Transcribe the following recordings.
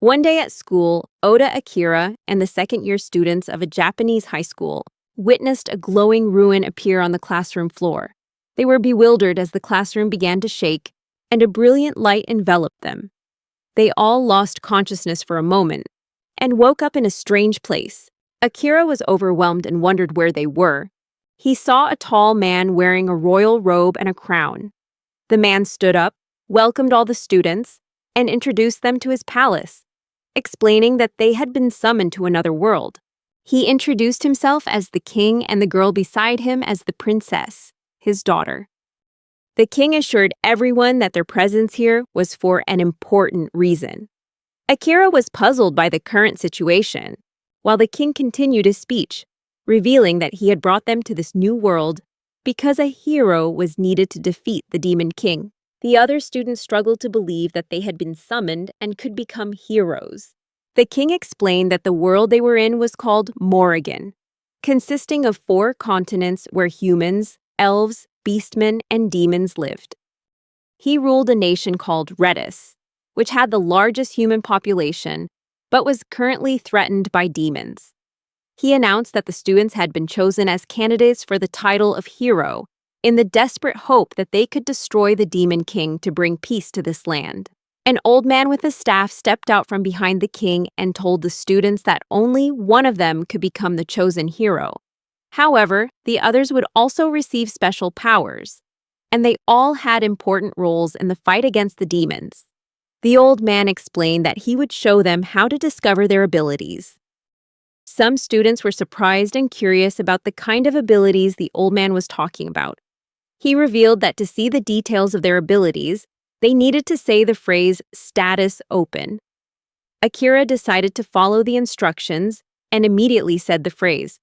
One day at school, Oda, Akira, and the second-year students of a Japanese high school witnessed a glowing ruin appear on the classroom floor. They were bewildered as the classroom began to shake, and a brilliant light enveloped them. They all lost consciousness for a moment and woke up in a strange place. Akira was overwhelmed and wondered where they were. He saw a tall man wearing a royal robe and a crown. The man stood up, welcomed all the students, and introduced them to his palace, explaining that they had been summoned to another world. He introduced himself as the king and the girl beside him as the princess, his daughter. The king assured everyone that their presence here was for an important reason. Akira was puzzled by the current situation, while the king continued his speech, revealing that he had brought them to this new world because a hero was needed to defeat the Demon King. The other students struggled to believe that they had been summoned and could become heroes. The king explained that the world they were in was called Morrigan, consisting of 4 continents where humans, elves, beastmen, and demons lived. He ruled a nation called Redis, which had the largest human population, but was currently threatened by demons. He announced that the students had been chosen as candidates for the title of hero, in the desperate hope that they could destroy the Demon King to bring peace to this land. An old man with a staff stepped out from behind the king and told the students that only one of them could become the chosen hero. However, the others would also receive special powers, and they all had important roles in the fight against the demons. The old man explained that he would show them how to discover their abilities. Some students were surprised and curious about the kind of abilities the old man was talking about. He revealed that to see the details of their abilities, they needed to say the phrase "status open." Akira decided to follow the instructions and immediately said the phrase.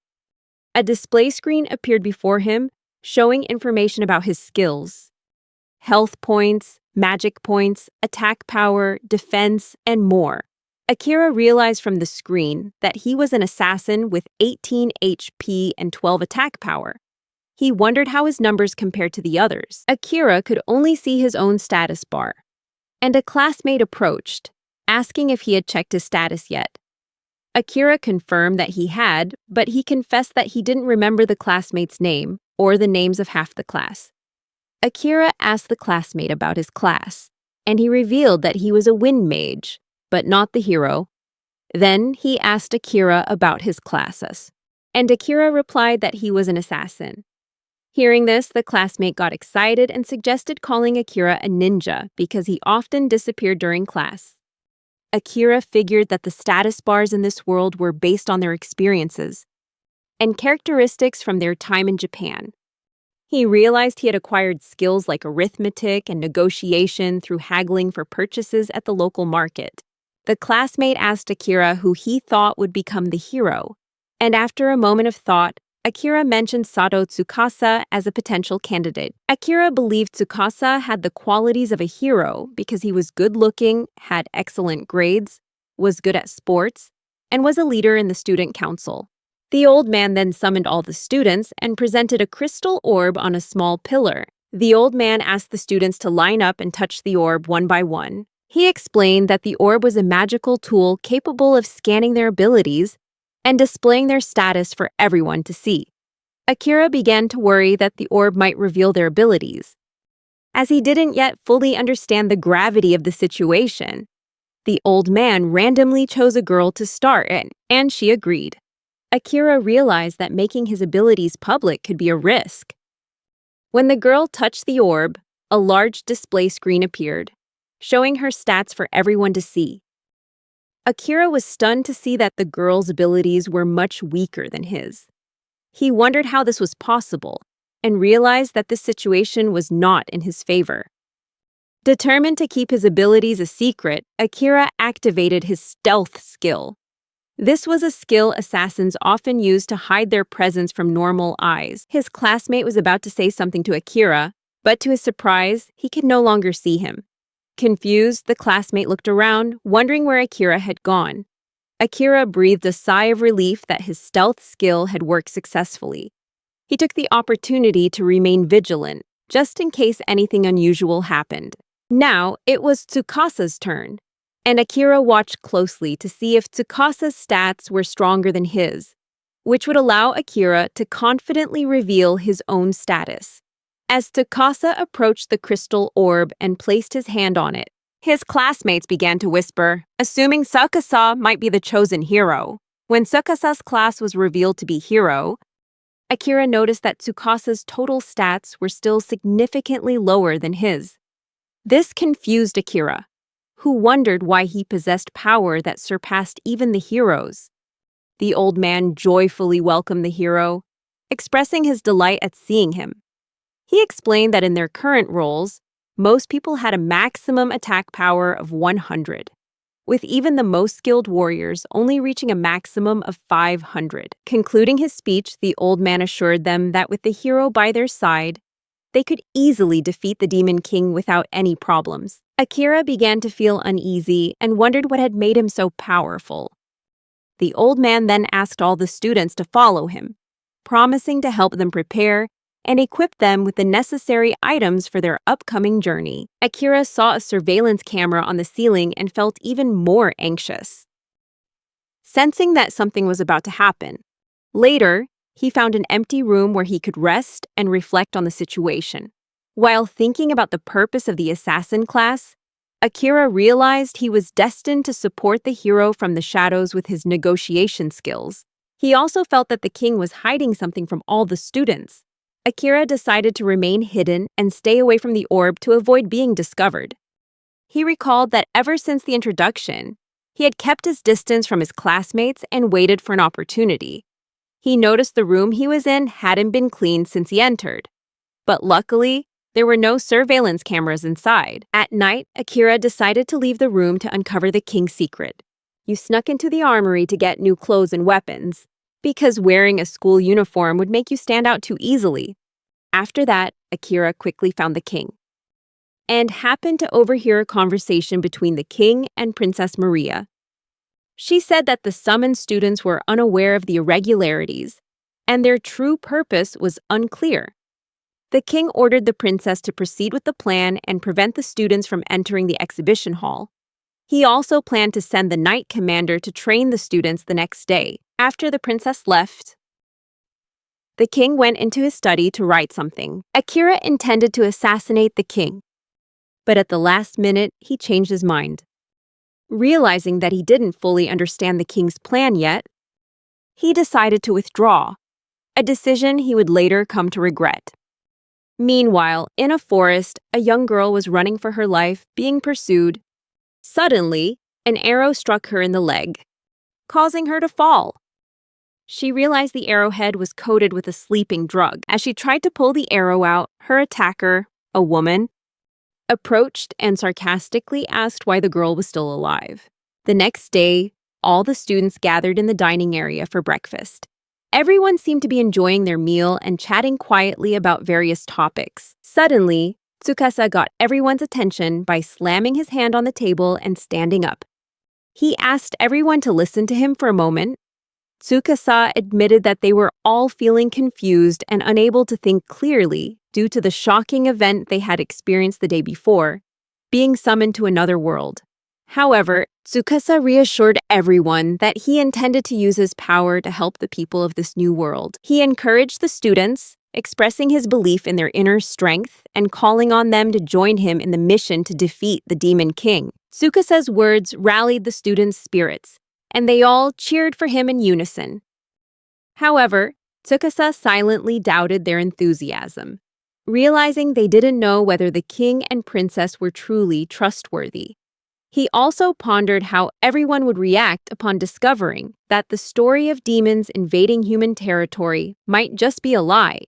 A display screen appeared before him, showing information about his skills: health points, magic points, attack power, defense, and more. Akira realized from the screen that he was an assassin with 18 HP and 12 attack power. He wondered how his numbers compared to the others. Akira could only see his own status bar, and a classmate approached, asking if he had checked his status yet. Akira confirmed that he had, but he confessed that he didn't remember the classmate's name or the names of half the class. Akira asked the classmate about his class, and he revealed that he was a wind mage, but not the hero. Then he asked Akira about his classes, and Akira replied that he was an assassin. Hearing this, the classmate got excited and suggested calling Akira a ninja because he often disappeared during class. Akira figured that the status bars in this world were based on their experiences and characteristics from their time in Japan. He realized he had acquired skills like arithmetic and negotiation through haggling for purchases at the local market. The classmate asked Akira who he thought would become the hero, and after a moment of thought, Akira mentioned Sato Tsukasa as a potential candidate. Akira believed Tsukasa had the qualities of a hero because he was good-looking, had excellent grades, was good at sports, and was a leader in the student council. The old man then summoned all the students and presented a crystal orb on a small pillar. The old man asked the students to line up and touch the orb one by one. He explained that the orb was a magical tool capable of scanning their abilities and displaying their status for everyone to see. Akira began to worry that the orb might reveal their abilities, as he didn't yet fully understand the gravity of the situation. The old man randomly chose a girl to start it, and she agreed. Akira realized that making his abilities public could be a risk. When the girl touched the orb, a large display screen appeared, showing her stats for everyone to see. Akira was stunned to see that the girl's abilities were much weaker than his. He wondered how this was possible and realized that this situation was not in his favor. Determined to keep his abilities a secret, Akira activated his stealth skill. This was a skill assassins often use to hide their presence from normal eyes. His classmate was about to say something to Akira, but to his surprise, he could no longer see him. Confused, the classmate looked around, wondering where Akira had gone. Akira breathed a sigh of relief that his stealth skill had worked successfully. He took the opportunity to remain vigilant, just in case anything unusual happened. Now, it was Tsukasa's turn. and Akira watched closely to see if Tsukasa's stats were stronger than his, which would allow Akira to confidently reveal his own status. As Tsukasa approached the crystal orb and placed his hand on it, his classmates began to whisper, assuming Tsukasa might be the chosen hero. When Tsukasa's class was revealed to be hero, Akira noticed that Tsukasa's total stats were still significantly lower than his. This confused Akira, who wondered why he possessed power that surpassed even the heroes. The old man joyfully welcomed the hero, expressing his delight at seeing him. He explained that in their current roles, most people had a maximum attack power of 100, with even the most skilled warriors only reaching a maximum of 500. Concluding his speech, the old man assured them that with the hero by their side, they could easily defeat the Demon King without any problems. Akira began to feel uneasy and wondered what had made him so powerful. The old man then asked all the students to follow him, promising to help them prepare and equip them with the necessary items for their upcoming journey. Akira saw a surveillance camera on the ceiling and felt even more anxious, sensing that something was about to happen. Later, he found an empty room where he could rest and reflect on the situation. While thinking about the purpose of the assassin class, Akira realized he was destined to support the hero from the shadows with his negotiation skills. He also felt that the king was hiding something from all the students. Akira decided to remain hidden and stay away from the orb to avoid being discovered. He recalled that ever since the introduction, he had kept his distance from his classmates and waited for an opportunity. He noticed the room he was in hadn't been cleaned since he entered, but luckily, there were no surveillance cameras inside. At night, Akira decided to leave the room to uncover the king's secret. You snuck into the armory to get new clothes and weapons, because wearing a school uniform would make you stand out too easily. After that, Akira quickly found the king, and happened to overhear a conversation between the king and Princess Maria. She said that the summoned students were unaware of the irregularities, and their true purpose was unclear. The king ordered the princess to proceed with the plan and prevent the students from entering the exhibition hall. He also planned to send the knight commander to train the students the next day. After the princess left, the king went into his study to write something. Akira intended to assassinate the king, but at the last minute, he changed his mind. Realizing that he didn't fully understand the king's plan yet, he decided to withdraw, a decision he would later come to regret. Meanwhile, in a forest, a young girl was running for her life, being pursued. Suddenly, an arrow struck her in the leg, causing her to fall. She realized the arrowhead was coated with a sleeping drug. As she tried to pull the arrow out, her attacker, a woman, approached and sarcastically asked why the girl was still alive. The next day, all the students gathered in the dining area for breakfast. Everyone seemed to be enjoying their meal and chatting quietly about various topics. Suddenly, Tsukasa got everyone's attention by slamming his hand on the table and standing up. He asked everyone to listen to him for a moment. Tsukasa admitted that they were all feeling confused and unable to think clearly due to the shocking event they had experienced the day before, being summoned to another world. However, Tsukasa reassured everyone that he intended to use his power to help the people of this new world. He encouraged the students, expressing his belief in their inner strength and calling on them to join him in the mission to defeat the Demon King. Tsukasa's words rallied the students' spirits, and they all cheered for him in unison. However, Tsukasa silently doubted their enthusiasm, realizing they didn't know whether the king and princess were truly trustworthy. He also pondered how everyone would react upon discovering that the story of demons invading human territory might just be a lie.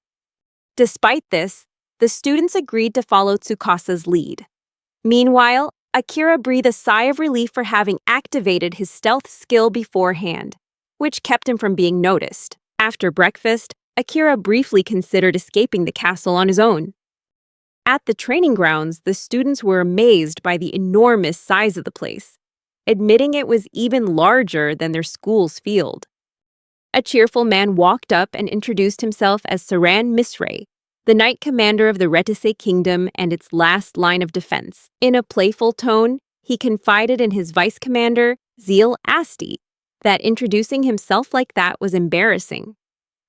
Despite this, the students agreed to follow Tsukasa's lead. Meanwhile, Akira breathed a sigh of relief for having activated his stealth skill beforehand, which kept him from being noticed. After breakfast, Akira briefly considered escaping the castle on his own. At the training grounds, the students were amazed by the enormous size of the place, admitting it was even larger than their school's field. A cheerful man walked up and introduced himself as Saran Misray, the knight commander of the Retise Kingdom and its last line of defense. In a playful tone, he confided in his vice commander, Isekai'd, that introducing himself like that was embarrassing.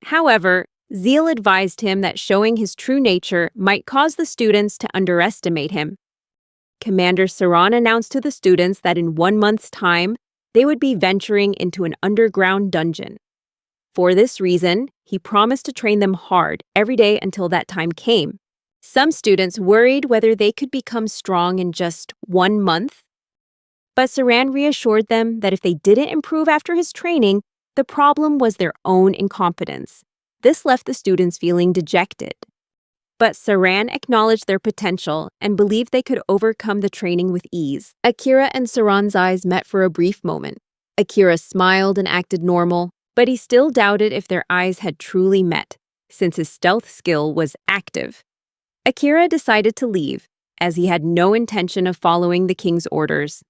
However, Isekai'd advised him that showing his true nature might cause the students to underestimate him. Commander Saran announced to the students that in 1 month's time, they would be venturing into an underground dungeon. For this reason, he promised to train them hard every day until that time came. Some students worried whether they could become strong in just 1 month. But Saran reassured them that if they didn't improve after his training, the problem was their own incompetence. This left the students feeling dejected. But Saran acknowledged their potential and believed they could overcome the training with ease. Akira and Saran's eyes met for a brief moment. Akira smiled and acted normal, but he still doubted if their eyes had truly met, since his stealth skill was active. Akira decided to leave, as he had no intention of following the king's orders.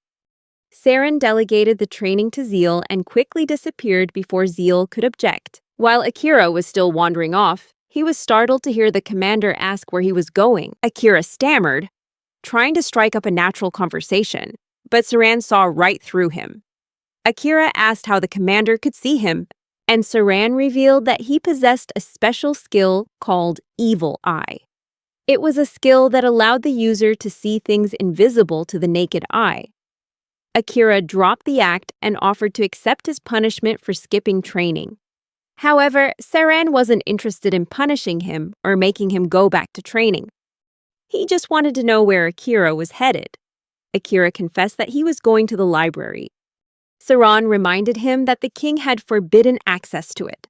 Saran delegated the training to Zeal and quickly disappeared before Zeal could object. While Akira was still wandering off, he was startled to hear the commander ask where he was going. Akira stammered, trying to strike up a natural conversation, but Saran saw right through him. Akira asked how the commander could see him, and Saran revealed that he possessed a special skill called Evil Eye. It was a skill that allowed the user to see things invisible to the naked eye. Akira dropped the act and offered to accept his punishment for skipping training. However, Saran wasn't interested in punishing him or making him go back to training. He just wanted to know where Akira was headed. Akira confessed that he was going to the library. Saran reminded him that the king had forbidden access to it.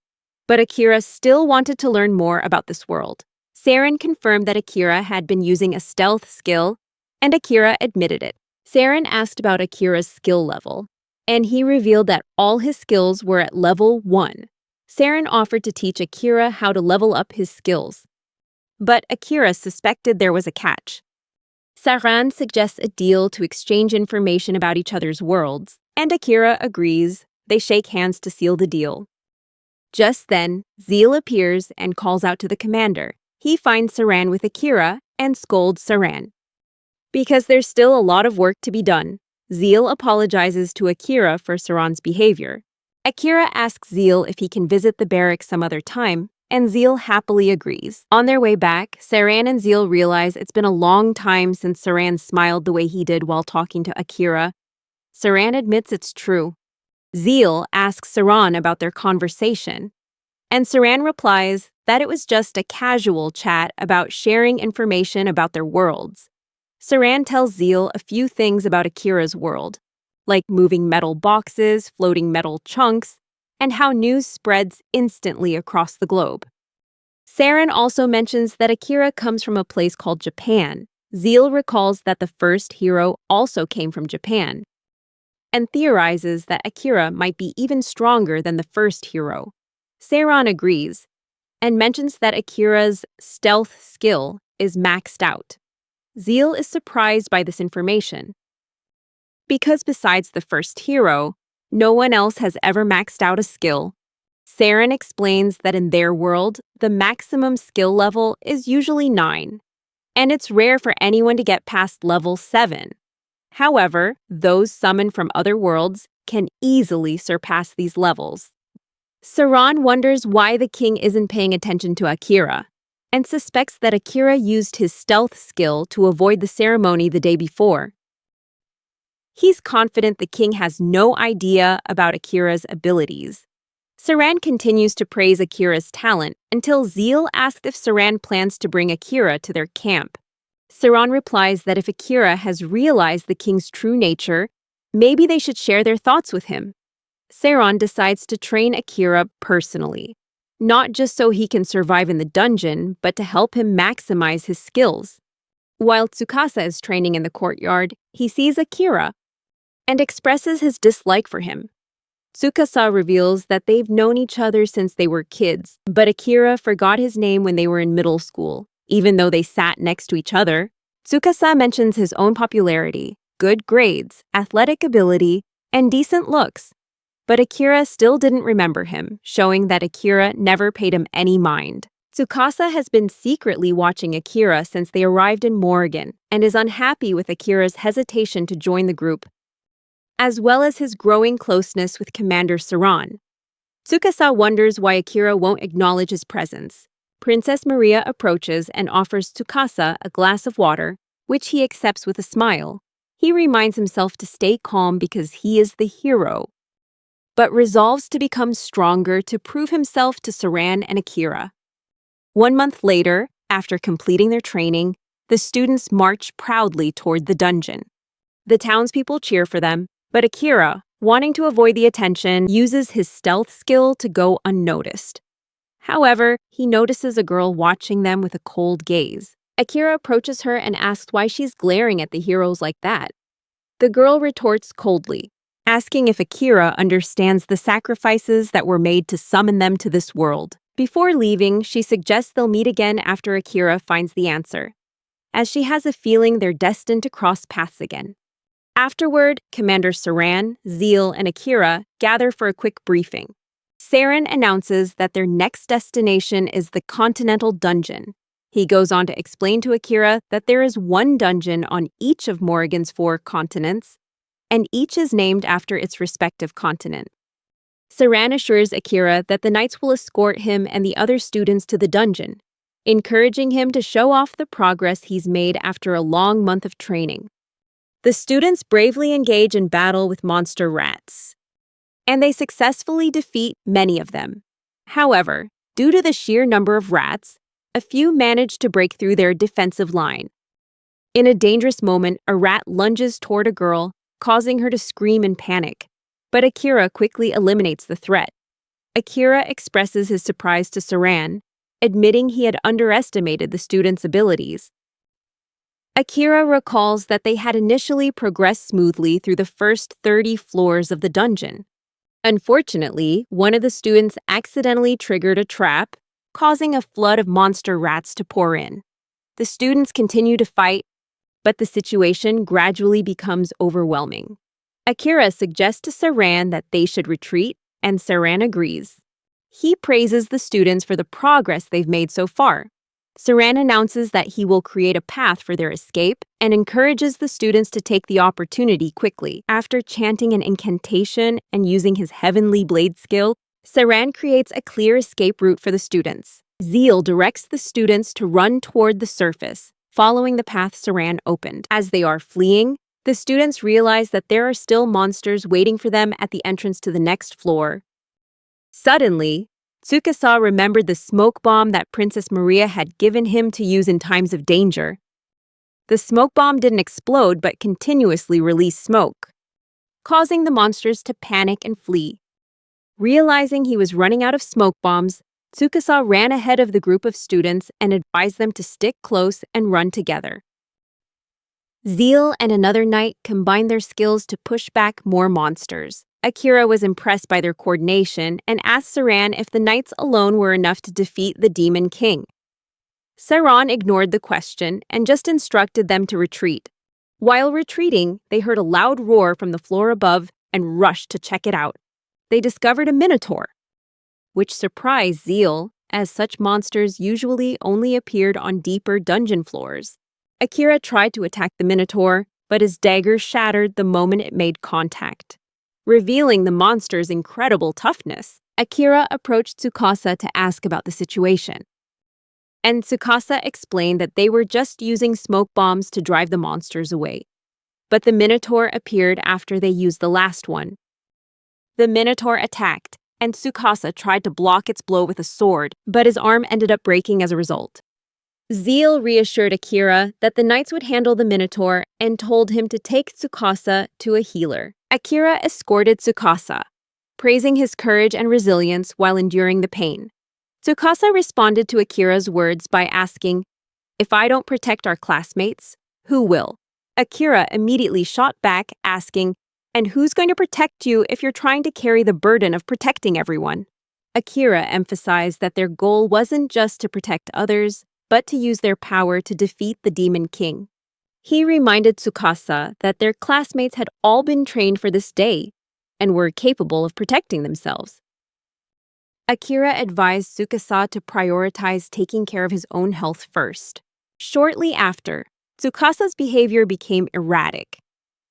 But Akira still wanted to learn more about this world. Saran confirmed that Akira had been using a stealth skill, and Akira admitted it. Saran asked about Akira's skill level, and he revealed that all his skills were at level 1. Saran offered to teach Akira how to level up his skills. But Akira suspected there was a catch. Saran suggests a deal to exchange information about each other's worlds, and Akira agrees. They shake hands to seal the deal. Just then, Zeal appears and calls out to the commander. He finds Saran with Akira and scolds Saran. Because there's still a lot of work to be done, Zeal apologizes to Akira for Saran's behavior. Akira asks Zeal if he can visit the barracks some other time, and Zeal happily agrees. On their way back, Saran and Zeal realize it's been a long time since Saran smiled the way he did while talking to Akira. Saran admits it's true. Zeal asks Saran about their conversation, and Saran replies that it was just a casual chat about sharing information about their worlds. Saran tells Zeal a few things about Akira's world, like moving metal boxes, floating metal chunks, and how news spreads instantly across the globe. Saran also mentions that Akira comes from a place called Japan. Zeal recalls that the first hero also came from Japan, and theorizes that Akira might be even stronger than the first hero. Saran agrees, and mentions that Akira's stealth skill is maxed out. Zeal is surprised by this information, because besides the first hero, no one else has ever maxed out a skill. Saran explains that in their world, the maximum skill level is usually 9, and it's rare for anyone to get past level 7. However, those summoned from other worlds can easily surpass these levels. Saran wonders why the king isn't paying attention to Akira, and suspects that Akira used his stealth skill to avoid the ceremony the day before. He's confident the king has no idea about Akira's abilities. Saran continues to praise Akira's talent until Zeal asks if Saran plans to bring Akira to their camp. Saran replies that if Akira has realized the king's true nature, maybe they should share their thoughts with him. Saran decides to train Akira personally, not just so he can survive in the dungeon, but to help him maximize his skills. While Tsukasa is training in the courtyard, he sees Akira and expresses his dislike for him. Tsukasa reveals that they've known each other since they were kids, but Akira forgot his name when they were in middle school, even though they sat next to each other. Tsukasa mentions his own popularity, good grades, athletic ability, and decent looks. But Akira still didn't remember him, showing that Akira never paid him any mind. Tsukasa has been secretly watching Akira since they arrived in Morrigan and is unhappy with Akira's hesitation to join the group, as well as his growing closeness with Commander Saran. Tsukasa wonders why Akira won't acknowledge his presence. Princess Maria approaches and offers Tsukasa a glass of water, which he accepts with a smile. He reminds himself to stay calm because he is the hero, but resolves to become stronger to prove himself to Saran and Akira. 1 month later, after completing their training, the students march proudly toward the dungeon. The townspeople cheer for them, but Akira, wanting to avoid the attention, uses his stealth skill to go unnoticed. However, he notices a girl watching them with a cold gaze. Akira approaches her and asks why she's glaring at the heroes like that. The girl retorts coldly, asking if Akira understands the sacrifices that were made to summon them to this world. Before leaving, she suggests they'll meet again after Akira finds the answer, as she has a feeling they're destined to cross paths again. Afterward, Commander Saran, Zeal, and Akira gather for a quick briefing. Saran announces that their next destination is the Continental Dungeon. He goes on to explain to Akira that there is one dungeon on each of Morrigan's 4 continents, and each is named after its respective continent. Saran assures Akira that the knights will escort him and the other students to the dungeon, encouraging him to show off the progress he's made after a long month of training. The students bravely engage in battle with monster rats, and they successfully defeat many of them. However, due to the sheer number of rats, a few manage to break through their defensive line. In a dangerous moment, a rat lunges toward a girl, causing her to scream in panic. But Akira quickly eliminates the threat. Akira expresses his surprise to Saran, admitting he had underestimated the students' abilities. Akira recalls that they had initially progressed smoothly through the first 30 floors of the dungeon. Unfortunately, one of the students accidentally triggered a trap, causing a flood of monster rats to pour in. The students continue to fight, but the situation gradually becomes overwhelming. Akira suggests to Saran that they should retreat, and Saran agrees. He praises the students for the progress they've made so far. Saran announces that he will create a path for their escape and encourages the students to take the opportunity quickly. After chanting an incantation and using his heavenly blade skill, Saran creates a clear escape route for the students. Zeal directs the students to run toward the surface, following the path Saran opened. As they are fleeing, the students realize that there are still monsters waiting for them at the entrance to the next floor. Suddenly, Tsukasa remembered the smoke bomb that Princess Maria had given him to use in times of danger. The smoke bomb didn't explode but continuously released smoke, causing the monsters to panic and flee. Realizing he was running out of smoke bombs, Tsukasa ran ahead of the group of students and advised them to stick close and run together. Zeal and another knight combined their skills to push back more monsters. Akira was impressed by their coordination and asked Saran if the knights alone were enough to defeat the Demon King. Saran ignored the question and just instructed them to retreat. While retreating, they heard a loud roar from the floor above and rushed to check it out. They discovered a minotaur, which surprised Zeal, as such monsters usually only appeared on deeper dungeon floors. Akira tried to attack the minotaur, but his dagger shattered the moment it made contact. Revealing the monster's incredible toughness, Akira approached Tsukasa to ask about the situation. And Tsukasa explained that they were just using smoke bombs to drive the monsters away. But the minotaur appeared after they used the last one. The minotaur attacked, and Tsukasa tried to block its blow with a sword, but his arm ended up breaking as a result. Zeal reassured Akira that the knights would handle the minotaur and told him to take Tsukasa to a healer. Akira escorted Tsukasa, praising his courage and resilience while enduring the pain. Tsukasa responded to Akira's words by asking, "If I don't protect our classmates, who will?" Akira immediately shot back, asking, "And who's going to protect you if you're trying to carry the burden of protecting everyone?" Akira emphasized that their goal wasn't just to protect others, but to use their power to defeat the Demon King. He reminded Tsukasa that their classmates had all been trained for this day and were capable of protecting themselves. Akira advised Tsukasa to prioritize taking care of his own health first. Shortly after, Tsukasa's behavior became erratic.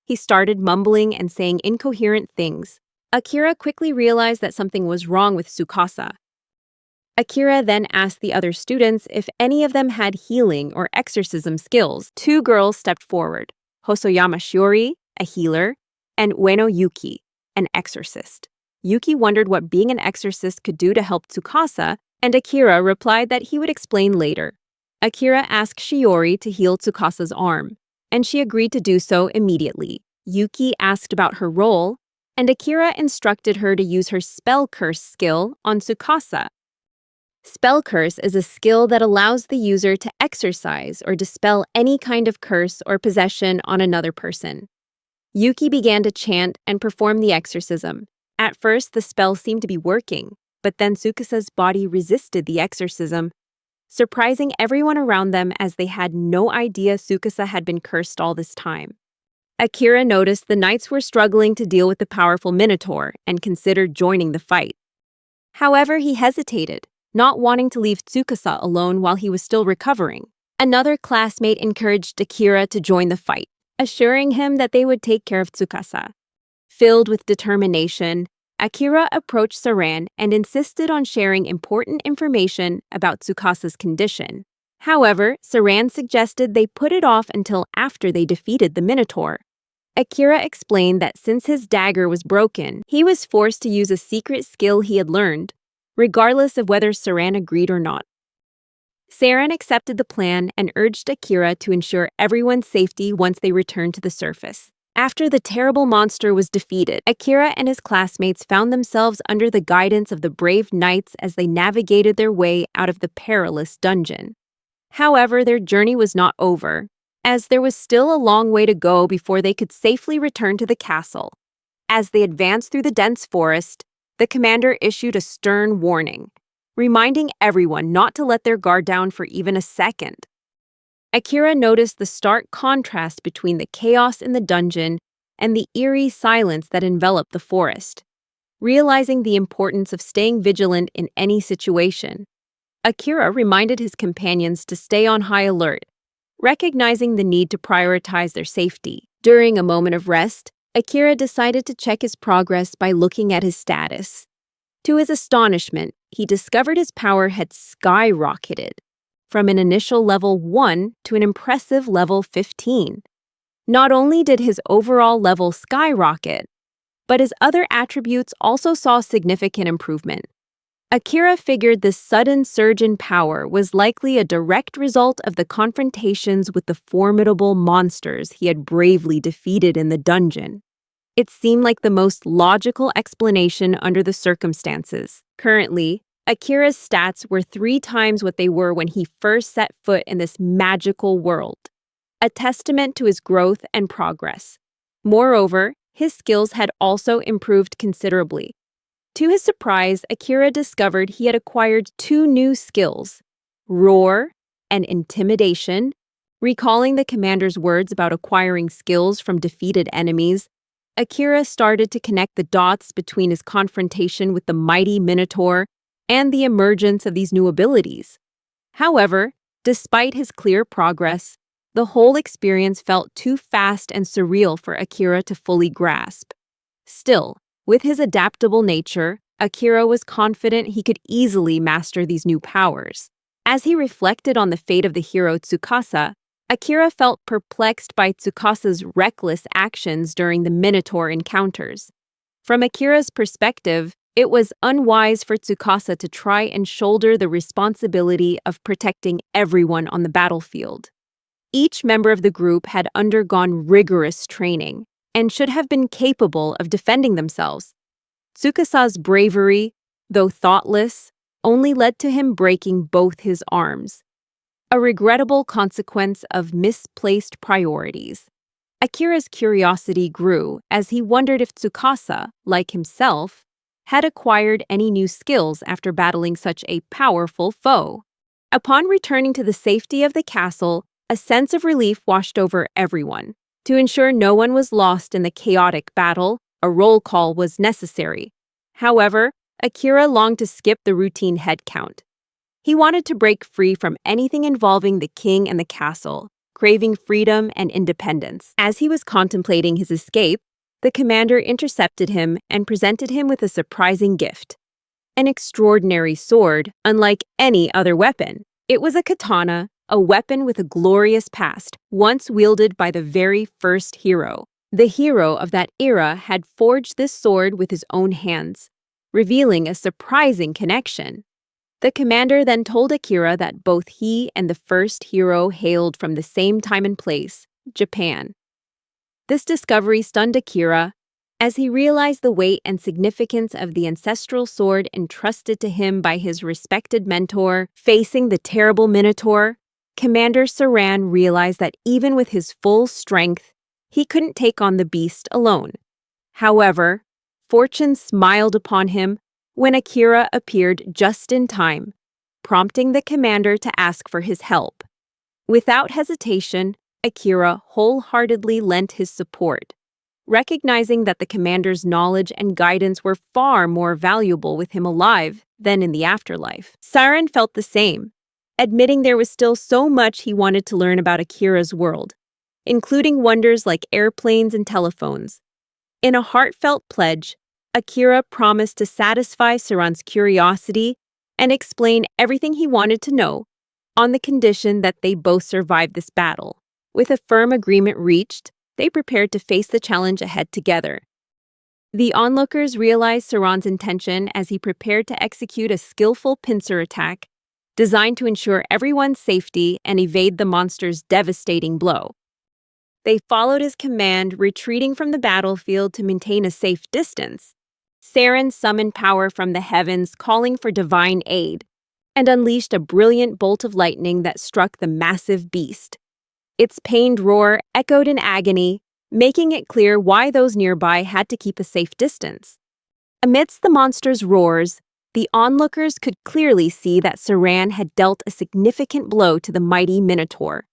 He started mumbling and saying incoherent things. Akira quickly realized that something was wrong with Tsukasa. Akira then asked the other students if any of them had healing or exorcism skills. Two girls stepped forward, Hosoyama Shiori, a healer, and Ueno Yuki, an exorcist. Yuki wondered what being an exorcist could do to help Tsukasa, and Akira replied that he would explain later. Akira asked Shiori to heal Tsukasa's arm, and she agreed to do so immediately. Yuki asked about her role, and Akira instructed her to use her spell curse skill on Tsukasa. Spell curse is a skill that allows the user to exorcise or dispel any kind of curse or possession on another person. Yuki began to chant and perform the exorcism. At first, the spell seemed to be working, but then Tsukasa's body resisted the exorcism, surprising everyone around them as they had no idea Tsukasa had been cursed all this time. Akira noticed the knights were struggling to deal with the powerful Minotaur and considered joining the fight. However, he hesitated, not wanting to leave Tsukasa alone while he was still recovering. Another classmate encouraged Akira to join the fight, assuring him that they would take care of Tsukasa. Filled with determination, Akira approached Saran and insisted on sharing important information about Tsukasa's condition. However, Saran suggested they put it off until after they defeated the Minotaur. Akira explained that since his dagger was broken, he was forced to use a secret skill he had learned, regardless of whether Saran agreed or not. Saran accepted the plan and urged Akira to ensure everyone's safety once they returned to the surface. After the terrible monster was defeated, Akira and his classmates found themselves under the guidance of the brave knights as they navigated their way out of the perilous dungeon. However, their journey was not over, as there was still a long way to go before they could safely return to the castle. As they advanced through the dense forest, the commander issued a stern warning, reminding everyone not to let their guard down for even a second. Akira noticed the stark contrast between the chaos in the dungeon and the eerie silence that enveloped the forest. Realizing the importance of staying vigilant in any situation, Akira reminded his companions to stay on high alert, recognizing the need to prioritize their safety. During a moment of rest, Akira decided to check his progress by looking at his status. To his astonishment, he discovered his power had skyrocketed from an initial level 1 to an impressive level 15. Not only did his overall level skyrocket, but his other attributes also saw significant improvement. Akira figured this sudden surge in power was likely a direct result of the confrontations with the formidable monsters he had bravely defeated in the dungeon. It seemed like the most logical explanation under the circumstances. Currently, Akira's stats were 3 times what they were when he first set foot in this magical world, a testament to his growth and progress. Moreover, his skills had also improved considerably. To his surprise, Akira discovered he had acquired 2 new skills, Roar and Intimidation. Recalling the commander's words about acquiring skills from defeated enemies, Akira started to connect the dots between his confrontation with the mighty Minotaur and the emergence of these new abilities. However, despite his clear progress, the whole experience felt too fast and surreal for Akira to fully grasp. Still, with his adaptable nature, Akira was confident he could easily master these new powers. As he reflected on the fate of the hero Tsukasa, Akira felt perplexed by Tsukasa's reckless actions during the Minotaur encounters. From Akira's perspective, it was unwise for Tsukasa to try and shoulder the responsibility of protecting everyone on the battlefield. Each member of the group had undergone rigorous training and should have been capable of defending themselves. Tsukasa's bravery, though thoughtless, only led to him breaking both his arms, a regrettable consequence of misplaced priorities. Akira's curiosity grew as he wondered if Tsukasa, like himself, had acquired any new skills after battling such a powerful foe. Upon returning to the safety of the castle, a sense of relief washed over everyone. To ensure no one was lost in the chaotic battle, a roll call was necessary. However, Akira longed to skip the routine head count. He wanted to break free from anything involving the king and the castle, craving freedom and independence. As he was contemplating his escape, the commander intercepted him and presented him with a surprising gift. An extraordinary sword, unlike any other weapon. It was a katana, a weapon with a glorious past, once wielded by the very first hero. The hero of that era had forged this sword with his own hands, revealing a surprising connection. The commander then told Akira that both he and the first hero hailed from the same time and place, Japan. This discovery stunned Akira, as he realized the weight and significance of the ancestral sword entrusted to him by his respected mentor. Facing the terrible Minotaur, Commander Saran realized that even with his full strength, he couldn't take on the beast alone. However, fortune smiled upon him when Akira appeared just in time, prompting the commander to ask for his help. Without hesitation, Akira wholeheartedly lent his support, recognizing that the commander's knowledge and guidance were far more valuable with him alive than in the afterlife. Siren felt the same, admitting there was still so much he wanted to learn about Akira's world, including wonders like airplanes and telephones. In a heartfelt pledge, Akira promised to satisfy Saran's curiosity and explain everything he wanted to know, on the condition that they both survive this battle. With a firm agreement reached, they prepared to face the challenge ahead together. The onlookers realized Saran's intention as he prepared to execute a skillful pincer attack, designed to ensure everyone's safety and evade the monster's devastating blow. They followed his command, retreating from the battlefield to maintain a safe distance. Saren summoned power from the heavens, calling for divine aid, and unleashed a brilliant bolt of lightning that struck the massive beast. Its pained roar echoed in agony, making it clear why those nearby had to keep a safe distance. Amidst the monster's roars, the onlookers could clearly see that Saran had dealt a significant blow to the mighty Minotaur.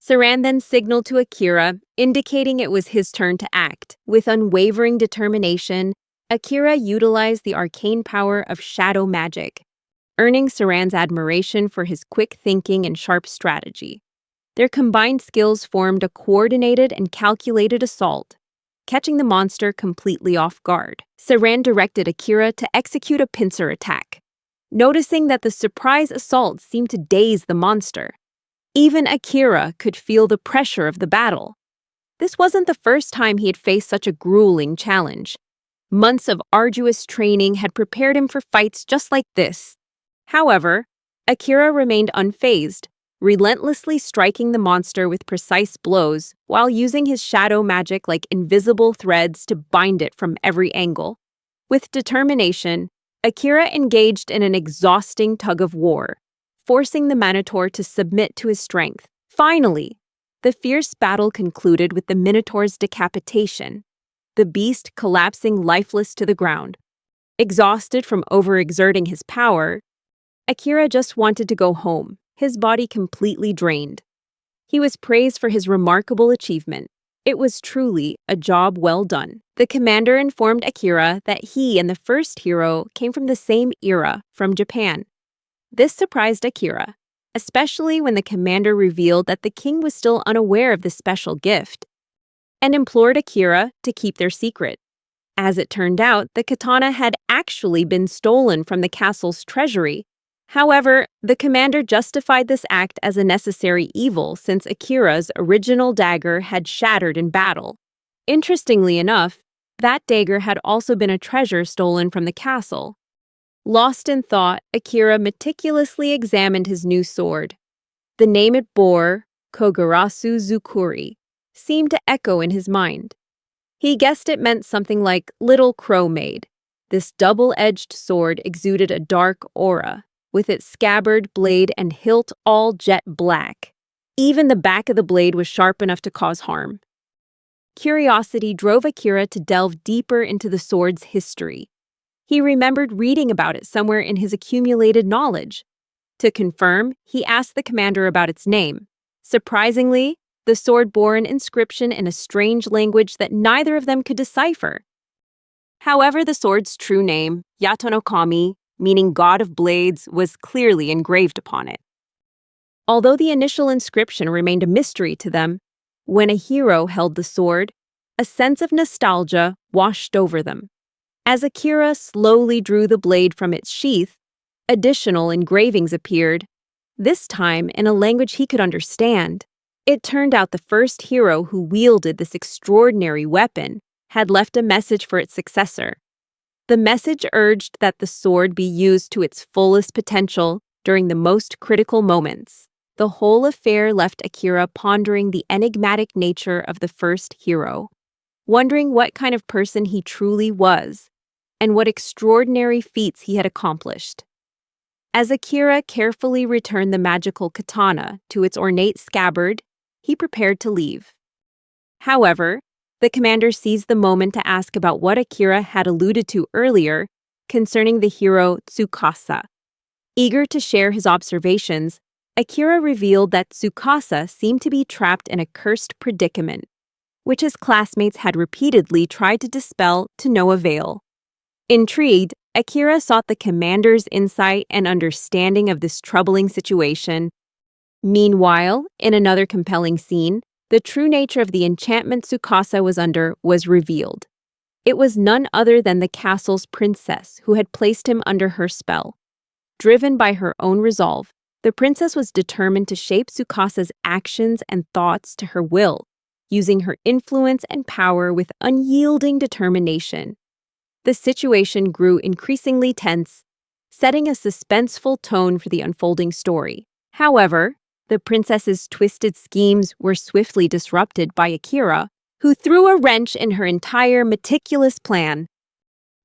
Saran then signaled to Akira, indicating it was his turn to act. With unwavering determination, Akira utilized the arcane power of shadow magic, earning Saran's admiration for his quick thinking and sharp strategy. Their combined skills formed a coordinated and calculated assault, catching the monster completely off guard. Saran directed Akira to execute a pincer attack, noticing that the surprise assault seemed to daze the monster. Even Akira could feel the pressure of the battle. This wasn't the first time he had faced such a grueling challenge. Months of arduous training had prepared him for fights just like this. However, Akira remained unfazed, relentlessly striking the monster with precise blows while using his shadow magic like invisible threads to bind it from every angle. With determination, Akira engaged in an exhausting tug-of-war, forcing the Minotaur to submit to his strength. Finally, the fierce battle concluded with the Minotaur's decapitation, the beast collapsing lifeless to the ground. Exhausted from overexerting his power, Akira just wanted to go home, his body completely drained. He was praised for his remarkable achievement. It was truly a job well done. The commander informed Akira that he and the first hero came from the same era, from Japan. This surprised Akira, especially when the commander revealed that the king was still unaware of the special gift, and implored Akira to keep their secret. As it turned out, the katana had actually been stolen from the castle's treasury. However, the commander justified this act as a necessary evil since Akira's original dagger had shattered in battle. Interestingly enough, that dagger had also been a treasure stolen from the castle. Lost in thought, Akira meticulously examined his new sword. The name it bore, Kogarasu Zukuri, seemed to echo in his mind. He guessed it meant something like Little Crow Maid. This double-edged sword exuded a dark aura, with its scabbard, blade, and hilt all jet black. Even the back of the blade was sharp enough to cause harm. Curiosity drove Akira to delve deeper into the sword's history. He remembered reading about it somewhere in his accumulated knowledge. To confirm, he asked the commander about its name. Surprisingly, the sword bore an inscription in a strange language that neither of them could decipher. However, the sword's true name, Yato no Kami, meaning God of Blades, was clearly engraved upon it. Although the initial inscription remained a mystery to them, when a hero held the sword, a sense of nostalgia washed over them. As Akira slowly drew the blade from its sheath, additional engravings appeared, this time in a language he could understand. It turned out the first hero who wielded this extraordinary weapon had left a message for its successor. The message urged that the sword be used to its fullest potential during the most critical moments. The whole affair left Akira pondering the enigmatic nature of the first hero, wondering what kind of person he truly was, and what extraordinary feats he had accomplished. As Akira carefully returned the magical katana to its ornate scabbard, he prepared to leave. However, the commander seized the moment to ask about what Akira had alluded to earlier concerning the hero Tsukasa. Eager to share his observations, Akira revealed that Tsukasa seemed to be trapped in a cursed predicament, which his classmates had repeatedly tried to dispel to no avail. Intrigued, Akira sought the commander's insight and understanding of this troubling situation. Meanwhile, in another compelling scene, the true nature of the enchantment Tsukasa was under was revealed. It was none other than the castle's princess who had placed him under her spell. Driven by her own resolve, the princess was determined to shape Tsukasa's actions and thoughts to her will, using her influence and power with unyielding determination. The situation grew increasingly tense, setting a suspenseful tone for the unfolding story. However, the princess's twisted schemes were swiftly disrupted by Akira, who threw a wrench in her entire meticulous plan.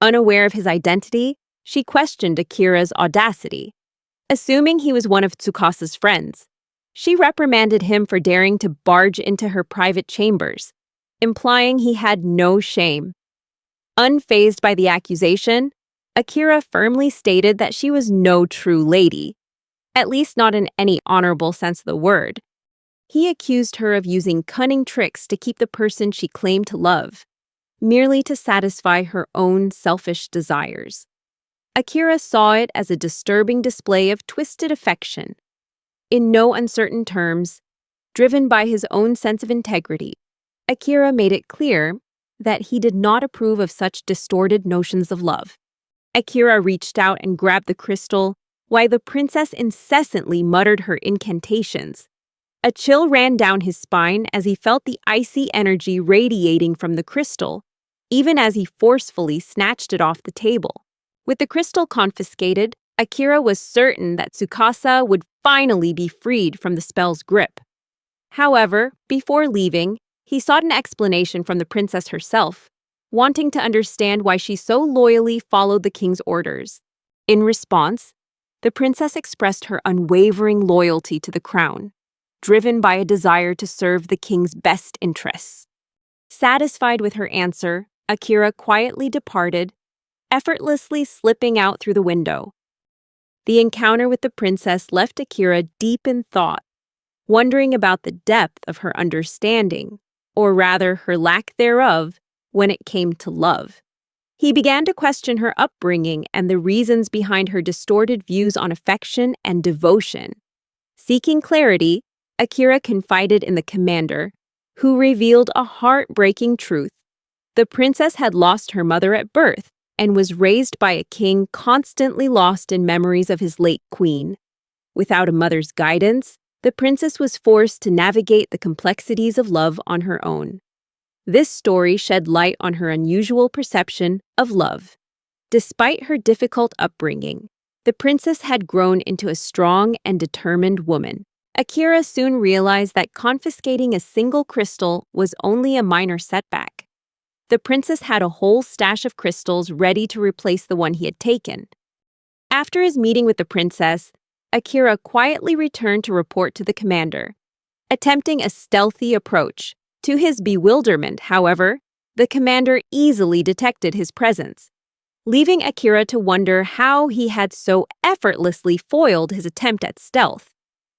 Unaware of his identity, she questioned Akira's audacity. Assuming he was one of Tsukasa's friends, she reprimanded him for daring to barge into her private chambers, implying he had no shame. Unfazed by the accusation, Akira firmly stated that she was no true lady, at least not in any honorable sense of the word. He accused her of using cunning tricks to keep the person she claimed to love, merely to satisfy her own selfish desires. Akira saw it as a disturbing display of twisted affection. In no uncertain terms, driven by his own sense of integrity, Akira made it clear that he did not approve of such distorted notions of love. Akira reached out and grabbed the crystal, while the princess incessantly muttered her incantations. A chill ran down his spine as he felt the icy energy radiating from the crystal, even as he forcefully snatched it off the table. With the crystal confiscated, Akira was certain that Tsukasa would finally be freed from the spell's grip. However, before leaving, he sought an explanation from the princess herself, wanting to understand why she so loyally followed the king's orders. In response, the princess expressed her unwavering loyalty to the crown, driven by a desire to serve the king's best interests. Satisfied with her answer, Akira quietly departed, effortlessly slipping out through the window. The encounter with the princess left Akira deep in thought, wondering about the depth of her understanding, or rather her lack thereof, when it came to love. He began to question her upbringing and the reasons behind her distorted views on affection and devotion. Seeking clarity, Akira confided in the commander, who revealed a heartbreaking truth. The princess had lost her mother at birth and was raised by a king constantly lost in memories of his late queen. Without a mother's guidance, the princess was forced to navigate the complexities of love on her own. This story shed light on her unusual perception of love. Despite her difficult upbringing, the princess had grown into a strong and determined woman. Akira soon realized that confiscating a single crystal was only a minor setback. The princess had a whole stash of crystals ready to replace the one he had taken. After his meeting with the princess, Akira quietly returned to report to the commander, attempting a stealthy approach. To his bewilderment, however, the commander easily detected his presence, leaving Akira to wonder how he had so effortlessly foiled his attempt at stealth.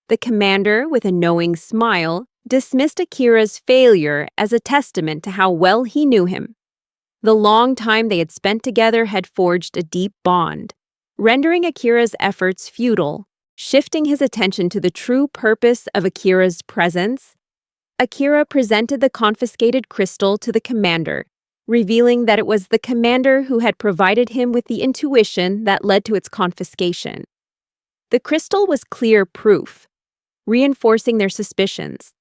The commander, with a knowing smile, dismissed Akira's failure as a testament to how well he knew him. The long time they had spent together had forged a deep bond, rendering Akira's efforts futile. Shifting his attention to the true purpose of Akira's presence, Akira presented the confiscated crystal to the commander, revealing that it was the commander who had provided him with the intuition that led to its confiscation. The crystal was clear proof, reinforcing their suspicions.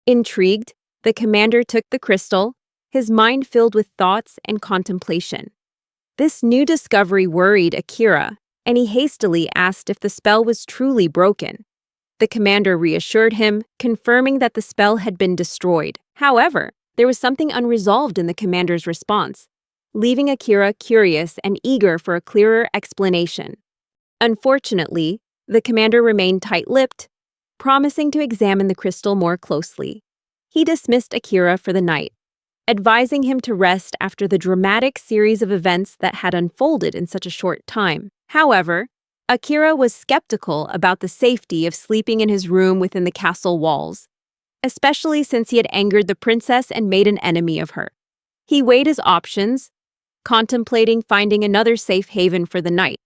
Intrigued, the commander took the crystal, his mind filled with thoughts and contemplation. This new discovery worried Akira, and he hastily asked if the spell was truly broken. The commander reassured him, confirming that the spell had been destroyed. However, there was something unresolved in the commander's response, leaving Akira curious and eager for a clearer explanation. Unfortunately, the commander remained tight-lipped, promising to examine the crystal more closely. He dismissed Akira for the night, advising him to rest after the dramatic series of events that had unfolded in such a short time. However, Akira was skeptical about the safety of sleeping in his room within the castle walls, especially since he had angered the princess and made an enemy of her. He weighed his options, contemplating finding another safe haven for the night.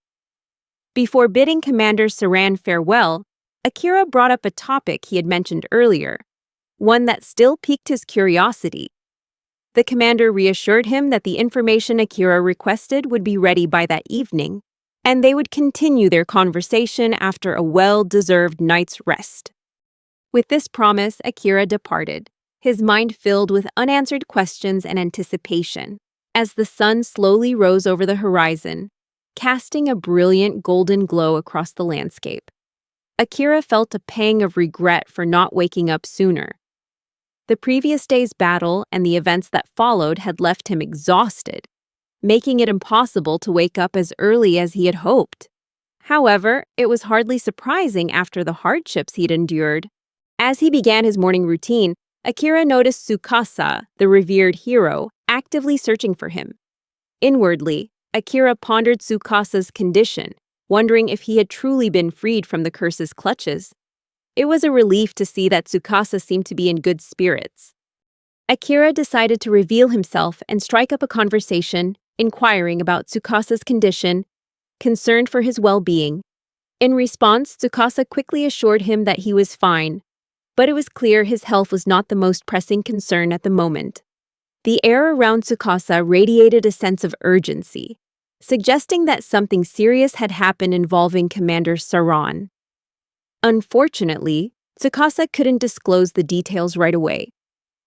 Before bidding Commander Saran farewell, Akira brought up a topic he had mentioned earlier, one that still piqued his curiosity. The commander reassured him that the information Akira requested would be ready by that evening, and they would continue their conversation after a well-deserved night's rest. With this promise, Akira departed, his mind filled with unanswered questions and anticipation. As the sun slowly rose over the horizon, casting a brilliant golden glow across the landscape, Akira felt a pang of regret for not waking up sooner. The previous day's battle and the events that followed had left him exhausted, making it impossible to wake up as early as he had hoped. However, it was hardly surprising after the hardships he'd endured. As he began his morning routine, Akira noticed Tsukasa, the revered hero, actively searching for him. Inwardly, Akira pondered Tsukasa's condition, wondering if he had truly been freed from the curse's clutches. It was a relief to see that Tsukasa seemed to be in good spirits. Akira decided to reveal himself and strike up a conversation, inquiring about Tsukasa's condition, concerned for his well-being. In response, Tsukasa quickly assured him that he was fine, but it was clear his health was not the most pressing concern at the moment. The air around Tsukasa radiated a sense of urgency, suggesting that something serious had happened involving Commander Saran. Unfortunately, Tsukasa couldn't disclose the details right away,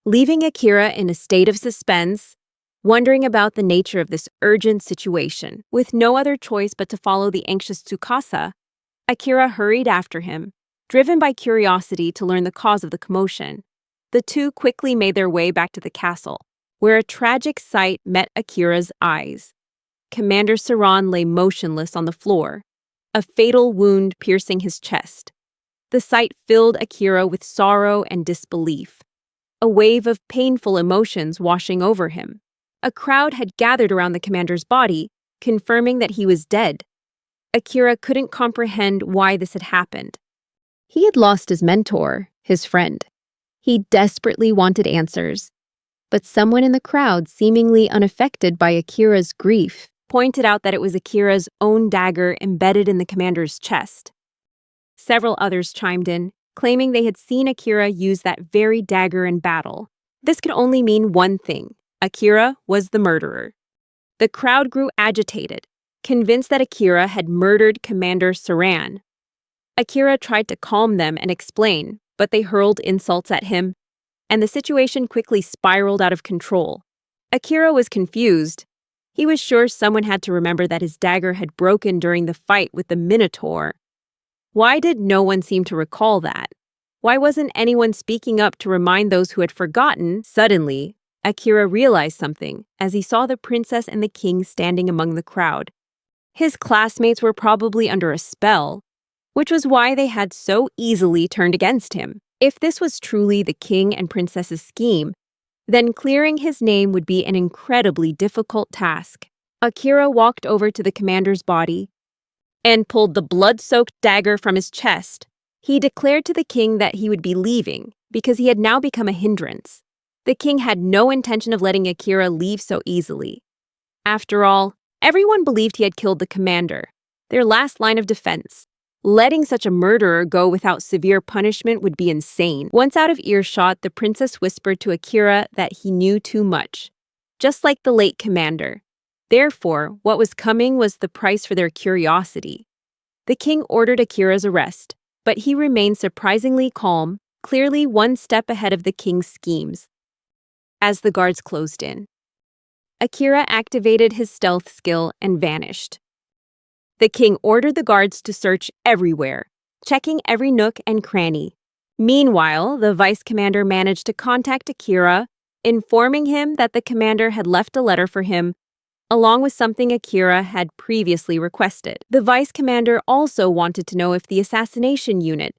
leaving Akira in a state of suspense, wondering about the nature of this urgent situation. With no other choice but to follow the anxious Tsukasa, Akira hurried after him, driven by curiosity to learn the cause of the commotion. The two quickly made their way back to the castle, where a tragic sight met Akira's eyes. Commander Saran lay motionless on the floor, a fatal wound piercing his chest. The sight filled Akira with sorrow and disbelief, a wave of painful emotions washing over him. A crowd had gathered around the commander's body, confirming that he was dead. Akira couldn't comprehend why this had happened. He had lost his mentor, his friend. He desperately wanted answers, but someone in the crowd, seemingly unaffected by Akira's grief, pointed out that it was Akira's own dagger embedded in the commander's chest. Several others chimed in, claiming they had seen Akira use that very dagger in battle. This could only mean one thing: Akira was the murderer. The crowd grew agitated, convinced that Akira had murdered Commander Saran. Akira tried to calm them and explain, but they hurled insults at him, and the situation quickly spiraled out of control. Akira was confused. He was sure someone had to remember that his dagger had broken during the fight with the Minotaur. Why did no one seem to recall that? Why wasn't anyone speaking up to remind those who had forgotten? Suddenly, Akira realized something as he saw the princess and the king standing among the crowd. His classmates were probably under a spell, which was why they had so easily turned against him. If this was truly the king and princess's scheme, then clearing his name would be an incredibly difficult task. Akira walked over to the commander's body and pulled the blood-soaked dagger from his chest. He declared to the king that he would be leaving because he had now become a hindrance. The king had no intention of letting Akira leave so easily. After all, everyone believed he had killed the commander, their last line of defense. Letting such a murderer go without severe punishment would be insane. Once out of earshot, the princess whispered to Akira that he knew too much, just like the late commander. Therefore, what was coming was the price for their curiosity. The king ordered Akira's arrest, but he remained surprisingly calm, clearly one step ahead of the king's schemes. As the guards closed in, Akira activated his stealth skill and vanished. The king ordered the guards to search everywhere, checking every nook and cranny. Meanwhile, the vice commander managed to contact Akira, informing him that the commander had left a letter for him, along with something Akira had previously requested. The vice commander also wanted to know if the assassination unit,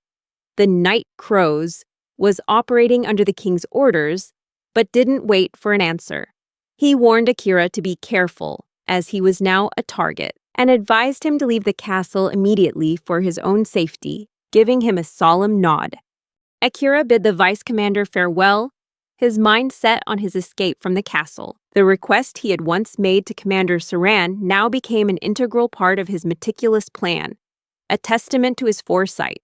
the Night Crows, was operating under the king's orders, but didn't wait for an answer. He warned Akira to be careful, as he was now a target, and advised him to leave the castle immediately for his own safety, giving him a solemn nod. Akira bid the vice commander farewell, his mind set on his escape from the castle. The request he had once made to Commander Saran now became an integral part of his meticulous plan, a testament to his foresight.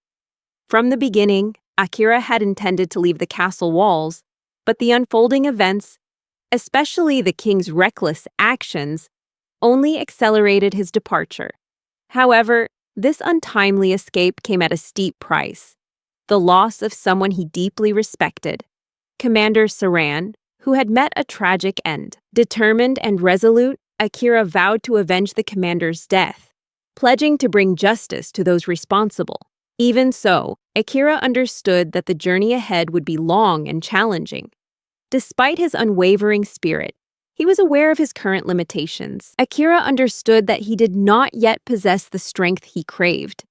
From the beginning, Akira had intended to leave the castle walls, but the unfolding events, especially the king's reckless actions, only accelerated his departure. However, this untimely escape came at a steep price: the loss of someone he deeply respected. Commander Saran, who had met a tragic end. Determined and resolute, Akira vowed to avenge the commander's death, pledging to bring justice to those responsible. Even so, Akira understood that the journey ahead would be long and challenging. Despite his unwavering spirit, he was aware of his current limitations. Akira understood that he did not yet possess the strength he craved.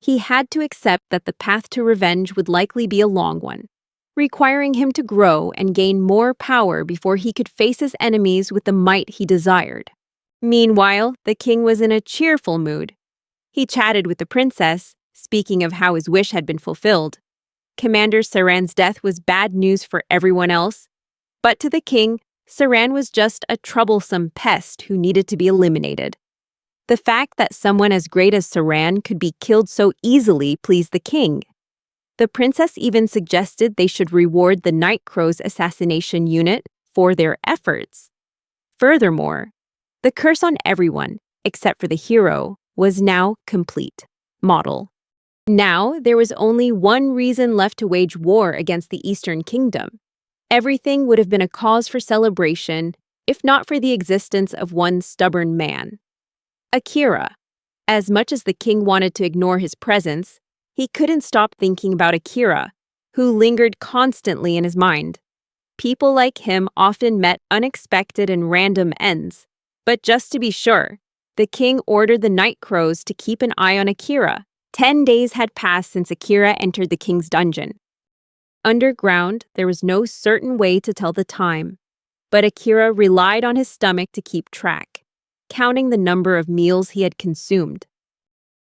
He had to accept that the path to revenge would likely be a long one, requiring him to grow and gain more power before he could face his enemies with the might he desired. Meanwhile, the king was in a cheerful mood. He chatted with the princess, speaking of how his wish had been fulfilled. Commander Saran's death was bad news for everyone else, but to the king, Saran was just a troublesome pest who needed to be eliminated. The fact that someone as great as Saran could be killed so easily pleased the king. The princess even suggested they should reward the Night Crows assassination unit for their efforts. Furthermore, the curse on everyone, except for the hero, was now complete. Model. Now, there was only one reason left to wage war against the Eastern Kingdom. Everything would have been a cause for celebration, if not for the existence of one stubborn man. Akira. As much as the king wanted to ignore his presence, he couldn't stop thinking about Akira, who lingered constantly in his mind. People like him often met unexpected and random ends. But just to be sure, the king ordered the Night Crows to keep an eye on Akira. 10 days had passed since Akira entered the king's dungeon. Underground, there was no certain way to tell the time, but Akira relied on his stomach to keep track, counting the number of meals he had consumed.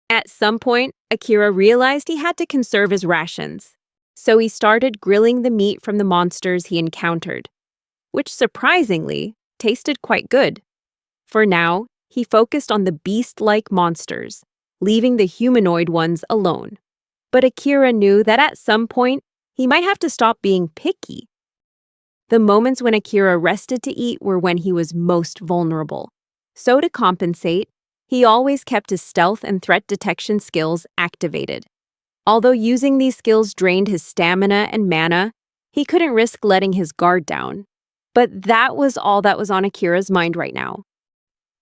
At some point, Akira realized he had to conserve his rations, so he started grilling the meat from the monsters he encountered, which surprisingly tasted quite good. For now, he focused on the beast-like monsters, leaving the humanoid ones alone. But Akira knew that at some point, he might have to stop being picky. The moments when Akira rested to eat were when he was most vulnerable. So to compensate, he always kept his stealth and threat detection skills activated. Although using these skills drained his stamina and mana, he couldn't risk letting his guard down. But that was all that was on Akira's mind right now.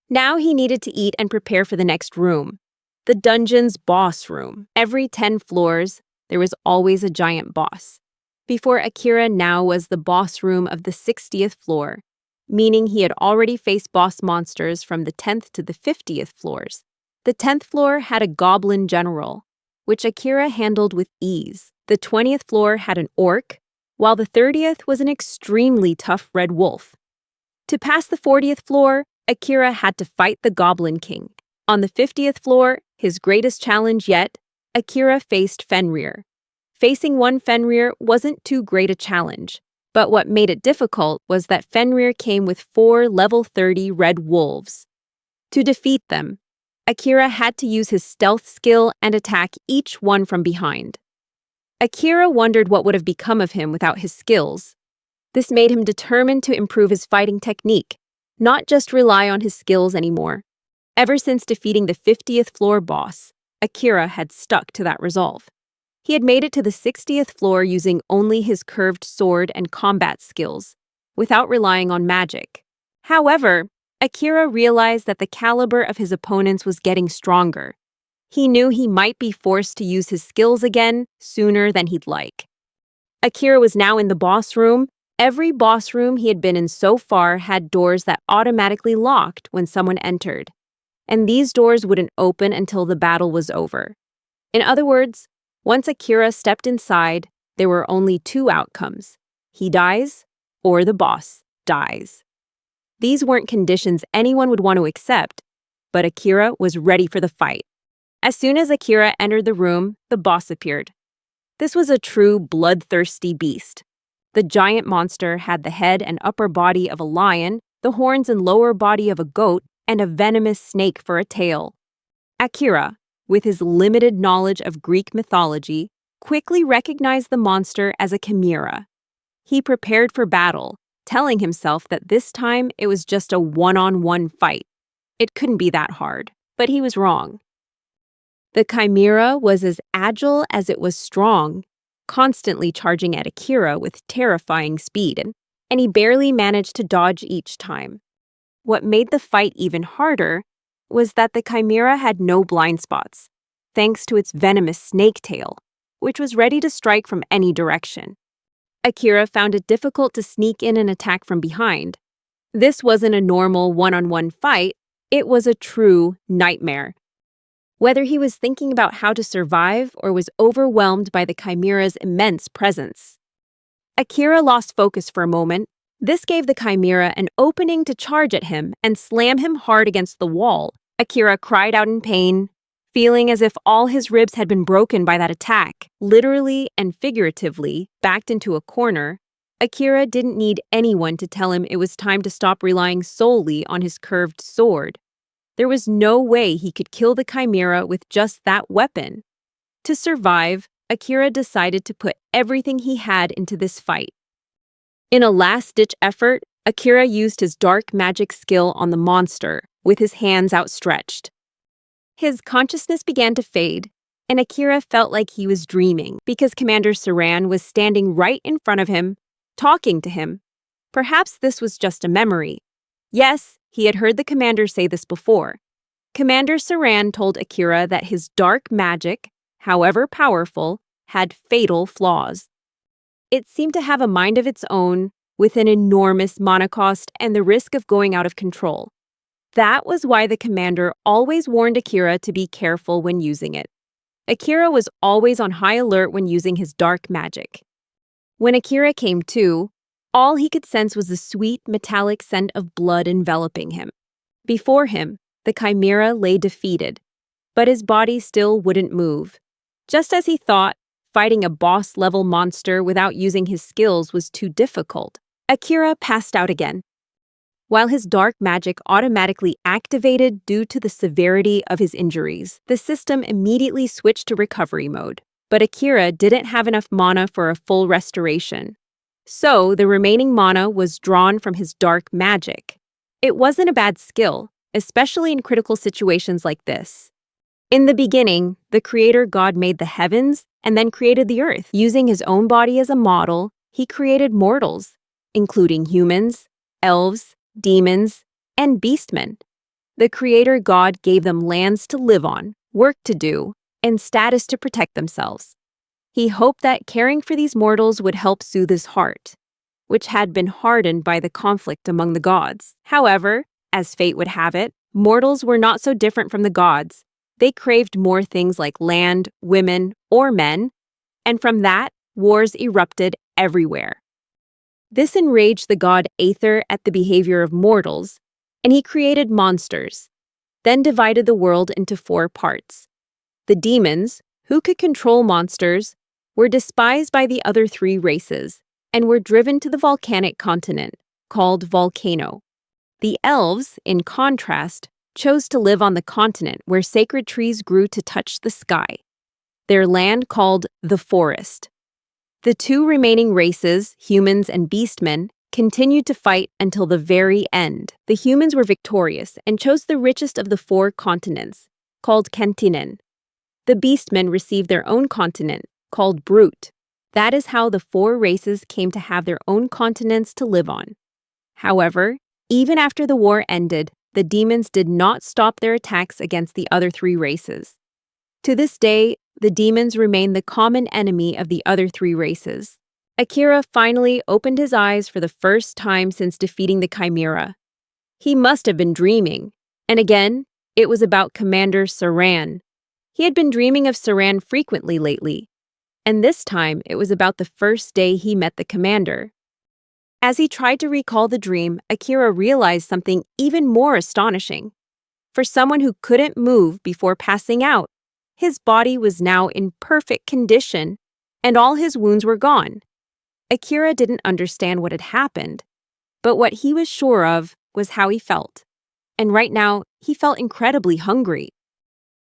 Now he needed to eat and prepare for the next room, the dungeon's boss room. Every 10 floors, there was always a giant boss. Before Akira now was the boss room of the 60th floor, meaning he had already faced boss monsters from the 10th to the 50th floors. The 10th floor had a goblin general, which Akira handled with ease. The 20th floor had an orc, while the 30th was an extremely tough red wolf. To pass the 40th floor, Akira had to fight the Goblin King. On the 50th floor, his greatest challenge yet, Akira faced Fenrir. Facing one Fenrir wasn't too great a challenge, But what made it difficult was that Fenrir came with 4 level 30 red wolves. To defeat them, Akira had to use his stealth skill and attack each one from behind. Akira wondered what would have become of him without his skills. This made him determined to improve his fighting technique, not just rely on his skills anymore. Ever since defeating the 50th floor boss, Akira had stuck to that resolve. He had made it to the 60th floor using only his curved sword and combat skills, without relying on magic. However, Akira realized that the caliber of his opponents was getting stronger. He knew he might be forced to use his skills again sooner than he'd like. Akira was now in the boss room. Every boss room he had been in so far had doors that automatically locked when someone entered, and these doors wouldn't open until the battle was over. In other words, once Akira stepped inside, there were only 2 outcomes. He dies, or the boss dies. These weren't conditions anyone would want to accept, but Akira was ready for the fight. As soon as Akira entered the room, the boss appeared. This was a true bloodthirsty beast. The giant monster had the head and upper body of a lion, the horns and lower body of a goat, and a venomous snake for a tail. Akira, with his limited knowledge of Greek mythology, quickly recognized the monster as a chimera. He prepared for battle, telling himself that this time it was just a one-on-one fight. It couldn't be that hard, but he was wrong. The chimera was as agile as it was strong, constantly charging at Akira with terrifying speed, and he barely managed to dodge each time. What made the fight even harder was that the chimera had no blind spots, thanks to its venomous snake tail, which was ready to strike from any direction. Akira found it difficult to sneak in and attack from behind. This wasn't a normal one-on-one fight, it was a true nightmare. Whether he was thinking about how to survive or was overwhelmed by the chimera's immense presence. Akira lost focus for a moment. This gave the chimera an opening to charge at him and slam him hard against the wall. Akira cried out in pain, feeling as if all his ribs had been broken by that attack. Literally and figuratively, backed into a corner, Akira didn't need anyone to tell him it was time to stop relying solely on his curved sword. There was no way he could kill the chimera with just that weapon. To survive, Akira decided to put everything he had into this fight. In a last-ditch effort, Akira used his dark magic skill on the monster, with his hands outstretched. His consciousness began to fade, and Akira felt like he was dreaming because Commander Saran was standing right in front of him, talking to him. Perhaps this was just a memory. Yes, he had heard the commander say this before. Commander Saran told Akira that his dark magic, however powerful, had fatal flaws. It seemed to have a mind of its own, with an enormous mana cost and the risk of going out of control. That was why the commander always warned Akira to be careful when using it. Akira was always on high alert when using his dark magic. When Akira came to, all he could sense was the sweet, metallic scent of blood enveloping him. Before him, the chimera lay defeated, but his body still wouldn't move. Just as he thought, fighting a boss-level monster without using his skills was too difficult, Akira passed out again. While his dark magic automatically activated due to the severity of his injuries, the system immediately switched to recovery mode. But Akira didn't have enough mana for a full restoration. So, the remaining mana was drawn from his dark magic. It wasn't a bad skill, especially in critical situations like this. In the beginning, the creator god made the heavens and then created the earth. Using his own body as a model, he created mortals, including humans, elves, demons, and beastmen. The creator god gave them lands to live on, work to do, and status to protect themselves. He hoped that caring for these mortals would help soothe his heart, which had been hardened by the conflict among the gods. However, as fate would have it, mortals were not so different from the gods. They craved more things like land, women, or men, and from that, wars erupted everywhere. This enraged the god Aether at the behavior of mortals, and he created monsters, then divided the world into 4 parts. The demons, who could control monsters, were despised by the other 3 races, and were driven to the volcanic continent, called Volcano. The elves, in contrast, chose to live on the continent where sacred trees grew to touch the sky, their land called the Forest. The two remaining races, humans and beastmen, continued to fight until the very end. The humans were victorious and chose the richest of the 4 continents, called Kentinen. The beastmen received their own continent, called Brute. That is how the 4 races came to have their own continents to live on. However, even after the war ended, the demons did not stop their attacks against the other 3 races. To this day, the demons remain the common enemy of the other 3 races. Akira finally opened his eyes for the first time since defeating the Chimera. He must have been dreaming. And again, it was about Commander Saran. He had been dreaming of Saran frequently lately. And this time, it was about the first day he met the commander. As he tried to recall the dream, Akira realized something even more astonishing. For someone who couldn't move before passing out, his body was now in perfect condition, and all his wounds were gone. Akira didn't understand what had happened, but what he was sure of was how he felt. And right now, he felt incredibly hungry.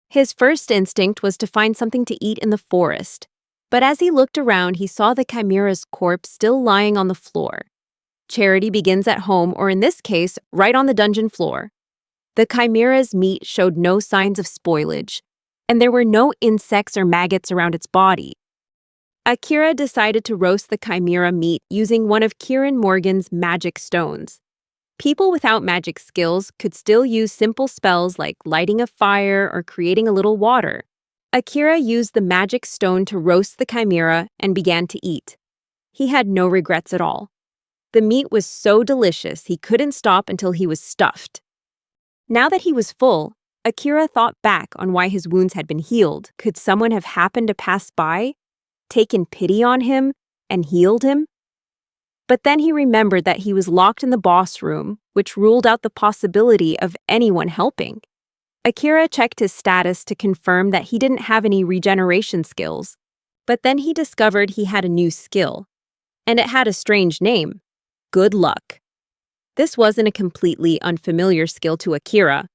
His first instinct was to find something to eat in the forest, but as he looked around, he saw the Chimera's corpse still lying on the floor. Charity begins at home, or in this case, right on the dungeon floor. The Chimera's meat showed no signs of spoilage, and there were no insects or maggots around its body. Akira decided to roast the Chimera meat using one of Kieran Morgan's magic stones. People without magic skills could still use simple spells like lighting a fire or creating a little water. Akira used the magic stone to roast the Chimera and began to eat. He had no regrets at all. The meat was so delicious he couldn't stop until he was stuffed. Now that he was full, Akira thought back on why his wounds had been healed. Could someone have happened to pass by, taken pity on him, and healed him? But then he remembered that he was locked in the boss room, which ruled out the possibility of anyone helping. Akira checked his status to confirm that he didn't have any regeneration skills, but then he discovered he had a new skill, and it had a strange name: Good Luck. This wasn't a completely unfamiliar skill to Akira.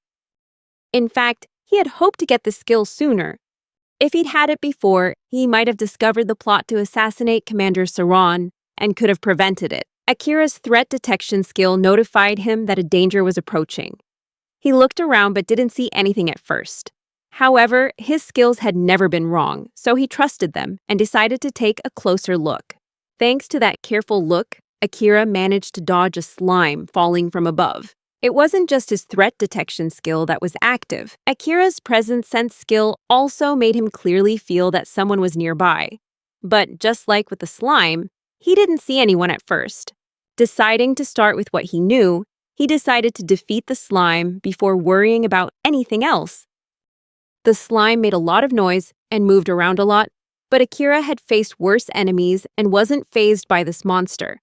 In fact, he had hoped to get the skill sooner. If he'd had it before, he might have discovered the plot to assassinate Commander Saran and could have prevented it. Akira's threat detection skill notified him that a danger was approaching. He looked around but didn't see anything at first. However, his skills had never been wrong, so he trusted them and decided to take a closer look. Thanks to that careful look, Akira managed to dodge a slime falling from above. It wasn't just his threat detection skill that was active. Akira's presence sense skill also made him clearly feel that someone was nearby. But just like with the slime, he didn't see anyone at first. Deciding to start with what he knew, he decided to defeat the slime before worrying about anything else. The slime made a lot of noise and moved around a lot, but Akira had faced worse enemies and wasn't fazed by this monster.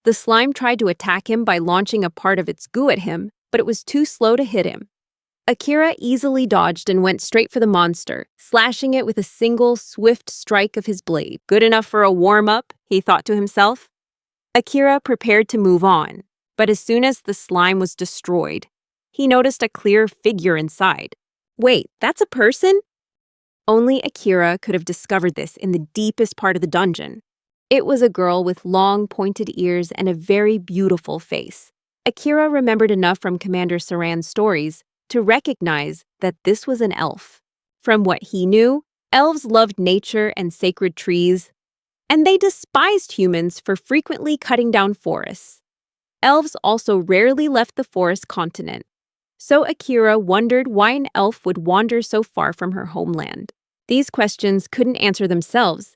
The slime tried to attack him by launching a part of its goo at him, but it was too slow to hit him. Akira easily dodged and went straight for the monster, slashing it with a single, swift strike of his blade. Good enough for a warm-up, he thought to himself. Akira prepared to move on, but as soon as the slime was destroyed, he noticed a clear figure inside. Wait, that's a person? Only Akira could have discovered this in the deepest part of the dungeon. It was a girl with long, pointed ears and a very beautiful face. Akira remembered enough from Commander Saran's stories to recognize that this was an elf. From what he knew, elves loved nature and sacred trees, and they despised humans for frequently cutting down forests. Elves also rarely left the forest continent, so Akira wondered why an elf would wander so far from her homeland. These questions couldn't answer themselves,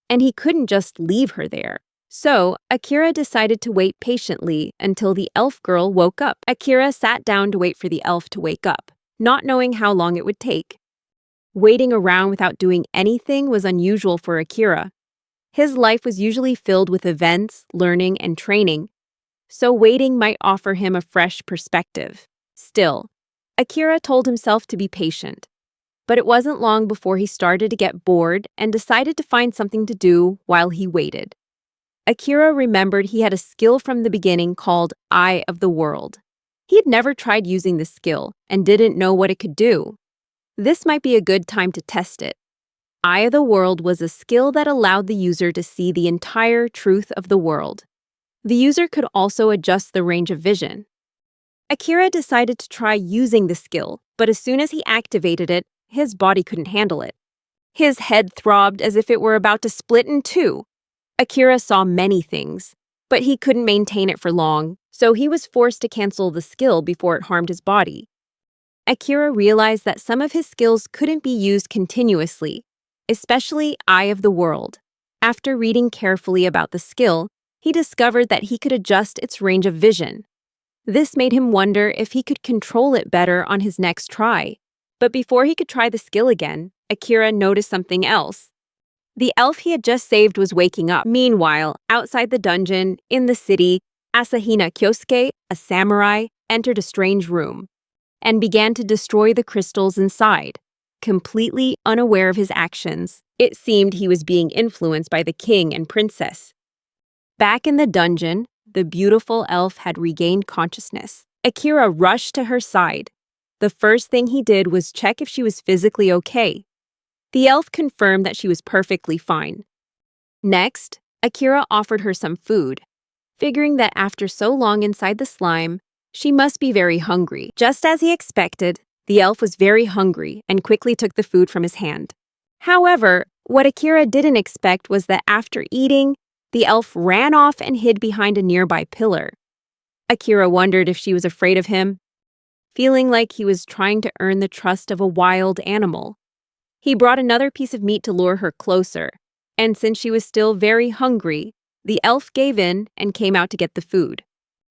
and he couldn't just leave her there. So, Akira decided to wait patiently until the elf girl woke up. Akira sat down to wait for the elf to wake up, not knowing how long it would take. Waiting around without doing anything was unusual for Akira. His life was usually filled with events, learning, and training, so waiting might offer him a fresh perspective. Still, Akira told himself to be patient. But it wasn't long before he started to get bored and decided to find something to do while he waited. Akira remembered he had a skill from the beginning called Eye of the World. He had never tried using the skill and didn't know what it could do. This might be a good time to test it. Eye of the World was a skill that allowed the user to see the entire truth of the world. The user could also adjust the range of vision. Akira decided to try using the skill, but as soon as he activated it, his body couldn't handle it. His head throbbed as if it were about to split in two. Akira saw many things, but he couldn't maintain it for long, so he was forced to cancel the skill before it harmed his body. Akira realized that some of his skills couldn't be used continuously, especially Eye of the World. After reading carefully about the skill, he discovered that he could adjust its range of vision. This made him wonder if he could control it better on his next try. But before he could try the skill again, Akira noticed something else. The elf he had just saved was waking up. Meanwhile, outside the dungeon, in the city, Asahina Kyosuke, a samurai, entered a strange room and began to destroy the crystals inside. Completely unaware of his actions, it seemed he was being influenced by the king and princess. Back in the dungeon, the beautiful elf had regained consciousness. Akira rushed to her side. The first thing he did was check if she was physically okay. The elf confirmed that she was perfectly fine. Next, Akira offered her some food, figuring that after so long inside the slime, she must be very hungry. Just as he expected, the elf was very hungry and quickly took the food from his hand. However, what Akira didn't expect was that after eating, the elf ran off and hid behind a nearby pillar. Akira wondered if she was afraid of him, feeling like he was trying to earn the trust of a wild animal. He brought another piece of meat to lure her closer, and since she was still very hungry, the elf gave in and came out to get the food.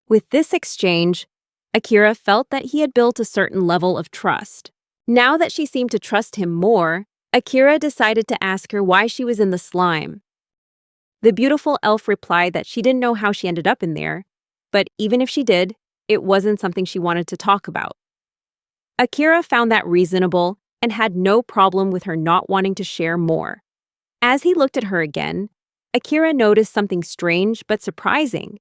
With this exchange, Akira felt that he had built a certain level of trust. Now that she seemed to trust him more, Akira decided to ask her why she was in the slime. The beautiful elf replied that she didn't know how she ended up in there, but even if she did, it wasn't something she wanted to talk about. Akira found that reasonable and had no problem with her not wanting to share more. As he looked at her again, Akira noticed something strange but surprising.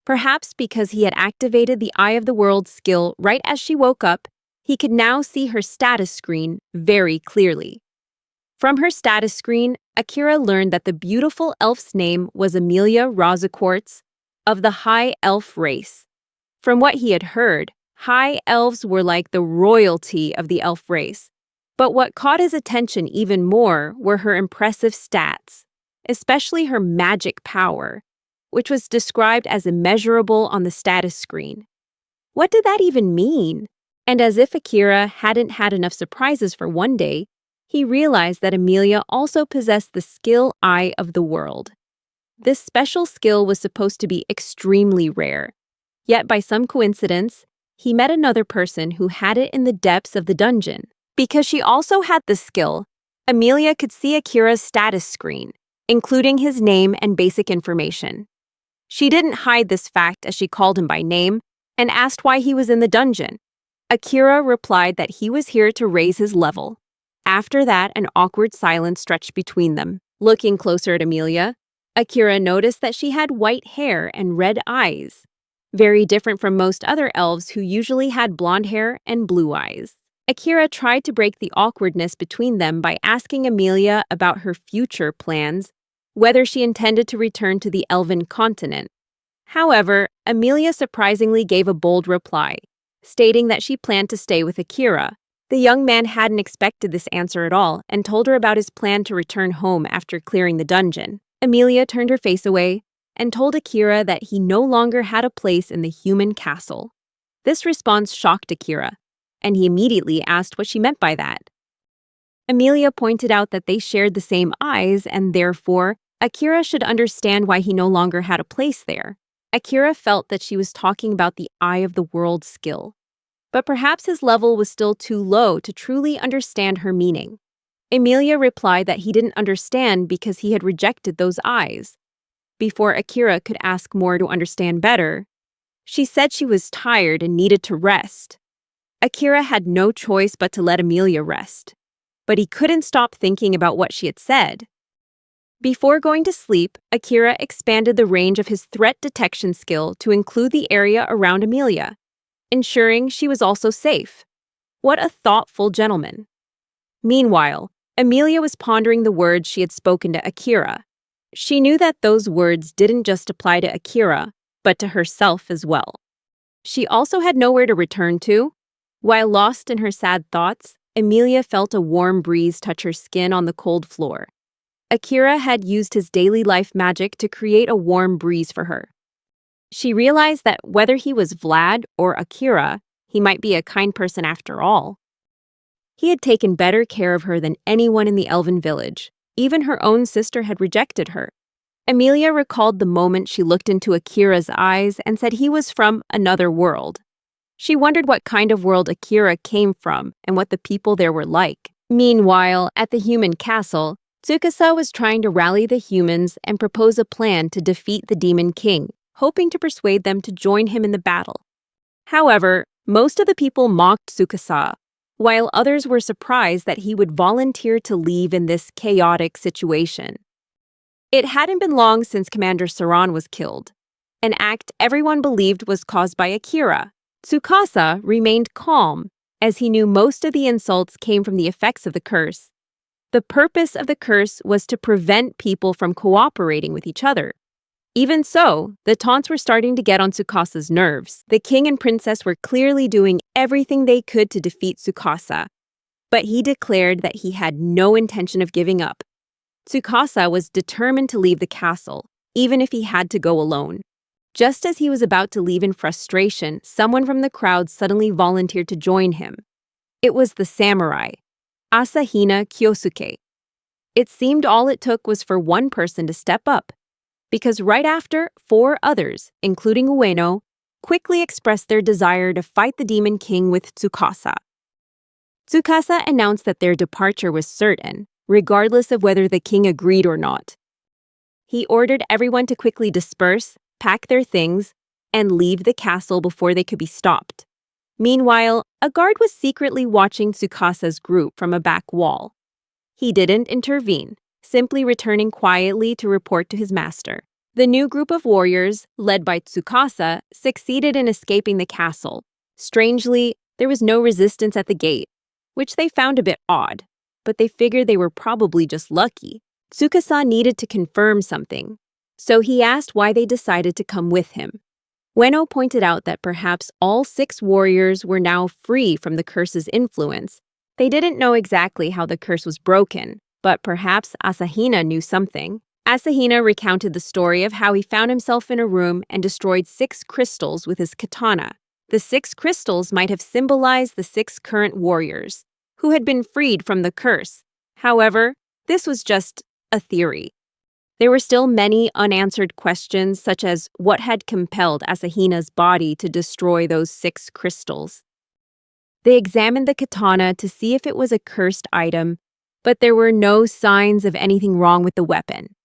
Perhaps because he had activated the Eye of the World skill right as she woke up, he could now see her status screen very clearly. From her status screen, Akira learned that the beautiful elf's name was Amelia Rosaquartz of the High Elf race. From what he had heard, High Elves were like the royalty of the elf race. But what caught his attention even more were her impressive stats, especially her magic power, which was described as immeasurable on the status screen. What did that even mean? And as if Akira hadn't had enough surprises for one day, he realized that Amelia also possessed the skill Eye of the World. This special skill was supposed to be extremely rare. Yet by some coincidence, he met another person who had it in the depths of the dungeon. Because she also had the skill, Amelia could see Akira's status screen, including his name and basic information. She didn't hide this fact as she called him by name and asked why he was in the dungeon. Akira replied that he was here to raise his level. After that, an awkward silence stretched between them. Looking closer at Amelia, Akira noticed that she had white hair and red eyes, very different from most other elves who usually had blonde hair and blue eyes. Akira tried to break the awkwardness between them by asking Amelia about her future plans, whether she intended to return to the Elven continent. However, Amelia surprisingly gave a bold reply, stating that she planned to stay with Akira. The young man hadn't expected this answer at all and told her about his plan to return home after clearing the dungeon. Amelia turned her face away and told Akira that he no longer had a place in the human castle. This response shocked Akira, and he immediately asked what she meant by that. Amelia pointed out that they shared the same eyes and therefore, Akira should understand why he no longer had a place there. Akira felt that she was talking about the Eye of the World skill, but perhaps his level was still too low to truly understand her meaning. Amelia replied that he didn't understand because he had rejected those eyes. Before Akira could ask more to understand better, she said she was tired and needed to rest. Akira had no choice but to let Amelia rest, but he couldn't stop thinking about what she had said. Before going to sleep, Akira expanded the range of his threat detection skill to include the area around Amelia, ensuring she was also safe. What a thoughtful gentleman. Meanwhile, Amelia was pondering the words she had spoken to Akira. She knew that those words didn't just apply to Akira, but to herself as well. She also had nowhere to return to. While lost in her sad thoughts, Amelia felt a warm breeze touch her skin on the cold floor. Akira had used his daily life magic to create a warm breeze for her. She realized that whether he was Vlad or Akira, he might be a kind person after all. He had taken better care of her than anyone in the elven village. Even her own sister had rejected her. Amelia recalled the moment she looked into Akira's eyes and said he was from another world. She wondered what kind of world Akira came from and what the people there were like. Meanwhile, at the human castle, Tsukasa was trying to rally the humans and propose a plan to defeat the Demon King, hoping to persuade them to join him in the battle. However, most of the people mocked Tsukasa, while others were surprised that he would volunteer to leave in this chaotic situation. It hadn't been long since Commander Saran was killed, an act everyone believed was caused by Akira. Tsukasa remained calm, as he knew most of the insults came from the effects of the curse. The purpose of the curse was to prevent people from cooperating with each other. Even so, the taunts were starting to get on Tsukasa's nerves. The king and princess were clearly doing everything they could to defeat Tsukasa, but he declared that he had no intention of giving up. Tsukasa was determined to leave the castle, even if he had to go alone. Just as he was about to leave in frustration, someone from the crowd suddenly volunteered to join him. It was the samurai, Asahina Kyosuke. It seemed all it took was for one person to step up, because right after, 4 others, including Ueno, quickly expressed their desire to fight the Demon King with Tsukasa. Tsukasa announced that their departure was certain, regardless of whether the king agreed or not. He ordered everyone to quickly disperse, pack their things, and leave the castle before they could be stopped. Meanwhile, a guard was secretly watching Tsukasa's group from a back wall. He didn't intervene, simply returning quietly to report to his master. The new group of warriors, led by Tsukasa, succeeded in escaping the castle. Strangely, there was no resistance at the gate, which they found a bit odd, but they figured they were probably just lucky. Tsukasa needed to confirm something, so he asked why they decided to come with him. Ueno pointed out that perhaps all 6 warriors were now free from the curse's influence. They didn't know exactly how the curse was broken, but perhaps Asahina knew something. Asahina recounted the story of how he found himself in a room and destroyed 6 crystals with his katana. The 6 crystals might have symbolized the 6 current warriors, who had been freed from the curse. However, this was just a theory. There were still many unanswered questions, such as what had compelled Asahina's body to destroy those 6 crystals. They examined the katana to see if it was a cursed item, but there were no signs of anything wrong with the weapon.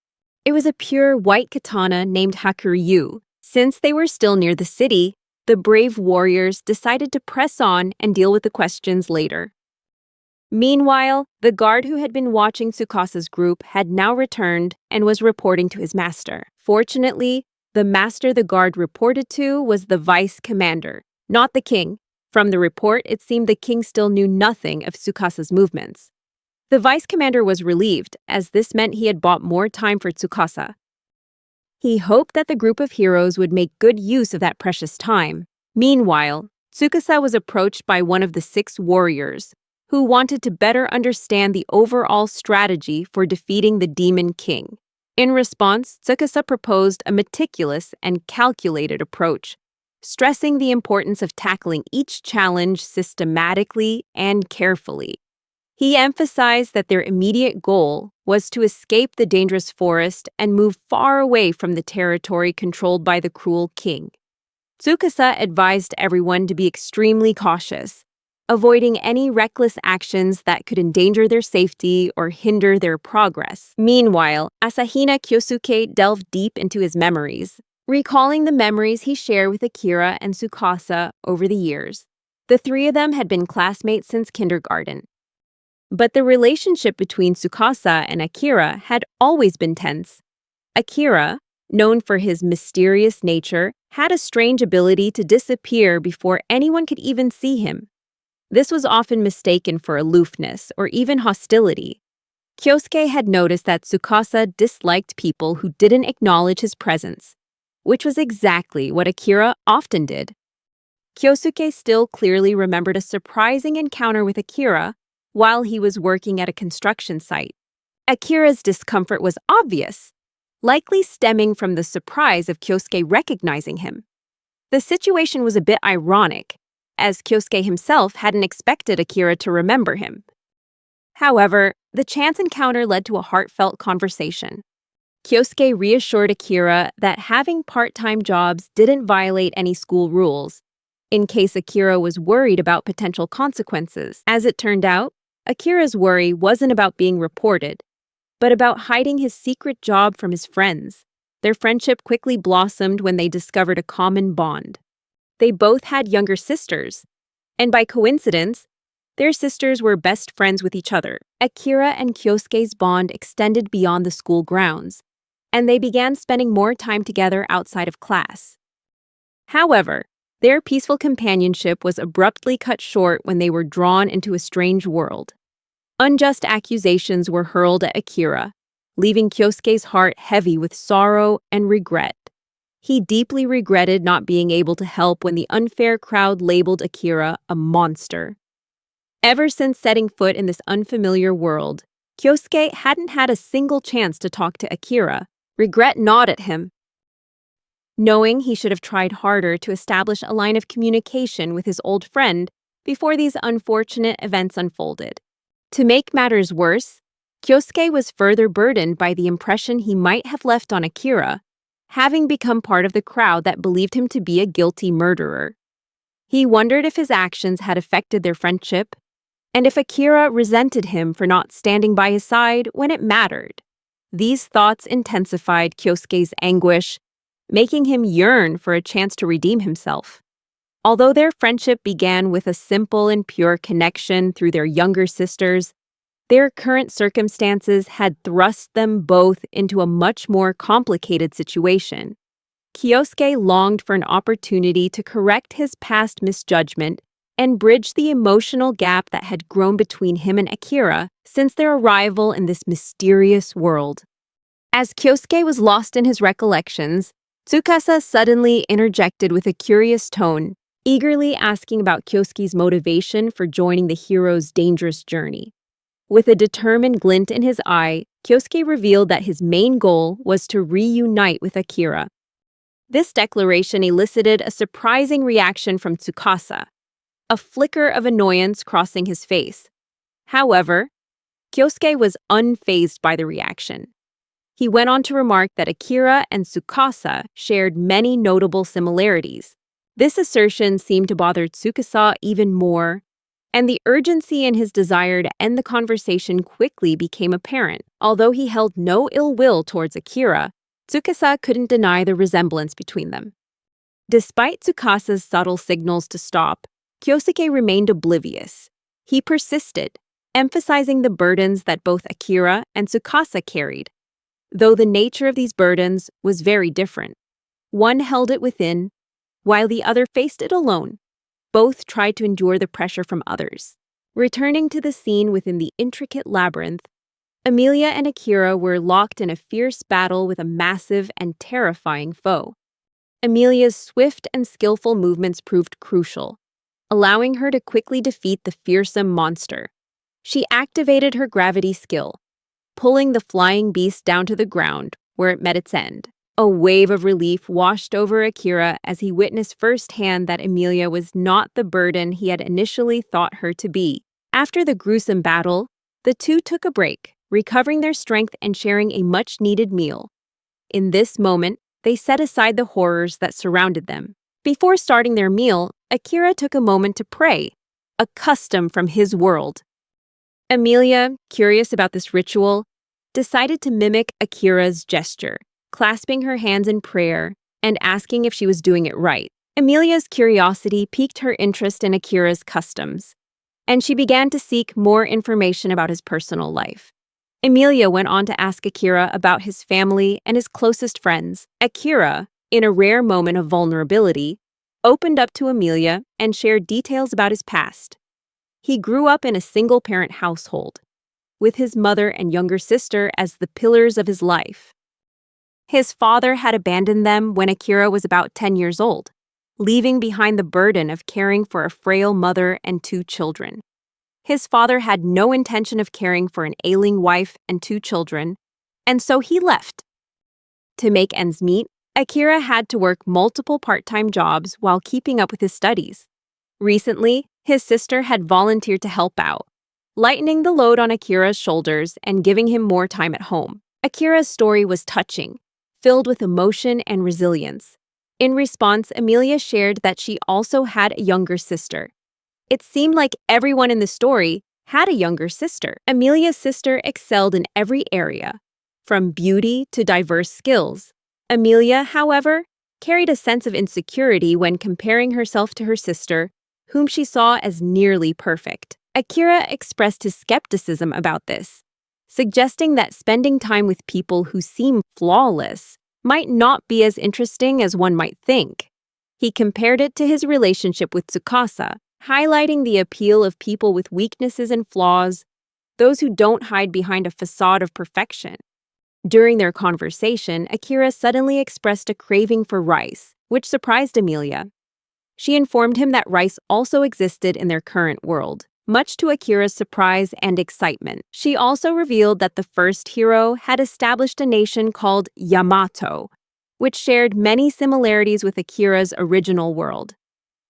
It was a pure white katana named Hakuryu. Since they were still near the city, the brave warriors decided to press on and deal with the questions later. Meanwhile, the guard who had been watching Tsukasa's group had now returned and was reporting to his master. Fortunately, the master the guard reported to was the vice commander, not the king. From the report, it seemed the king still knew nothing of Tsukasa's movements. The vice commander was relieved, as this meant he had bought more time for Tsukasa. He hoped that the group of heroes would make good use of that precious time. Meanwhile, Tsukasa was approached by one of the 6 warriors, who wanted to better understand the overall strategy for defeating the Demon King. In response, Tsukasa proposed a meticulous and calculated approach, stressing the importance of tackling each challenge systematically and carefully. He emphasized that their immediate goal was to escape the dangerous forest and move far away from the territory controlled by the cruel king. Tsukasa advised everyone to be extremely cautious, avoiding any reckless actions that could endanger their safety or hinder their progress. Meanwhile, Asahina Kyosuke delved deep into his memories, recalling the memories he shared with Akira and Tsukasa over the years. The 3 of them had been classmates since kindergarten. But the relationship between Tsukasa and Akira had always been tense. Akira, known for his mysterious nature, had a strange ability to disappear before anyone could even see him. This was often mistaken for aloofness or even hostility. Kyosuke had noticed that Tsukasa disliked people who didn't acknowledge his presence, which was exactly what Akira often did. Kyosuke still clearly remembered a surprising encounter with Akira while he was working at a construction site. Akira's discomfort was obvious, likely stemming from the surprise of Kyosuke recognizing him. The situation was a bit ironic, as Kyosuke himself hadn't expected Akira to remember him. However, the chance encounter led to a heartfelt conversation. Kyosuke reassured Akira that having part-time jobs didn't violate any school rules, in case Akira was worried about potential consequences. As it turned out, Akira's worry wasn't about being reported, but about hiding his secret job from his friends. Their friendship quickly blossomed when they discovered a common bond. They both had younger sisters, and by coincidence, their sisters were best friends with each other. Akira and Kyosuke's bond extended beyond the school grounds, and they began spending more time together outside of class. However, their peaceful companionship was abruptly cut short when they were drawn into a strange world. Unjust accusations were hurled at Akira, leaving Kyosuke's heart heavy with sorrow and regret. He deeply regretted not being able to help when the unfair crowd labeled Akira a monster. Ever since setting foot in this unfamiliar world, Kyosuke hadn't had a single chance to talk to Akira. Regret gnawed at him, knowing he should have tried harder to establish a line of communication with his old friend before these unfortunate events unfolded. To make matters worse, Kyosuke was further burdened by the impression he might have left on Akira, having become part of the crowd that believed him to be a guilty murderer. He wondered if his actions had affected their friendship, and if Akira resented him for not standing by his side when it mattered. These thoughts intensified Kyosuke's anguish, making him yearn for a chance to redeem himself. Although their friendship began with a simple and pure connection through their younger sisters, their current circumstances had thrust them both into a much more complicated situation. Kyosuke longed for an opportunity to correct his past misjudgment and bridge the emotional gap that had grown between him and Akira since their arrival in this mysterious world. As Kyosuke was lost in his recollections, Tsukasa suddenly interjected with a curious tone, eagerly asking about Kyosuke's motivation for joining the hero's dangerous journey. With a determined glint in his eye, Kyosuke revealed that his main goal was to reunite with Akira. This declaration elicited a surprising reaction from Tsukasa, a flicker of annoyance crossing his face. However, Kyosuke was unfazed by the reaction. He went on to remark that Akira and Tsukasa shared many notable similarities. This assertion seemed to bother Tsukasa even more, and the urgency in his desire to end the conversation quickly became apparent. Although he held no ill will towards Akira, Tsukasa couldn't deny the resemblance between them. Despite Tsukasa's subtle signals to stop, Kyosuke remained oblivious. He persisted, emphasizing the burdens that both Akira and Tsukasa carried, though the nature of these burdens was very different. One held it within, while the other faced it alone. Both tried to endure the pressure from others. Returning to the scene within the intricate labyrinth, Emilia and Akira were locked in a fierce battle with a massive and terrifying foe. Emilia's swift and skillful movements proved crucial, allowing her to quickly defeat the fearsome monster. She activated her gravity skill, pulling the flying beast down to the ground, where it met its end. A wave of relief washed over Akira as he witnessed firsthand that Emilia was not the burden he had initially thought her to be. After the gruesome battle, the two took a break, recovering their strength and sharing a much-needed meal. In this moment, they set aside the horrors that surrounded them. Before starting their meal, Akira took a moment to pray, a custom from his world. Emilia, curious about this ritual, decided to mimic Akira's gesture, clasping her hands in prayer and asking if she was doing it right. Emilia's curiosity piqued her interest in Akira's customs. and she began to seek more information about his personal life. Emilia went on to ask Akira about his family and his closest friends. Akira, in a rare moment of vulnerability, opened up to Emilia and shared details about his past. He grew up in a single-parent household, with his mother and younger sister as the pillars of his life. His father had abandoned them when Akira was about 10 years old, leaving behind the burden of caring for a frail mother and 2 children. His father had no intention of caring for an ailing wife and 2 children, and so he left. To make ends meet, Akira had to work multiple part-time jobs while keeping up with his studies. Recently, his sister had volunteered to help out, lightening the load on Akira's shoulders and giving him more time at home. Akira's story was touching, filled with emotion and resilience. In response, Emilia shared that she also had a younger sister. It seemed like everyone in the story had a younger sister. Emilia's sister excelled in every area, from beauty to diverse skills. Emilia, however, carried a sense of insecurity when comparing herself to her sister, whom she saw as nearly perfect. Akira expressed his skepticism about this, suggesting that spending time with people who seem flawless might not be as interesting as one might think. He compared it to his relationship with Tsukasa, highlighting the appeal of people with weaknesses and flaws, those who don't hide behind a facade of perfection. During their conversation, Akira suddenly expressed a craving for rice, which surprised Emilia. She informed him that rice also existed in their current world, much to Akira's surprise and excitement. She also revealed that the first hero had established a nation called Yamato, which shared many similarities with Akira's original world.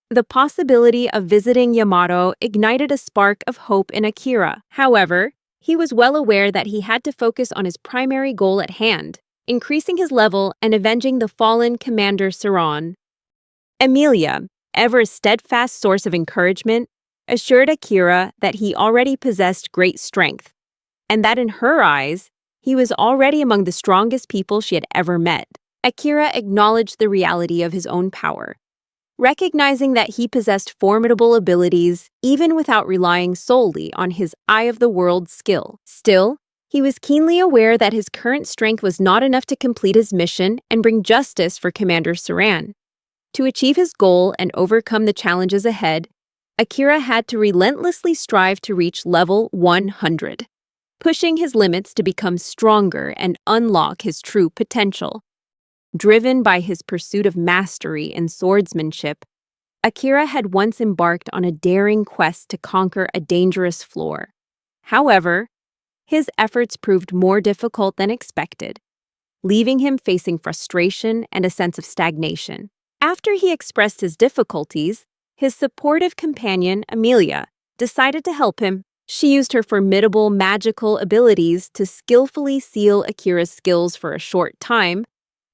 The possibility of visiting Yamato ignited a spark of hope in Akira. However, he was well aware that he had to focus on his primary goal at hand, increasing his level and avenging the fallen Commander Saran. Emilia, ever a steadfast source of encouragement, assured Akira that he already possessed great strength, and that in her eyes, he was already among the strongest people she had ever met. Akira acknowledged the reality of his own power, recognizing that he possessed formidable abilities even without relying solely on his eye-of-the-world skill. Still, he was keenly aware that his current strength was not enough to complete his mission and bring justice for Commander Saran. To achieve his goal and overcome the challenges ahead, Akira had to relentlessly strive to reach level 100, pushing his limits to become stronger and unlock his true potential. Driven by his pursuit of mastery in swordsmanship, Akira had once embarked on a daring quest to conquer a dangerous floor. However, his efforts proved more difficult than expected, leaving him facing frustration and a sense of stagnation. After he expressed his difficulties, his supportive companion, Emilia, decided to help him. She used her formidable magical abilities to skillfully seal Akira's skills for a short time,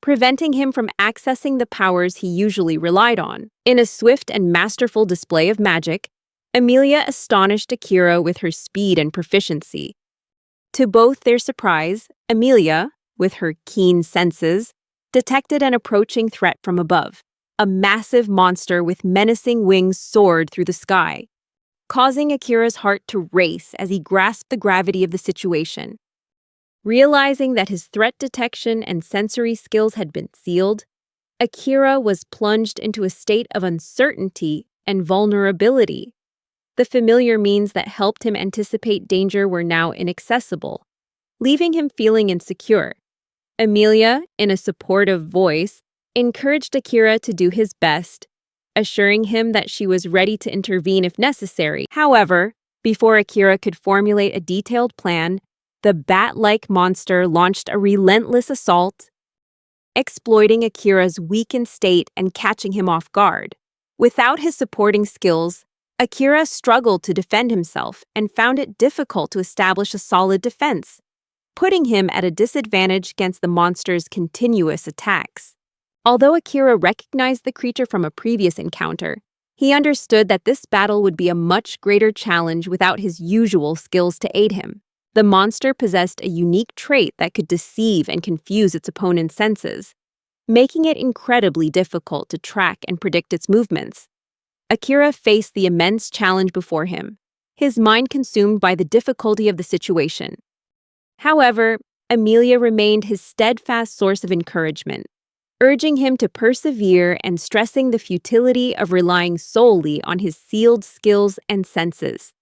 preventing him from accessing the powers he usually relied on. In a swift and masterful display of magic, Emilia astonished Akira with her speed and proficiency. To both their surprise, Emilia, with her keen senses, detected an approaching threat from above. A massive monster with menacing wings soared through the sky, causing Akira's heart to race as he grasped the gravity of the situation. Realizing that his threat detection and sensory skills had been sealed, Akira was plunged into a state of uncertainty and vulnerability. The familiar means that helped him anticipate danger were now inaccessible, leaving him feeling insecure. Emilia, in a supportive voice, encouraged Akira to do his best, assuring him that she was ready to intervene if necessary. However, before Akira could formulate a detailed plan, the bat-like monster launched a relentless assault, exploiting Akira's weakened state and catching him off guard. Without his supporting skills, Akira struggled to defend himself and found it difficult to establish a solid defense, putting him at a disadvantage against the monster's continuous attacks. Although Akira recognized the creature from a previous encounter, he understood that this battle would be a much greater challenge without his usual skills to aid him. The monster possessed a unique trait that could deceive and confuse its opponent's senses, making it incredibly difficult to track and predict its movements. Akira faced the immense challenge before him, his mind consumed by the difficulty of the situation. However, Amelia remained his steadfast source of encouragement, urging him to persevere and stressing the futility of relying solely on his sealed skills and senses.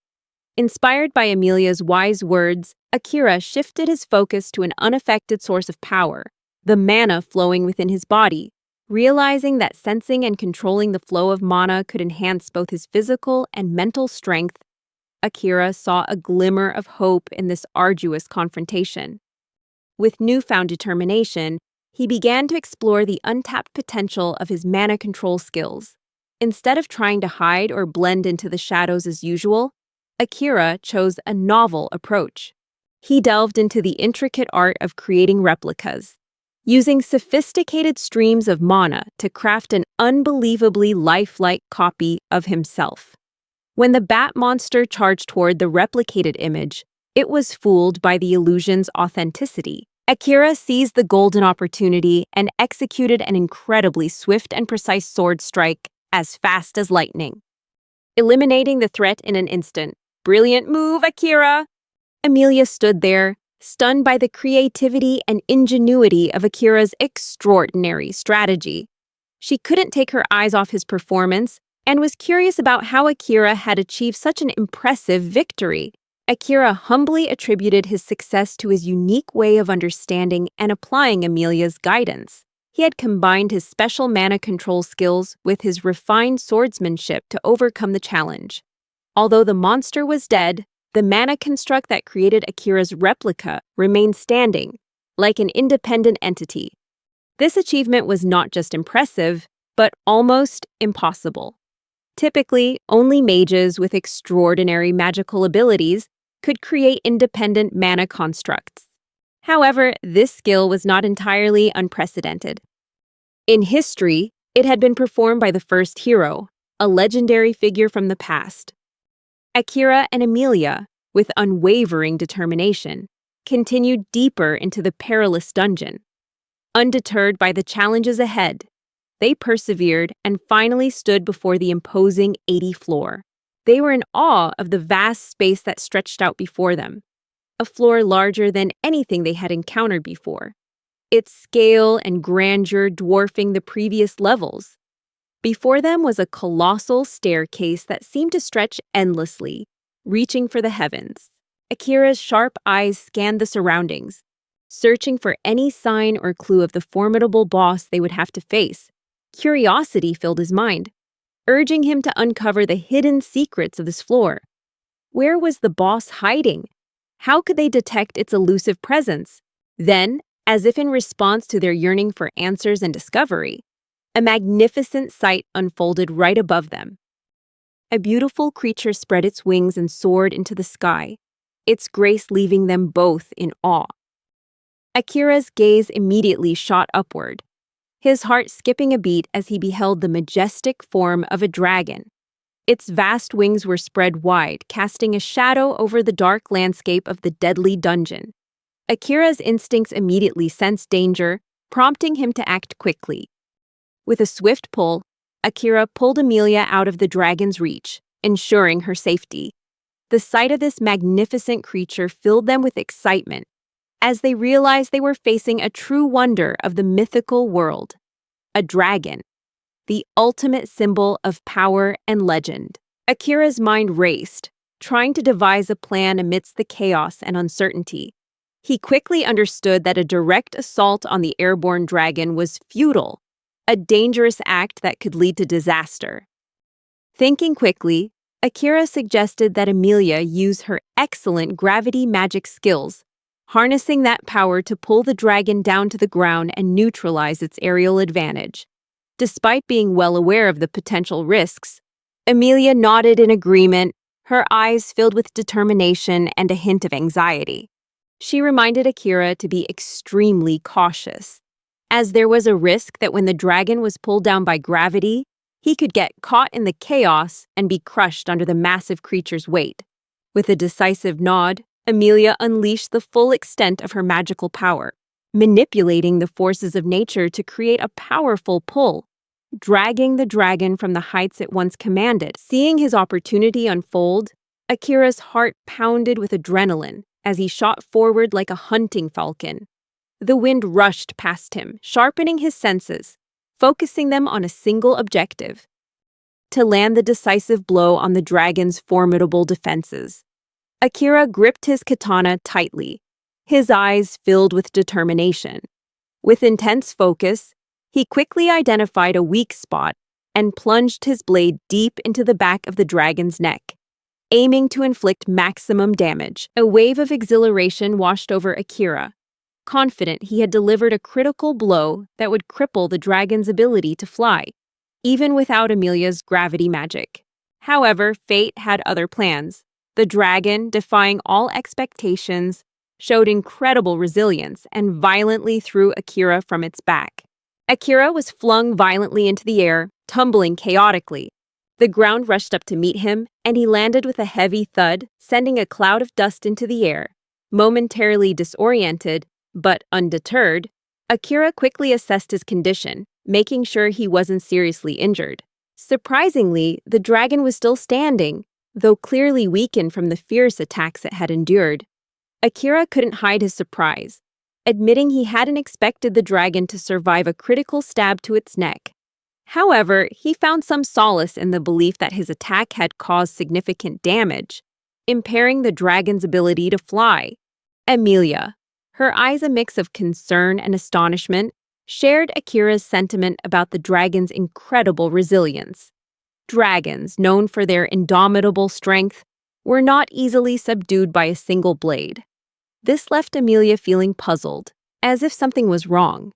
Inspired by Amelia's wise words, Akira shifted his focus to an unaffected source of power, the mana flowing within his body, realizing that sensing and controlling the flow of mana could enhance both his physical and mental strength. Akira saw a glimmer of hope in this arduous confrontation. With newfound determination, he began to explore the untapped potential of his mana control skills. Instead of trying to hide or blend into the shadows as usual, Akira chose a novel approach. He delved into the intricate art of creating replicas, using sophisticated streams of mana to craft an unbelievably lifelike copy of himself. When the bat monster charged toward the replicated image, it was fooled by the illusion's authenticity. Akira seized the golden opportunity and executed an incredibly swift and precise sword strike as fast as lightning, eliminating the threat in an instant. Brilliant move, Akira! Amelia stood there, stunned by the creativity and ingenuity of Akira's extraordinary strategy. She couldn't take her eyes off his performance and was curious about how Akira had achieved such an impressive victory. Akira humbly attributed his success to his unique way of understanding and applying Amelia's guidance. He had combined his special mana control skills with his refined swordsmanship to overcome the challenge. Although the monster was dead, the mana construct that created Akira's replica remained standing, like an independent entity. This achievement was not just impressive, but almost impossible. Typically, only mages with extraordinary magical abilities could create independent mana constructs. However, this skill was not entirely unprecedented. In history, it had been performed by the first hero, a legendary figure from the past. Akira and Amelia, with unwavering determination, continued deeper into the perilous dungeon. Undeterred by the challenges ahead, they persevered and finally stood before the imposing 80th floor. They were in awe of the vast space that stretched out before them, a floor larger than anything they had encountered before, its scale and grandeur dwarfing the previous levels. Before them was a colossal staircase that seemed to stretch endlessly, reaching for the heavens. Akira's sharp eyes scanned the surroundings, searching for any sign or clue of the formidable boss they would have to face. Curiosity filled his mind, urging him to uncover the hidden secrets of this floor. Where was the boss hiding? How could they detect its elusive presence? Then, as if in response to their yearning for answers and discovery, a magnificent sight unfolded right above them. A beautiful creature spread its wings and soared into the sky, its grace leaving them both in awe. Akira's gaze immediately shot upward, his heart skipping a beat as he beheld the majestic form of a dragon. Its vast wings were spread wide, casting a shadow over the dark landscape of the deadly dungeon. Akira's instincts immediately sensed danger, prompting him to act quickly. With a swift pull, Akira pulled Amelia out of the dragon's reach, ensuring her safety. The sight of this magnificent creature filled them with excitement, as they realized they were facing a true wonder of the mythical world, a dragon, the ultimate symbol of power and legend. Akira's mind raced, trying to devise a plan amidst the chaos and uncertainty. He quickly understood that a direct assault on the airborne dragon was futile, a dangerous act that could lead to disaster. Thinking quickly, Akira suggested that Amelia use her excellent gravity magic skills, harnessing that power to pull the dragon down to the ground and neutralize its aerial advantage. Despite being well aware of the potential risks, Amelia nodded in agreement, her eyes filled with determination and a hint of anxiety. She reminded Akira to be extremely cautious, as there was a risk that when the dragon was pulled down by gravity, he could get caught in the chaos and be crushed under the massive creature's weight. With a decisive nod, Amelia unleashed the full extent of her magical power, manipulating the forces of nature to create a powerful pull, dragging the dragon from the heights it once commanded. Seeing his opportunity unfold, Akira's heart pounded with adrenaline as he shot forward like a hunting falcon. The wind rushed past him, sharpening his senses, focusing them on a single objective: to land the decisive blow on the dragon's formidable defenses. Akira gripped his katana tightly, his eyes filled with determination. With intense focus, he quickly identified a weak spot and plunged his blade deep into the back of the dragon's neck, aiming to inflict maximum damage. A wave of exhilaration washed over Akira, confident he had delivered a critical blow that would cripple the dragon's ability to fly, even without Amelia's gravity magic. However, fate had other plans. The dragon, defying all expectations, showed incredible resilience and violently threw Akira from its back. Akira was flung violently into the air, tumbling chaotically. The ground rushed up to meet him, and he landed with a heavy thud, sending a cloud of dust into the air. Momentarily disoriented, but undeterred, Akira quickly assessed his condition, making sure he wasn't seriously injured. Surprisingly, the dragon was still standing, though clearly weakened from the fierce attacks it had endured. Akira couldn't hide his surprise, admitting he hadn't expected the dragon to survive a critical stab to its neck. However, he found some solace in the belief that his attack had caused significant damage, impairing the dragon's ability to fly. Amelia, her eyes a mix of concern and astonishment, shared Akira's sentiment about the dragon's incredible resilience. Dragons, known for their indomitable strength, were not easily subdued by a single blade. This left Amelia feeling puzzled, as if something was wrong.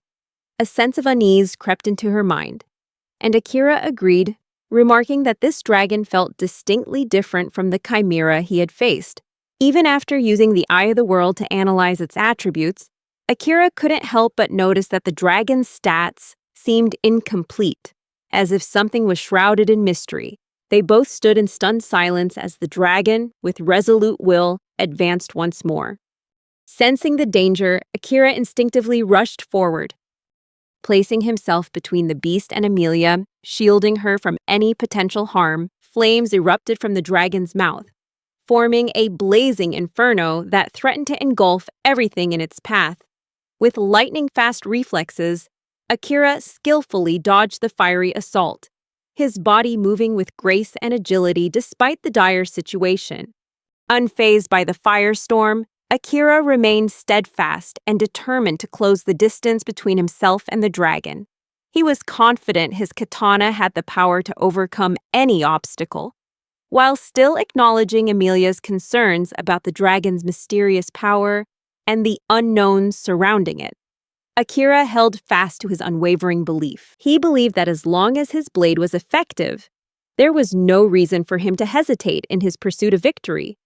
A sense of unease crept into her mind, and Akira agreed, remarking that this dragon felt distinctly different from the chimera he had faced. Even after using the Eye of the World to analyze its attributes, Akira couldn't help but notice that the dragon's stats seemed incomplete, as if something was shrouded in mystery. They both stood in stunned silence as the dragon, with resolute will, advanced once more. Sensing the danger, Akira instinctively rushed forward, placing himself between the beast and Amelia, shielding her from any potential harm. Flames erupted from the dragon's mouth, forming a blazing inferno that threatened to engulf everything in its path. With lightning-fast reflexes, Akira skillfully dodged the fiery assault, his body moving with grace and agility despite the dire situation. Unfazed by the firestorm, Akira remained steadfast and determined to close the distance between himself and the dragon. He was confident his katana had the power to overcome any obstacle, while still acknowledging Amelia's concerns about the dragon's mysterious power and the unknowns surrounding it. Akira held fast to his unwavering belief. He believed that as long as his blade was effective, there was no reason for him to hesitate in his pursuit of victory.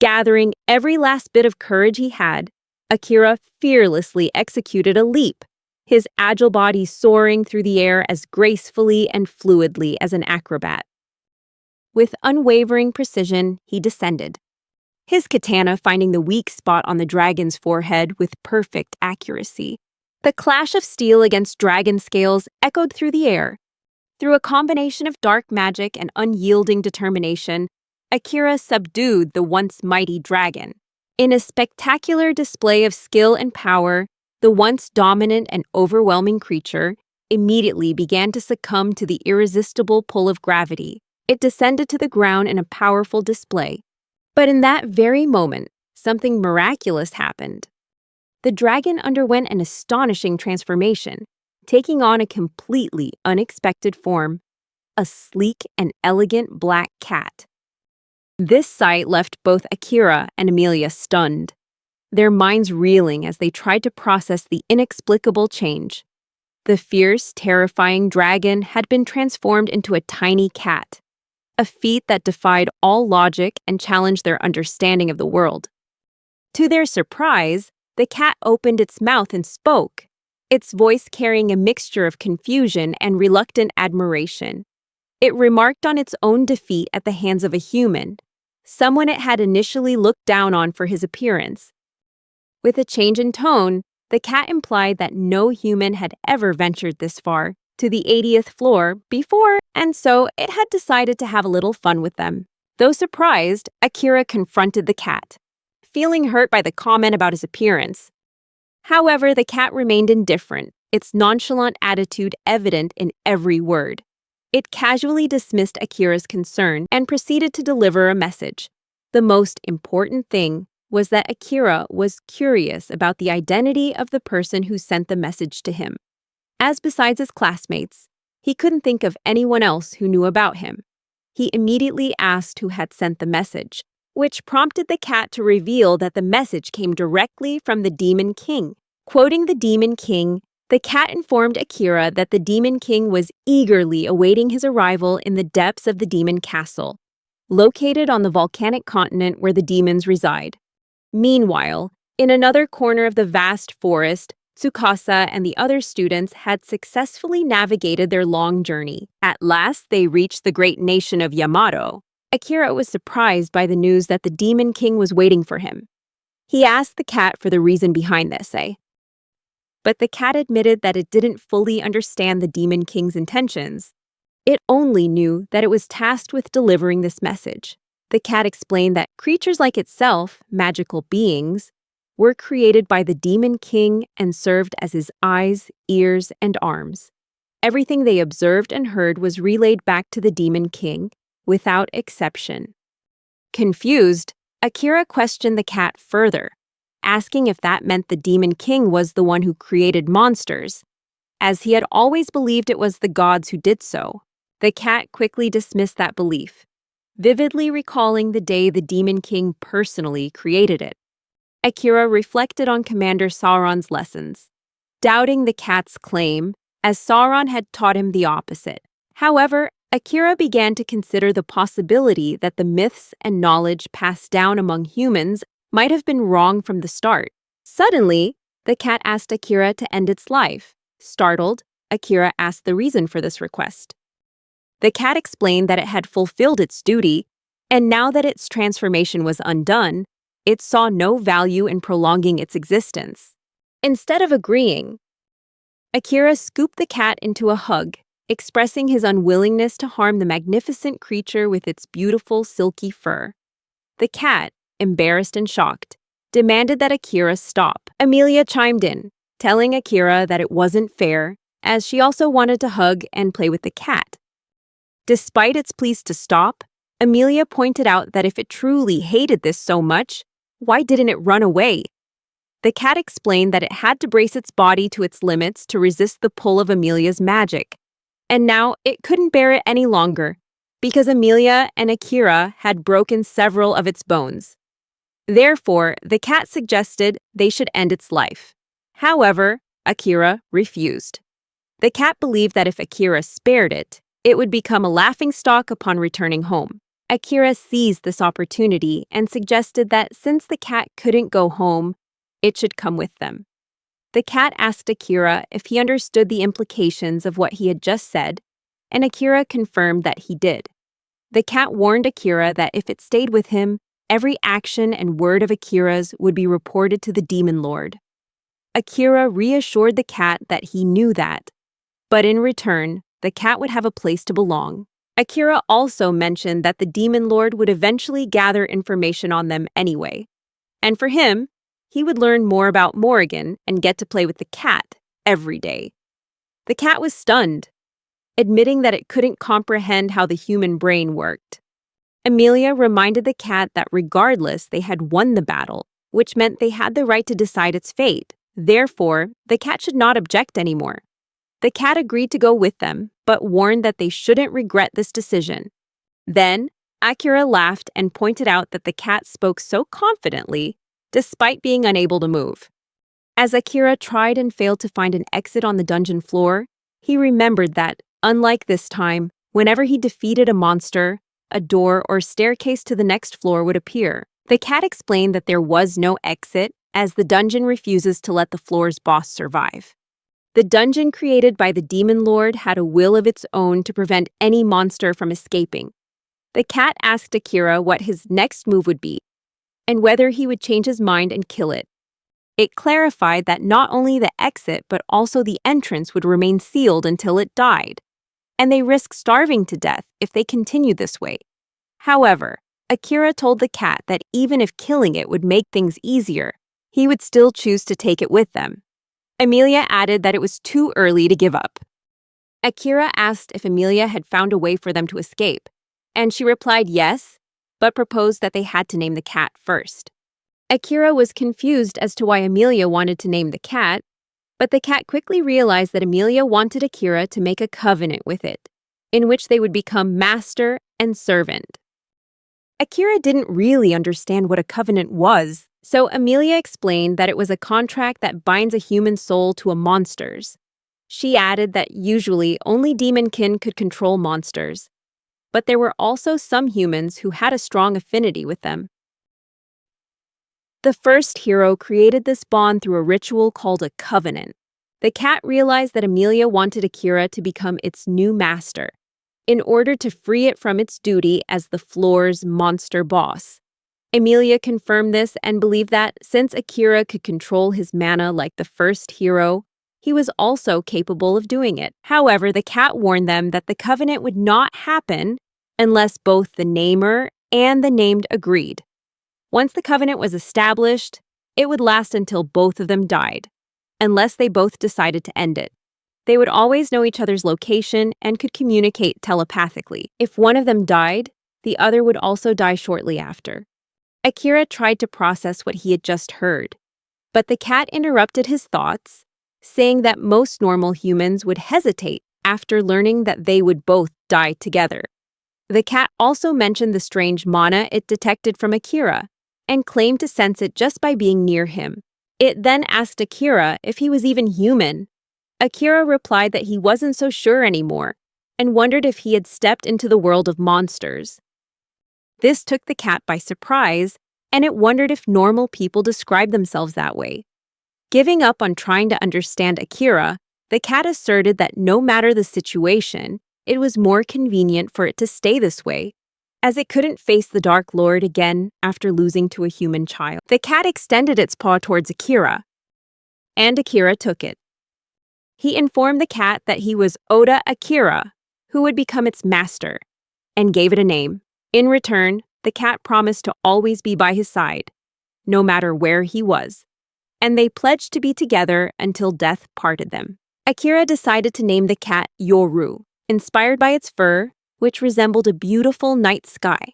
Gathering every last bit of courage he had, Akira fearlessly executed a leap, his agile body soaring through the air as gracefully and fluidly as an acrobat. With unwavering precision, he descended, his katana finding the weak spot on the dragon's forehead with perfect accuracy. The clash of steel against dragon scales echoed through the air. Through a combination of dark magic and unyielding determination, Akira subdued the once mighty dragon. In a spectacular display of skill and power, the once dominant and overwhelming creature immediately began to succumb to the irresistible pull of gravity. It descended to the ground in a powerful display. But in that very moment, something miraculous happened. The dragon underwent an astonishing transformation, taking on a completely unexpected form, a sleek and elegant black cat. This sight left both Akira and Amelia stunned, their minds reeling as they tried to process the inexplicable change. The fierce, terrifying dragon had been transformed into a tiny cat, a feat that defied all logic and challenged their understanding of the world. To their surprise, the cat opened its mouth and spoke, its voice carrying a mixture of confusion and reluctant admiration. It remarked on its own defeat at the hands of a human, someone it had initially looked down on for his appearance. With a change in tone, the cat implied that no human had ever ventured this far, to the 80th floor, before, and so it had decided to have a little fun with them. Though surprised, Akira confronted the cat, feeling hurt by the comment about his appearance. However, the cat remained indifferent, its nonchalant attitude evident in every word. It casually dismissed Akira's concern and proceeded to deliver a message. The most important thing was that Akira was curious about the identity of the person who sent the message to him. As besides his classmates, he couldn't think of anyone else who knew about him. He immediately asked who had sent the message, which prompted the cat to reveal that the message came directly from the Demon King. Quoting the Demon King, the cat informed Akira that the Demon King was eagerly awaiting his arrival in the depths of the Demon Castle, located on the volcanic continent where the demons reside. Meanwhile, in another corner of the vast forest, Tsukasa and the other students had successfully navigated their long journey. At last, they reached the great nation of Yamato. Akira was surprised by the news that the Demon King was waiting for him. He asked the cat for the reason behind this, But the cat admitted that it didn't fully understand the Demon King's intentions. It only knew that it was tasked with delivering this message. The cat explained that creatures like itself, magical beings, were created by the Demon King and served as his eyes, ears, and arms. Everything they observed and heard was relayed back to the Demon King, without exception. Confused, Akira questioned the cat further, asking if that meant the Demon King was the one who created monsters, as he had always believed it was the gods who did so. The cat quickly dismissed that belief, vividly recalling the day the Demon King personally created it. Akira reflected on Commander Sauron's lessons, doubting the cat's claim, as Sauron had taught him the opposite. However, Akira began to consider the possibility that the myths and knowledge passed down among humans might have been wrong from the start. Suddenly, the cat asked Akira to end its life. Startled, Akira asked the reason for this request. The cat explained that it had fulfilled its duty, and now that its transformation was undone, it saw no value in prolonging its existence. Instead of agreeing, Akira scooped the cat into a hug, expressing his unwillingness to harm the magnificent creature with its beautiful silky fur. The cat, embarrassed and shocked, demanded that Akira stop. Amelia chimed in, telling Akira that it wasn't fair, as she also wanted to hug and play with the cat. Despite its pleas to stop, Amelia pointed out that if it truly hated this so much, why didn't it run away? The cat explained that it had to brace its body to its limits to resist the pull of Amelia's magic, and now it couldn't bear it any longer, because Amelia and Akira had broken several of its bones. Therefore, the cat suggested they should end its life. However, Akira refused. The cat believed that if Akira spared it, it would become a laughingstock upon returning home. Akira seized this opportunity and suggested that since the cat couldn't go home, it should come with them. The cat asked Akira if he understood the implications of what he had just said, and Akira confirmed that he did. The cat warned Akira that if it stayed with him, every action and word of Akira's would be reported to the Demon Lord. Akira reassured the cat that he knew that, but in return, the cat would have a place to belong. Akira also mentioned that the Demon Lord would eventually gather information on them anyway, and for him, he would learn more about Morrigan and get to play with the cat every day. The cat was stunned, admitting that it couldn't comprehend how the human brain worked. Amelia reminded the cat that regardless, they had won the battle, which meant they had the right to decide its fate. Therefore, the cat should not object anymore. The cat agreed to go with them, but warned that they shouldn't regret this decision. Then, Akira laughed and pointed out that the cat spoke so confidently, despite being unable to move. As Akira tried and failed to find an exit on the dungeon floor, he remembered that, unlike this time, whenever he defeated a monster, a door or staircase to the next floor would appear. The cat explained that there was no exit, as the dungeon refuses to let the floor's boss survive. The dungeon created by the Demon Lord had a will of its own to prevent any monster from escaping. The cat asked Akira what his next move would be, and whether he would change his mind and kill it. It clarified that not only the exit but also the entrance would remain sealed until it died, and they risked starving to death if they continued this way. However, Akira told the cat that even if killing it would make things easier, he would still choose to take it with them. Amelia added that it was too early to give up. Akira asked if Amelia had found a way for them to escape, and she replied yes, but proposed that they had to name the cat first. Akira was confused as to why Amelia wanted to name the cat, but the cat quickly realized that Amelia wanted Akira to make a covenant with it, in which they would become master and servant. Akira didn't really understand what a covenant was, so Amelia explained that it was a contract that binds a human soul to a monster's. She added that usually only demonkin could control monsters, but there were also some humans who had a strong affinity with them. The first hero created this bond through a ritual called a covenant. The cat realized that Amelia wanted Akira to become its new master, in order to free it from its duty as the floor's monster boss. Amelia confirmed this and believed that since Akira could control his mana like the first hero, he was also capable of doing it. However, the cat warned them that the covenant would not happen unless both the namer and the named agreed. Once the covenant was established, it would last until both of them died, unless they both decided to end it. They would always know each other's location and could communicate telepathically. If one of them died, the other would also die shortly after. Akira tried to process what he had just heard, but the cat interrupted his thoughts, saying that most normal humans would hesitate after learning that they would both die together. The cat also mentioned the strange mana it detected from Akira and claimed to sense it just by being near him. It then asked Akira if he was even human. Akira replied that he wasn't so sure anymore and wondered if he had stepped into the world of monsters. This took the cat by surprise, and it wondered if normal people describe themselves that way. Giving up on trying to understand Akira, the cat asserted that no matter the situation, it was more convenient for it to stay this way, as it couldn't face the Dark Lord again after losing to a human child. The cat extended its paw towards Akira, and Akira took it. He informed the cat that he was Oda Akira, who would become its master, and gave it a name. In return, the cat promised to always be by his side, no matter where he was, and they pledged to be together until death parted them. Akira decided to name the cat Yoru, inspired by its fur, which resembled a beautiful night sky.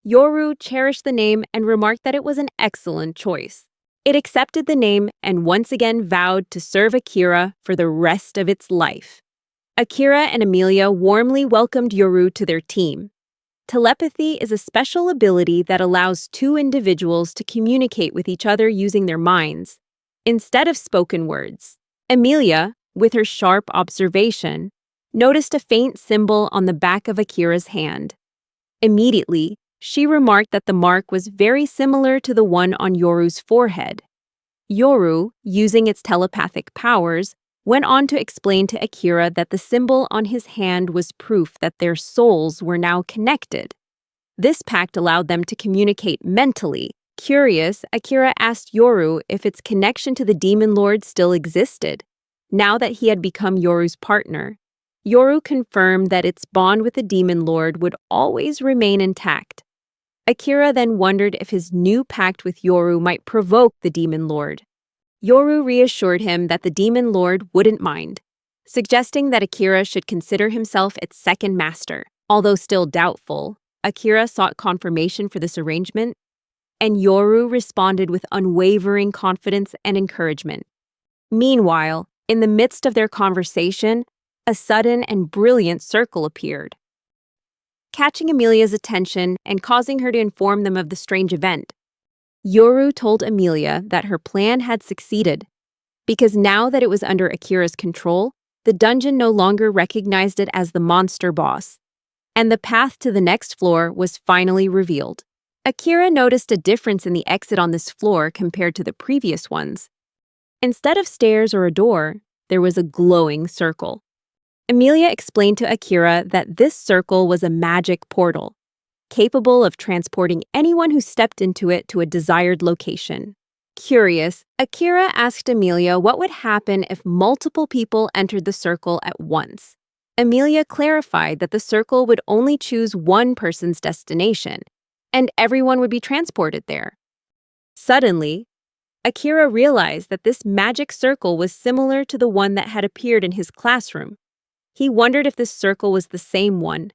Yoru cherished the name and remarked that it was an excellent choice. It accepted the name and once again vowed to serve Akira for the rest of its life. Akira and Amelia warmly welcomed Yoru to their team. Telepathy is a special ability that allows two individuals to communicate with each other using their minds, instead of spoken words. Amelia, with her sharp observation, noticed a faint symbol on the back of Akira's hand. Immediately, she remarked that the mark was very similar to the one on Yoru's forehead. Yoru, using its telepathic powers, went on to explain to Akira that the symbol on his hand was proof that their souls were now connected. This pact allowed them to communicate mentally. Curious, Akira asked Yoru if its connection to the demon lord still existed, now that he had become Yoru's partner. Yoru confirmed that its bond with the demon lord would always remain intact. Akira then wondered if his new pact with Yoru might provoke the demon lord. Yoru reassured him that the demon lord wouldn't mind, suggesting that Akira should consider himself its second master. Although still doubtful, Akira sought confirmation for this arrangement, and Yoru responded with unwavering confidence and encouragement. Meanwhile, in the midst of their conversation, a sudden and brilliant circle appeared, catching Amelia's attention and causing her to inform them of the strange event. Yoru told Amelia that her plan had succeeded, because now that it was under Akira's control, the dungeon no longer recognized it as the monster boss, and the path to the next floor was finally revealed. Akira noticed a difference in the exit on this floor compared to the previous ones. Instead of stairs or a door, there was a glowing circle. Amelia explained to Akira that this circle was a magic portal, capable of transporting anyone who stepped into it to a desired location. Curious, Akira asked Amelia what would happen if multiple people entered the circle at once. Amelia clarified that the circle would only choose one person's destination, and everyone would be transported there. Suddenly, Akira realized that this magic circle was similar to the one that had appeared in his classroom. He wondered if this circle was the same one,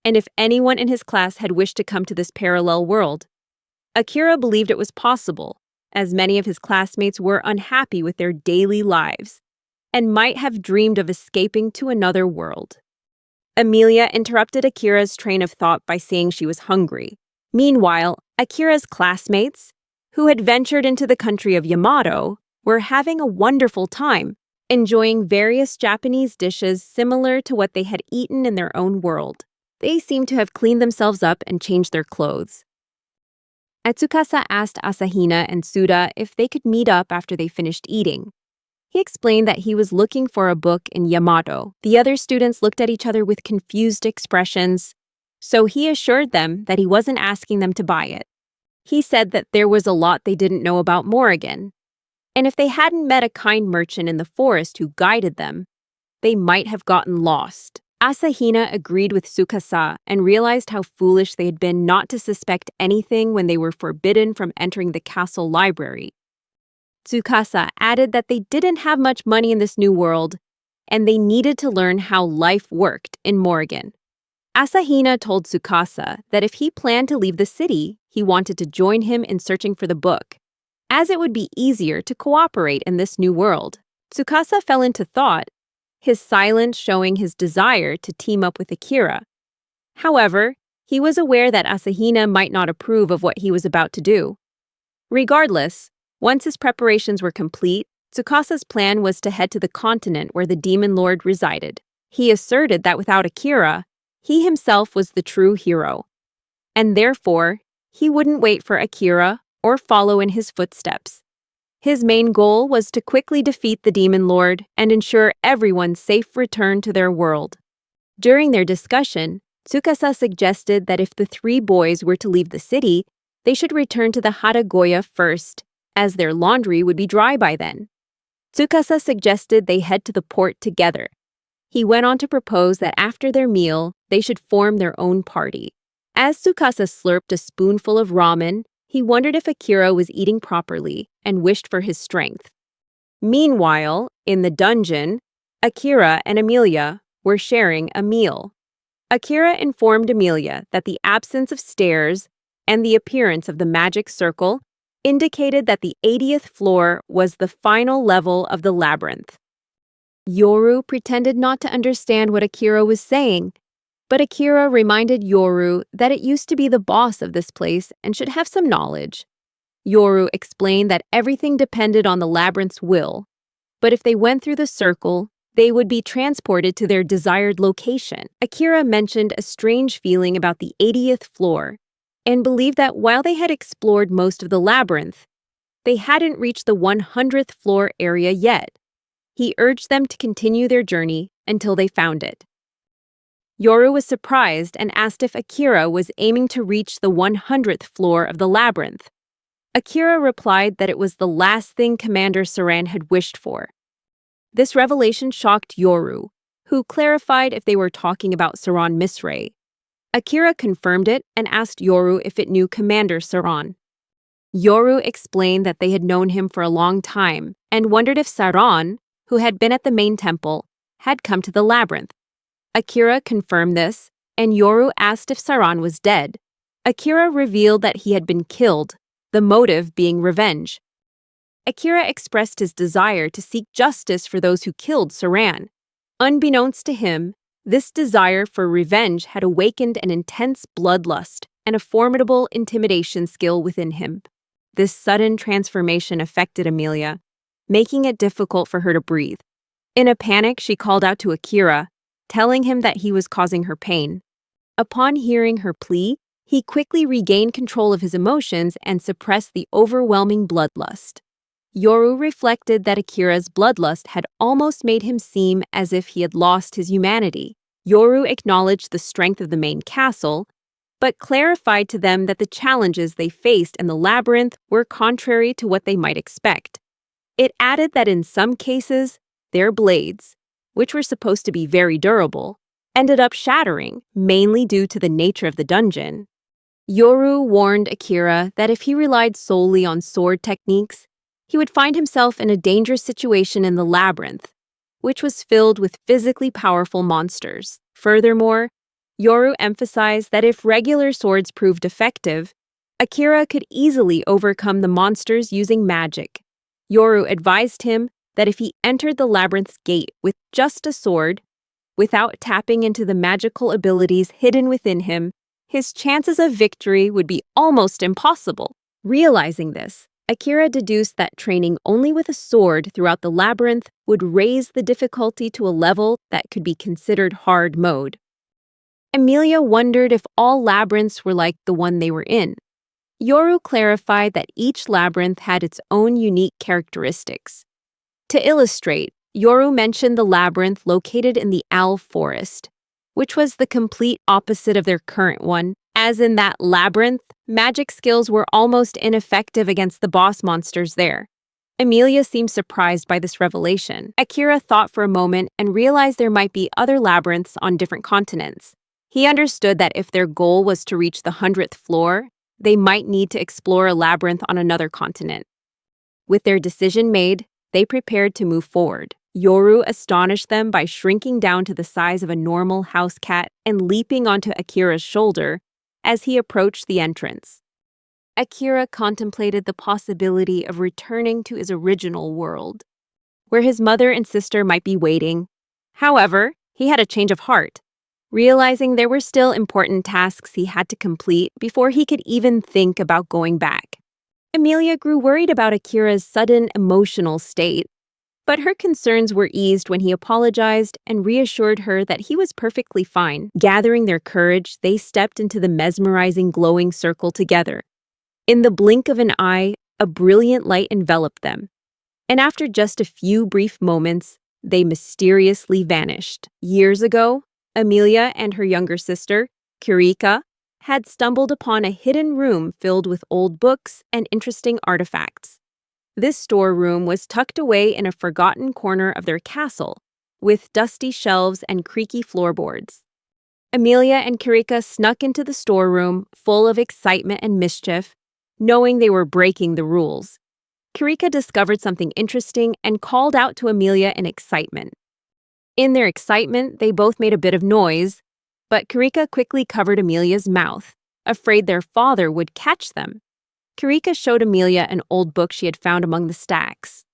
and if anyone in his class had wished to come to this parallel world. Akira believed it was possible, as many of his classmates were unhappy with their daily lives and might have dreamed of escaping to another world. Emilia interrupted Akira's train of thought by saying she was hungry. Meanwhile, Akira's classmates, who had ventured into the country of Yamato, were having a wonderful time, enjoying various Japanese dishes similar to what they had eaten in their own world. They seemed to have cleaned themselves up and changed their clothes. Tsukasa asked Asahina and Suda if they could meet up after they finished eating. He explained that he was looking for a book in Yamato. The other students looked at each other with confused expressions, so he assured them that he wasn't asking them to buy it. He said that there was a lot they didn't know about Morrigan, and if they hadn't met a kind merchant in the forest who guided them, they might have gotten lost. Asahina agreed with Tsukasa and realized how foolish they had been not to suspect anything when they were forbidden from entering the castle library. Tsukasa added that they didn't have much money in this new world, and they needed to learn how life worked in Morrigan. Asahina told Tsukasa that if he planned to leave the city, he wanted to join him in searching for the book, as it would be easier to cooperate in this new world. Tsukasa fell into thought, his silence showing his desire to team up with Akira. However, he was aware that Asahina might not approve of what he was about to do. Regardless, once his preparations were complete, Tsukasa's plan was to head to the continent where the demon lord resided. He asserted that without Akira, he himself was the true hero, and therefore, he wouldn't wait for Akira or follow in his footsteps. His main goal was to quickly defeat the demon lord and ensure everyone's safe return to their world. During their discussion, Tsukasa suggested that if the three boys were to leave the city, they should return to the Haragoya first, as their laundry would be dry by then. Tsukasa suggested they head to the port together. He went on to propose that after their meal, they should form their own party. As Tsukasa slurped a spoonful of ramen, he wondered if Akira was eating properly and wished for his strength. Meanwhile, in the dungeon, Akira and Emilia were sharing a meal. Akira informed Emilia that the absence of stairs and the appearance of the magic circle indicated that the 80th floor was the final level of the labyrinth. Yoru pretended not to understand what Akira was saying, but Akira reminded Yoru that it used to be the boss of this place and should have some knowledge. Yoru explained that everything depended on the labyrinth's will, but if they went through the circle, they would be transported to their desired location. Akira mentioned a strange feeling about the 80th floor and believed that while they had explored most of the labyrinth, they hadn't reached the 100th floor area yet. He urged them to continue their journey until they found it. Yoru was surprised and asked if Akira was aiming to reach the 100th floor of the labyrinth. Akira replied that it was the last thing Commander Saran had wished for. This revelation shocked Yoru, who clarified if they were talking about Saran Misray. Akira confirmed it and asked Yoru if it knew Commander Saran. Yoru explained that they had known him for a long time and wondered if Saran, who had been at the main temple, had come to the labyrinth. Akira confirmed this, and Yoru asked if Saran was dead. Akira revealed that he had been killed, the motive being revenge. Akira expressed his desire to seek justice for those who killed Saran. Unbeknownst to him, this desire for revenge had awakened an intense bloodlust and a formidable intimidation skill within him. This sudden transformation affected Emilia, making it difficult for her to breathe. In a panic, she called out to Akira, telling him that he was causing her pain. Upon hearing her plea, he quickly regained control of his emotions and suppressed the overwhelming bloodlust. Yoru reflected that Akira's bloodlust had almost made him seem as if he had lost his humanity. Yoru acknowledged the strength of the main castle, but clarified to them that the challenges they faced in the labyrinth were contrary to what they might expect. It added that in some cases, their blades, which were supposed to be very durable, ended up shattering, mainly due to the nature of the dungeon. Yoru warned Akira that if he relied solely on sword techniques, he would find himself in a dangerous situation in the labyrinth, which was filled with physically powerful monsters. Furthermore, Yoru emphasized that if regular swords proved effective, Akira could easily overcome the monsters using magic. Yoru advised him that if he entered the labyrinth's gate with just a sword, without tapping into the magical abilities hidden within him, his chances of victory would be almost impossible. Realizing this, Akira deduced that training only with a sword throughout the labyrinth would raise the difficulty to a level that could be considered hard mode. Emilia wondered if all labyrinths were like the one they were in. Yoru clarified that each labyrinth had its own unique characteristics. To illustrate, Yoru mentioned the labyrinth located in the Owl Forest, which was the complete opposite of their current one. As in that labyrinth, magic skills were almost ineffective against the boss monsters there. Emilia seemed surprised by this revelation. Akira thought for a moment and realized there might be other labyrinths on different continents. He understood that if their goal was to reach the 100th floor, they might need to explore a labyrinth on another continent. With their decision made, they prepared to move forward. Yoru astonished them by shrinking down to the size of a normal house cat and leaping onto Akira's shoulder as he approached the entrance. Akira contemplated the possibility of returning to his original world, where his mother and sister might be waiting. However, he had a change of heart, realizing there were still important tasks he had to complete before he could even think about going back. Emilia grew worried about Akira's sudden emotional state, but her concerns were eased when he apologized and reassured her that he was perfectly fine. Gathering their courage, they stepped into the mesmerizing glowing circle together. In the blink of an eye, a brilliant light enveloped them, and after just a few brief moments, they mysteriously vanished. Years ago, Emilia and her younger sister, Kirika, had stumbled upon a hidden room filled with old books and interesting artifacts. This storeroom was tucked away in a forgotten corner of their castle, with dusty shelves and creaky floorboards. Emilia and Kirika snuck into the storeroom, full of excitement and mischief, knowing they were breaking the rules. Kirika discovered something interesting and called out to Emilia in excitement. In their excitement, they both made a bit of noise, but Kirika quickly covered Emilia's mouth, afraid their father would catch them. Kirika showed Emilia an old book she had found among the stacks.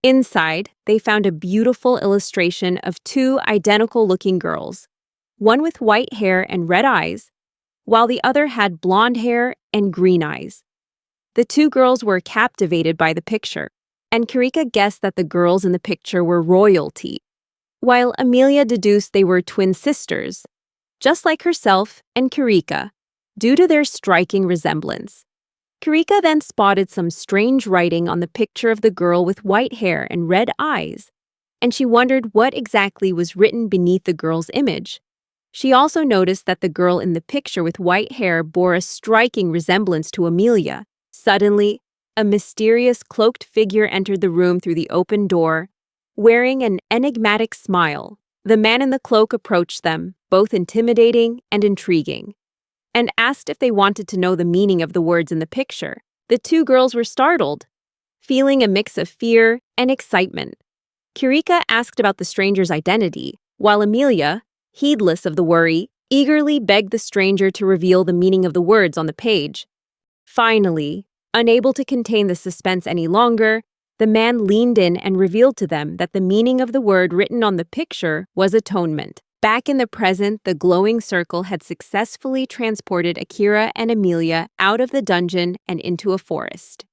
Inside, they found a beautiful illustration of two identical-looking girls, one with white hair and red eyes, while the other had blonde hair and green eyes. The two girls were captivated by the picture, and Kirika guessed that the girls in the picture were royalty, while Emilia deduced they were twin sisters, just like herself and Kirika, due to their striking resemblance. Kirika then spotted some strange writing on the picture of the girl with white hair and red eyes, and she wondered what exactly was written beneath the girl's image. She also noticed that the girl in the picture with white hair bore a striking resemblance to Emilia. Suddenly, a mysterious cloaked figure entered the room through the open door, wearing an enigmatic smile. The man in the cloak approached them, both intimidating and intriguing, and asked if they wanted to know the meaning of the words in the picture. The two girls were startled, feeling a mix of fear and excitement. Kirika asked about the stranger's identity, while Emilia, heedless of the worry, eagerly begged the stranger to reveal the meaning of the words on the page. Finally, unable to contain the suspense any longer, the man leaned in and revealed to them that the meaning of the word written on the picture was atonement. Back in the present, the glowing circle had successfully transported Akira and Emilia out of the dungeon and into a forest.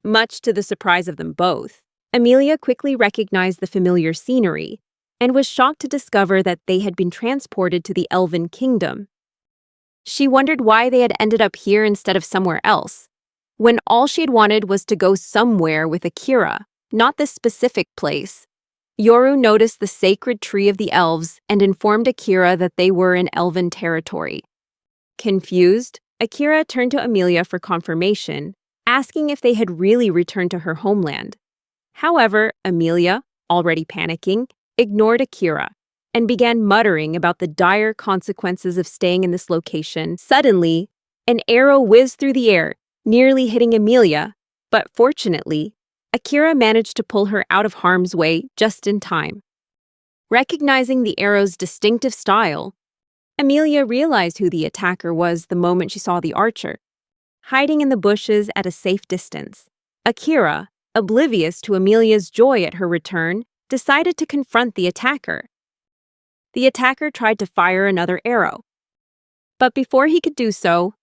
Much to the surprise of them both, Emilia quickly recognized the familiar scenery and was shocked to discover that they had been transported to the Elven Kingdom. She wondered why they had ended up here instead of somewhere else, when all she had wanted was to go somewhere with Akira, not this specific place. Yoru noticed the sacred tree of the elves and informed Akira that they were in elven territory. Confused, Akira turned to Emilia for confirmation, asking if they had really returned to her homeland. However, Emilia, already panicking, ignored Akira and began muttering about the dire consequences of staying in this location. Suddenly, An arrow whizzed through the air, nearly hitting Amelia, but fortunately, Akira managed to pull her out of harm's way just in time. Recognizing the arrow's distinctive style, Amelia realized who the attacker was the moment she saw the archer. Hiding in the bushes at a safe distance, Akira, oblivious to Amelia's joy at her return, decided to confront the attacker. The attacker tried to fire another arrow. But before he could do so,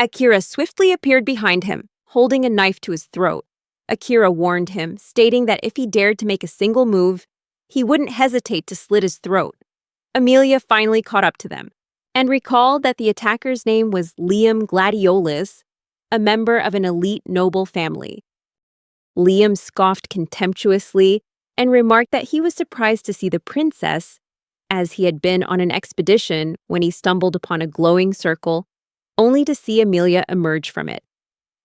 Akira swiftly appeared behind him, holding a knife to his throat. Akira warned him, stating that if he dared to make a single move, he wouldn't hesitate to slit his throat. Amelia finally caught up to them, and recalled that the attacker's name was Liam Gladiolus, a member of an elite noble family. Liam scoffed contemptuously and remarked that he was surprised to see the princess, as he had been on an expedition when he stumbled upon a glowing circle, only to see Amelia emerge from it.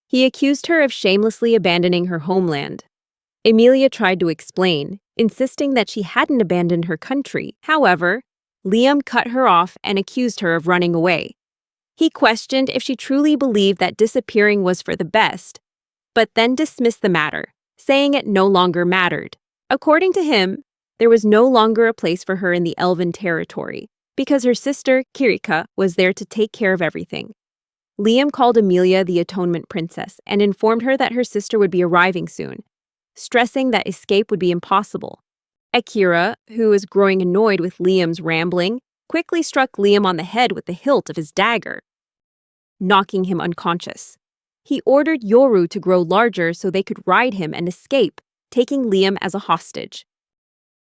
He accused her of shamelessly abandoning her homeland. Amelia tried to explain, insisting that she hadn't abandoned her country. However, Liam cut her off and accused her of running away. He questioned if she truly believed that disappearing was for the best, but then dismissed the matter, saying it no longer mattered. According to him, there was no longer a place for her in the elven territory, because her sister, Kirika, was there to take care of everything. Liam called Amelia the Atonement Princess and informed her that her sister would be arriving soon, stressing that escape would be impossible. Akira, who was growing annoyed with Liam's rambling, quickly struck Liam on the head with the hilt of his dagger, knocking him unconscious. He ordered Yoru to grow larger so they could ride him and escape, taking Liam as a hostage.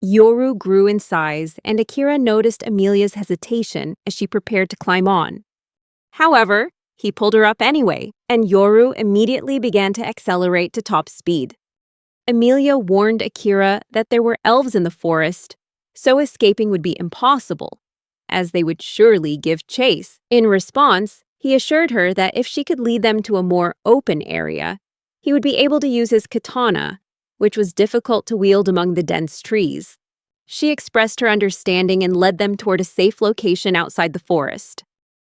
Yoru grew in size, and Akira noticed Amelia's hesitation as she prepared to climb on. However, he pulled her up anyway, and Yoru immediately began to accelerate to top speed. Amelia warned Akira that there were elves in the forest, so escaping would be impossible, as they would surely give chase. In response, he assured her that if she could lead them to a more open area, he would be able to use his katana, which was difficult to wield among the dense trees. She expressed her understanding and led them toward a safe location outside the forest.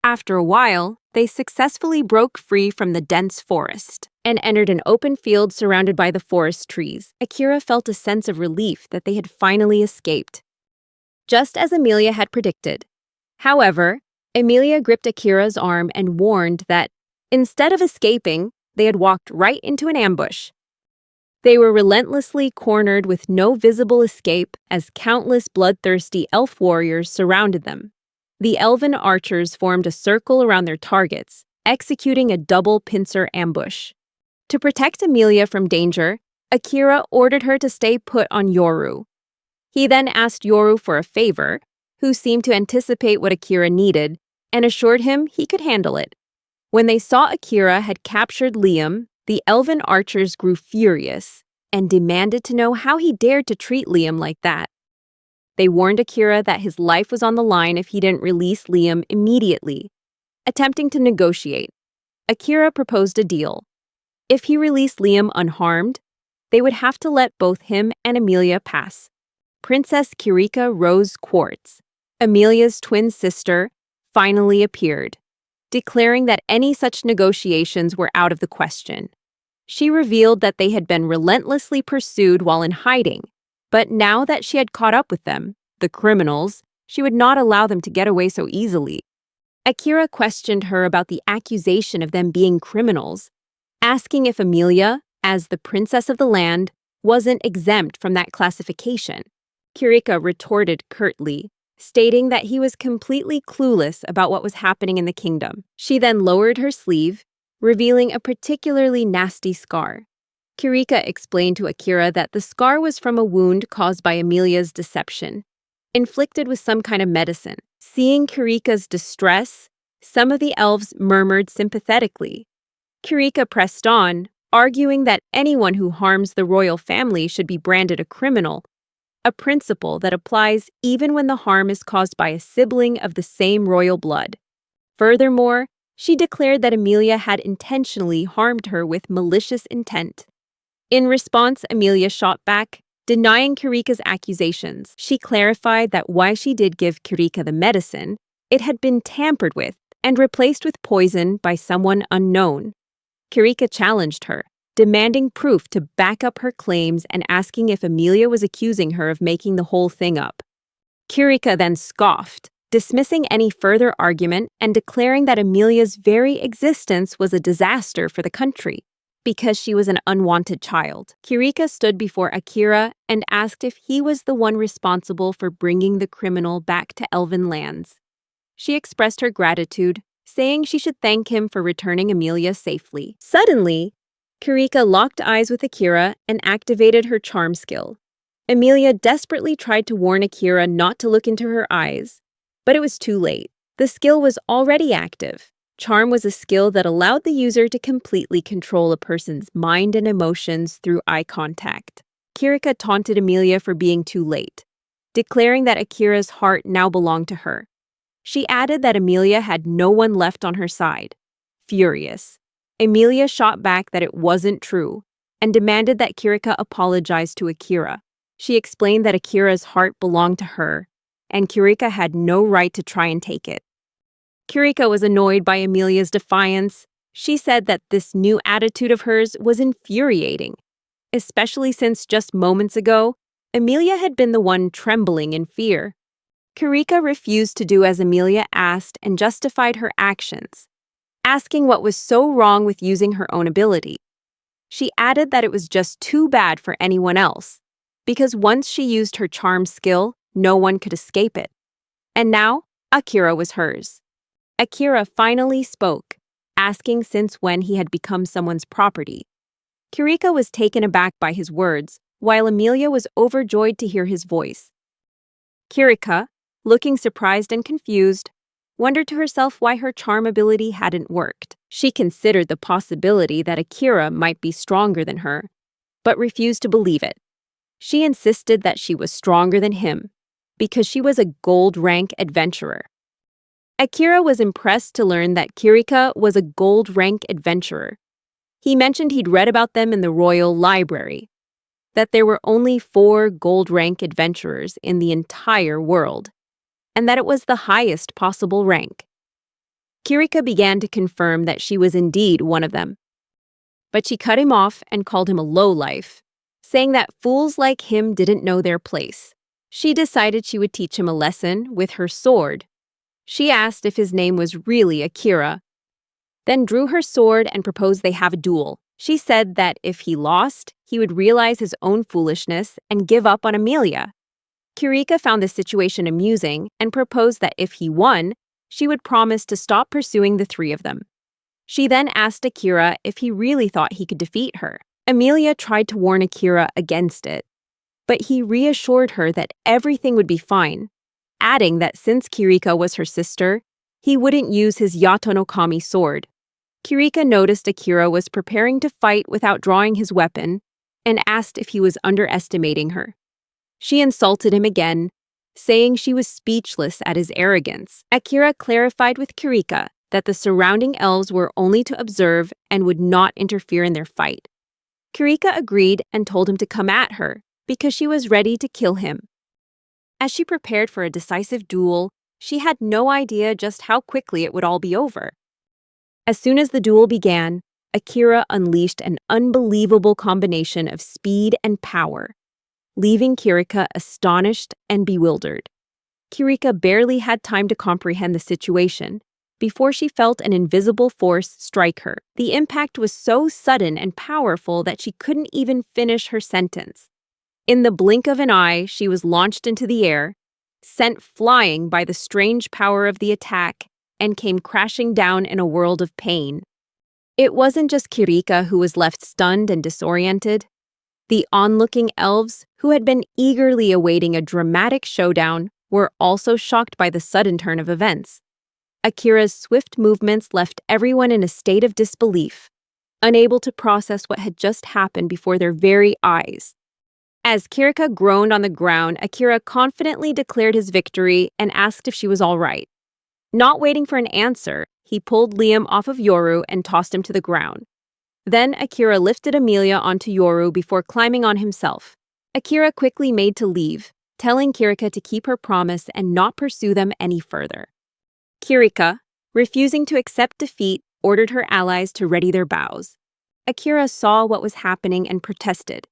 After a while, they successfully broke free from the dense forest and entered an open field surrounded by the forest trees. Akira felt a sense of relief that they had finally escaped, just as Amelia had predicted. However, Amelia gripped Akira's arm and warned that, instead of escaping, they had walked right into an ambush. They were relentlessly cornered with no visible escape as countless bloodthirsty elf warriors surrounded them. The elven archers formed a circle around their targets, executing a double pincer ambush. To protect Amelia from danger, Akira ordered her to stay put on Yoru. He then asked Yoru for a favor, who seemed to anticipate what Akira needed, and assured him he could handle it. When they saw Akira had captured Liam, the elven archers grew furious and demanded to know how he dared to treat Liam like that. They warned Akira that his life was on the line if he didn't release Liam immediately. Attempting to negotiate, Akira proposed a deal. If he released Liam unharmed, they would have to let both him and Amelia pass. Princess Kirika Rose Quartz, Amelia's twin sister, finally appeared, declaring that any such negotiations were out of the question. She revealed that they had been relentlessly pursued while in hiding, but now that she had caught up with them, the criminals, she would not allow them to get away so easily. Akira questioned her about the accusation of them being criminals, asking if Amelia, as the princess of the land, wasn't exempt from that classification. Kirika retorted curtly, stating that he was completely clueless about what was happening in the kingdom. She then lowered her sleeve, revealing a particularly nasty scar. Kirika explained to Akira that the scar was from a wound caused by Amelia's deception, inflicted with some kind of medicine. Seeing Kirika's distress, some of the elves murmured sympathetically. Kirika pressed on, arguing that anyone who harms the royal family should be branded a criminal, a principle that applies even when the harm is caused by a sibling of the same royal blood. Furthermore, she declared that Amelia had intentionally harmed her with malicious intent. In response, Amelia shot back, denying Kirika's accusations. She clarified that while she did give Kirika the medicine, it had been tampered with and replaced with poison by someone unknown. Kirika challenged her, demanding proof to back up her claims and asking if Amelia was accusing her of making the whole thing up. Kirika then scoffed, dismissing any further argument and declaring that Amelia's very existence was a disaster for the country because she was an unwanted child. Kirika stood before Akira and asked if he was the one responsible for bringing the criminal back to Elven lands. She expressed her gratitude, saying she should thank him for returning Amelia safely. Suddenly, Kirika locked eyes with Akira and activated her charm skill. Amelia desperately tried to warn Akira not to look into her eyes, but it was too late. The skill was already active. Charm was a skill that allowed the user to completely control a person's mind and emotions through eye contact. Kirika taunted Amelia for being too late, declaring that Akira's heart now belonged to her. She added that Amelia had no one left on her side. Furious, Amelia shot back that it wasn't true and demanded that Kirika apologize to Akira. She explained that Akira's heart belonged to her, and Kirika had no right to try and take it. Kirika was annoyed by Amelia's defiance. She said that this new attitude of hers was infuriating, especially since just moments ago, Amelia had been the one trembling in fear. Kirika refused to do as Amelia asked and justified her actions, asking what was so wrong with using her own ability. She added that it was just too bad for anyone else, because once she used her charm skill, no one could escape it. And now, Akira was hers. Akira finally spoke, asking since when he had become someone's property. Kirika was taken aback by his words, while Amelia was overjoyed to hear his voice. Kirika, looking surprised and confused, wondered to herself why her charm ability hadn't worked. She considered the possibility that Akira might be stronger than her, but refused to believe it. She insisted that she was stronger than him, because she was a gold-rank adventurer. Akira was impressed to learn that Kirika was a gold-rank adventurer. He mentioned he'd read about them in the royal library, that there were only 4 gold-rank adventurers in the entire world, and that it was the highest possible rank. Kirika began to confirm that she was indeed one of them. But she cut him off and called him a lowlife, saying that fools like him didn't know their place. She decided she would teach him a lesson with her sword. She asked if his name was really Akira, then drew her sword and proposed they have a duel. She said that if he lost, he would realize his own foolishness and give up on Amelia. Kirika found the situation amusing and proposed that if he won, she would promise to stop pursuing the 3 of them. She then asked Akira if he really thought he could defeat her. Amelia tried to warn Akira against it, but he reassured her that everything would be fine, adding that since Kirika was her sister, he wouldn't use his Yato no Kami sword. Kirika noticed Akira was preparing to fight without drawing his weapon and asked if he was underestimating her. She insulted him again, saying she was speechless at his arrogance. Akira clarified with Kirika that the surrounding elves were only to observe and would not interfere in their fight. Kirika agreed and told him to come at her because she was ready to kill him. As she prepared for a decisive duel, she had no idea just how quickly it would all be over. As soon as the duel began, Akira unleashed an unbelievable combination of speed and power, leaving Kirika astonished and bewildered. Kirika barely had time to comprehend the situation before she felt an invisible force strike her. The impact was so sudden and powerful that she couldn't even finish her sentence. In the blink of an eye, she was launched into the air, sent flying by the strange power of the attack, and came crashing down in a world of pain. It wasn't just Kirika who was left stunned and disoriented. The onlooking elves, who had been eagerly awaiting a dramatic showdown, were also shocked by the sudden turn of events. Akira's swift movements left everyone in a state of disbelief, unable to process what had just happened before their very eyes. As Kirika groaned on the ground, Akira confidently declared his victory and asked if she was all right. Not waiting for an answer, he pulled Liam off of Yoru and tossed him to the ground. Then Akira lifted Amelia onto Yoru before climbing on himself. Akira quickly made to leave, telling Kirika to keep her promise and not pursue them any further. Kirika, refusing to accept defeat, ordered her allies to ready their bows. Akira saw what was happening and protested,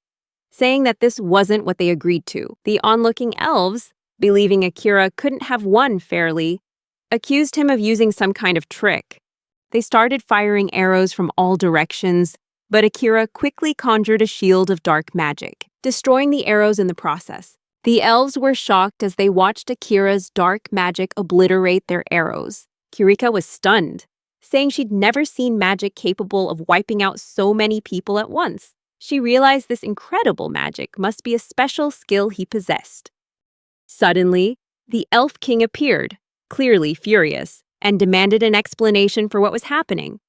saying that this wasn't what they agreed to. The onlooking elves, believing Akira couldn't have won fairly, accused him of using some kind of trick. They started firing arrows from all directions, but Akira quickly conjured a shield of dark magic, destroying the arrows in the process. The elves were shocked as they watched Akira's dark magic obliterate their arrows. Kirika was stunned, saying she'd never seen magic capable of wiping out so many people at once. She realized this incredible magic must be a special skill he possessed. Suddenly, the Elf King appeared, clearly furious, and demanded an explanation for what was happening.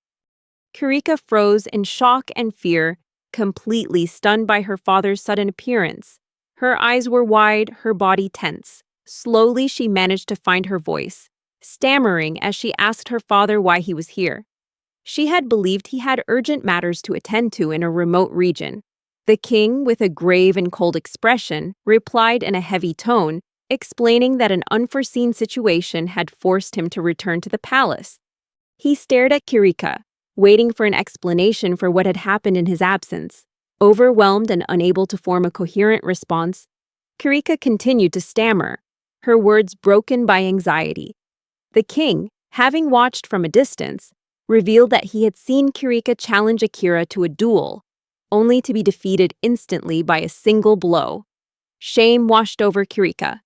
Kirika froze in shock and fear, completely stunned by her father's sudden appearance. Her eyes were wide, her body tense. Slowly, she managed to find her voice, stammering as she asked her father why he was here. She had believed he had urgent matters to attend to in a remote region. The king, with a grave and cold expression, replied in a heavy tone, explaining that an unforeseen situation had forced him to return to the palace. He stared at Kirika, waiting for an explanation for what had happened in his absence. Overwhelmed and unable to form a coherent response, Kirika continued to stammer, her words broken by anxiety. The king, having watched from a distance, revealed that he had seen Kirika challenge Akira to a duel, only to be defeated instantly by a single blow. Shame washed over Kirika,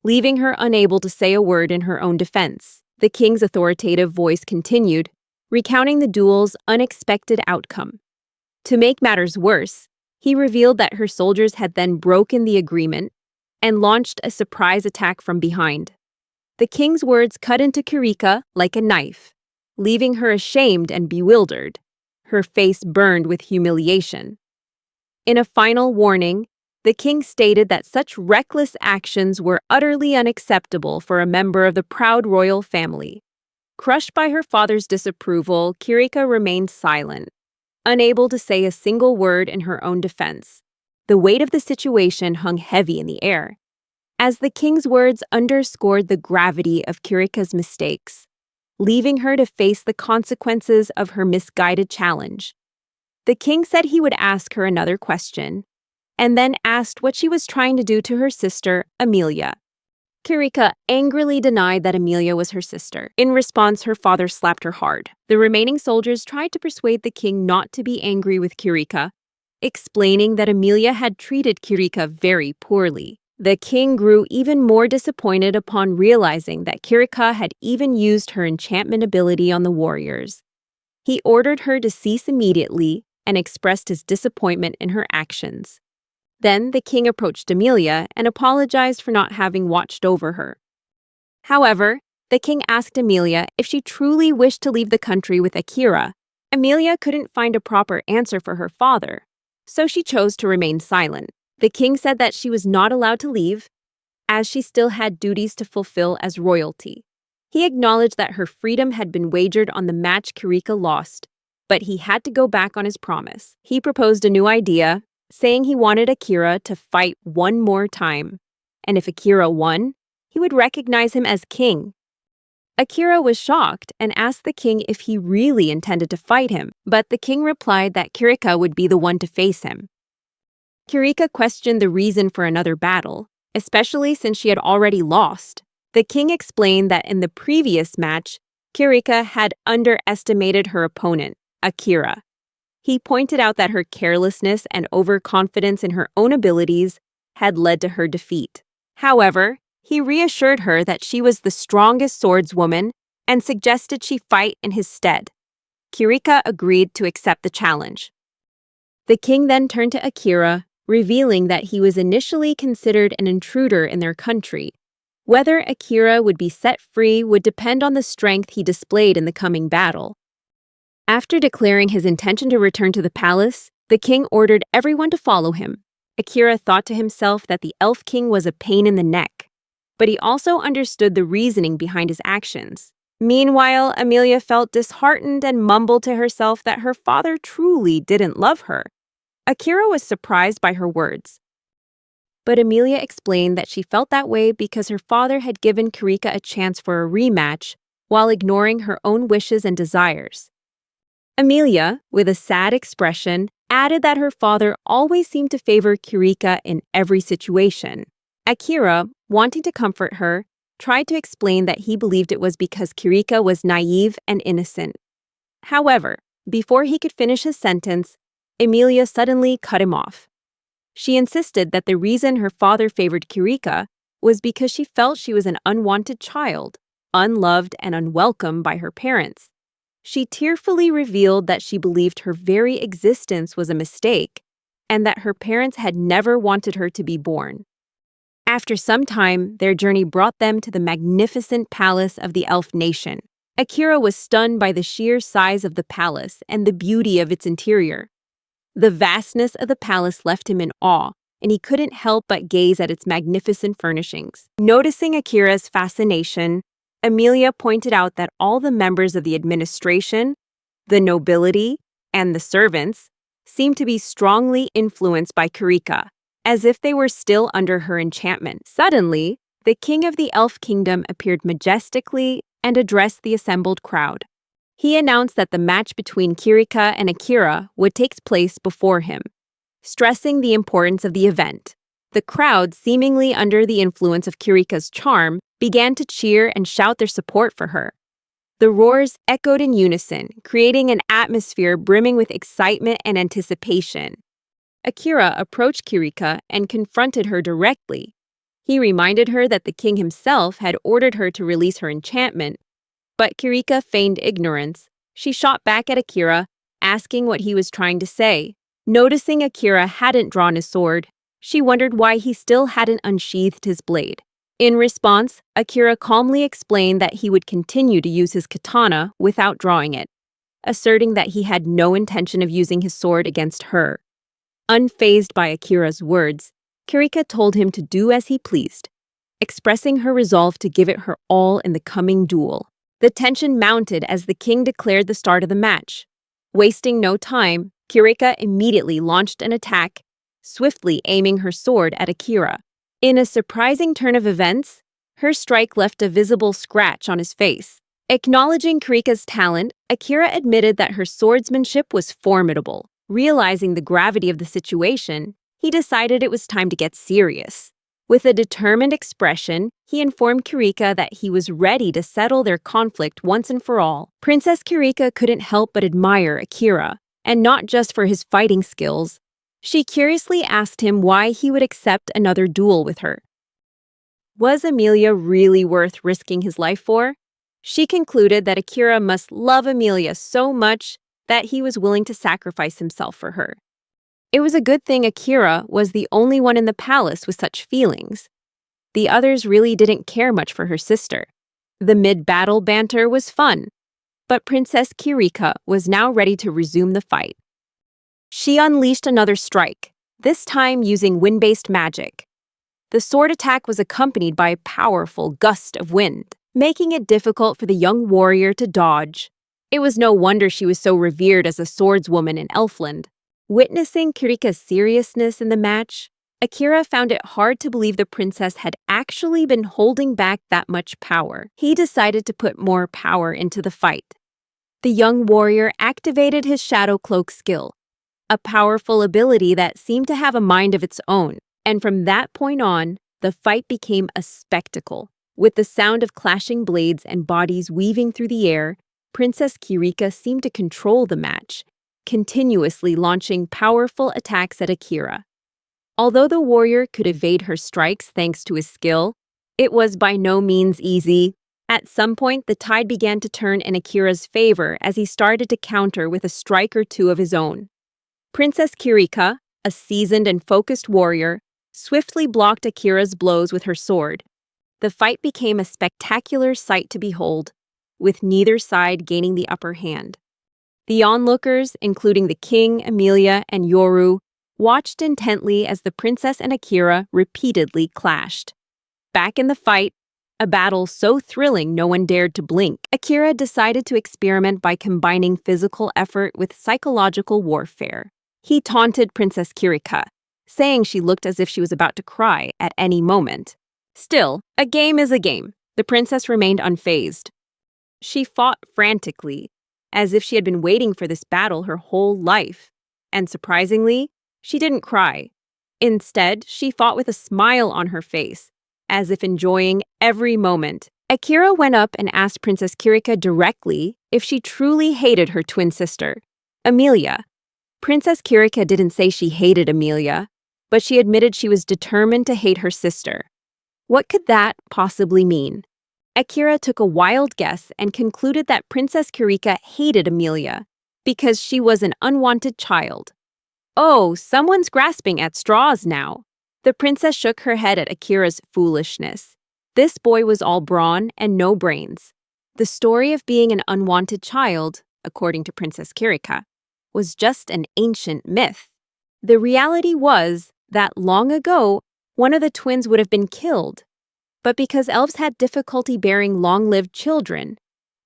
leaving her unable to say a word in her own defense. The king's authoritative voice continued, recounting the duel's unexpected outcome. To make matters worse, he revealed that her soldiers had then broken the agreement and launched a surprise attack from behind. The king's words cut into Kirika like a knife, leaving her ashamed and bewildered, her face burned with humiliation. In a final warning, the king stated that such reckless actions were utterly unacceptable for a member of the proud royal family. Crushed by her father's disapproval, Kirika remained silent, unable to say a single word in her own defense. The weight of the situation hung heavy in the air, as the king's words underscored the gravity of Kirika's mistakes, leaving her to face the consequences of her misguided challenge. The king said he would ask her another question, and then asked what she was trying to do to her sister, Amelia. Kirika angrily denied that Amelia was her sister. In response, her father slapped her hard. The remaining soldiers tried to persuade the king not to be angry with Kirika, explaining that Amelia had treated Kirika very poorly. The king grew even more disappointed upon realizing that Kirika had even used her enchantment ability on the warriors. He ordered her to cease immediately and expressed his disappointment in her actions. Then the king approached Amelia and apologized for not having watched over her. However, the king asked Amelia if she truly wished to leave the country with Akira. Amelia couldn't find a proper answer for her father, so she chose to remain silent. The king said that she was not allowed to leave, as she still had duties to fulfill as royalty. He acknowledged that her freedom had been wagered on the match Kirika lost, but he had to go back on his promise. He proposed a new idea, saying he wanted Akira to fight one more time, and if Akira won, he would recognize him as king. Akira was shocked and asked the king if he really intended to fight him, but the king replied that Kirika would be the one to face him. Kirika questioned the reason for another battle, especially since she had already lost. The king explained that in the previous match, Kirika had underestimated her opponent, Akira. He pointed out that her carelessness and overconfidence in her own abilities had led to her defeat. However, he reassured her that she was the strongest swordswoman and suggested she fight in his stead. Kirika agreed to accept the challenge. The king then turned to Akira, revealing that he was initially considered an intruder in their country. Whether Akira would be set free would depend on the strength he displayed in the coming battle. After declaring his intention to return to the palace, the king ordered everyone to follow him. Akira thought to himself that the Elf King was a pain in the neck, but he also understood the reasoning behind his actions. Meanwhile, Amelia felt disheartened and mumbled to herself that her father truly didn't love her. Akira was surprised by her words, but Amelia explained that she felt that way because her father had given Kirika a chance for a rematch while ignoring her own wishes and desires. Amelia, with a sad expression, added that her father always seemed to favor Kirika in every situation. Akira, wanting to comfort her, tried to explain that he believed it was because Kirika was naive and innocent. However, before he could finish his sentence, Amelia suddenly cut him off. She insisted that the reason her father favored Kirika was because she felt she was an unwanted child, unloved and unwelcome by her parents. She tearfully revealed that she believed her very existence was a mistake and that her parents had never wanted her to be born. After some time, their journey brought them to the magnificent palace of the elf nation. Akira was stunned by the sheer size of the palace and the beauty of its interior. The vastness of the palace left him in awe, and he couldn't help but gaze at its magnificent furnishings. Noticing Akira's fascination, Amelia pointed out that all the members of the administration, the nobility, and the servants seemed to be strongly influenced by Kirika, as if they were still under her enchantment. Suddenly, the king of the elf kingdom appeared majestically and addressed the assembled crowd. He announced that the match between Kirika and Akira would take place before him, stressing the importance of the event. The crowd, seemingly under the influence of Kirika's charm, began to cheer and shout their support for her. The roars echoed in unison, creating an atmosphere brimming with excitement and anticipation. Akira approached Kirika and confronted her directly. He reminded her that the king himself had ordered her to release her enchantment, but Kirika feigned ignorance. She shot back at Akira, asking what he was trying to say. Noticing Akira hadn't drawn his sword, she wondered why he still hadn't unsheathed his blade. In response, Akira calmly explained that he would continue to use his katana without drawing it, asserting that he had no intention of using his sword against her. Unfazed by Akira's words, Kirika told him to do as he pleased, expressing her resolve to give it her all in the coming duel. The tension mounted as the king declared the start of the match. Wasting no time, Kirika immediately launched an attack, swiftly aiming her sword at Akira. In a surprising turn of events, her strike left a visible scratch on his face. Acknowledging Kirika's talent, Akira admitted that her swordsmanship was formidable. Realizing the gravity of the situation, he decided it was time to get serious. With a determined expression, he informed Kirika that he was ready to settle their conflict once and for all. Princess Kirika couldn't help but admire Akira, and not just for his fighting skills. She curiously asked him why he would accept another duel with her. Was Amelia really worth risking his life for? She concluded that Akira must love Amelia so much that he was willing to sacrifice himself for her. It was a good thing Akira was the only one in the palace with such feelings. The others really didn't care much for her sister. The mid-battle banter was fun, but Princess Kirika was now ready to resume the fight. She unleashed another strike, this time using wind-based magic. The sword attack was accompanied by a powerful gust of wind, making it difficult for the young warrior to dodge. It was no wonder she was so revered as a swordswoman in Elfland. Witnessing Kirika's seriousness in the match, Akira found it hard to believe the princess had actually been holding back that much power. He decided to put more power into the fight. The young warrior activated his shadow cloak skill, a powerful ability that seemed to have a mind of its own, and from that point on, the fight became a spectacle. With the sound of clashing blades and bodies weaving through the air, Princess Kirika seemed to control the match, continuously launching powerful attacks at Akira. Although the warrior could evade her strikes thanks to his skill, it was by no means easy. At some point, the tide began to turn in Akira's favor as he started to counter with a strike or two of his own. Princess Kirika, a seasoned and focused warrior, swiftly blocked Akira's blows with her sword. The fight became a spectacular sight to behold, with neither side gaining the upper hand. The onlookers, including the king, Amelia, and Yoru, watched intently as the princess and Akira repeatedly clashed. Back in the fight, a battle so thrilling no one dared to blink, Akira decided to experiment by combining physical effort with psychological warfare. He taunted Princess Kirika, saying she looked as if she was about to cry at any moment. Still, a game is a game. The princess remained unfazed. She fought frantically, as if she had been waiting for this battle her whole life. And surprisingly, she didn't cry. Instead, she fought with a smile on her face, as if enjoying every moment. Akira went up and asked Princess Kirika directly if she truly hated her twin sister, Amelia. Princess Kirika didn't say she hated Amelia, but she admitted she was determined to hate her sister. What could that possibly mean? Akira took a wild guess and concluded that Princess Kirika hated Amelia because she was an unwanted child. Oh, someone's grasping at straws now. The princess shook her head at Akira's foolishness. This boy was all brawn and no brains. The story of being an unwanted child, according to Princess Kirika, was just an ancient myth. The reality was that long ago, one of the twins would have been killed. But because elves had difficulty bearing long-lived children,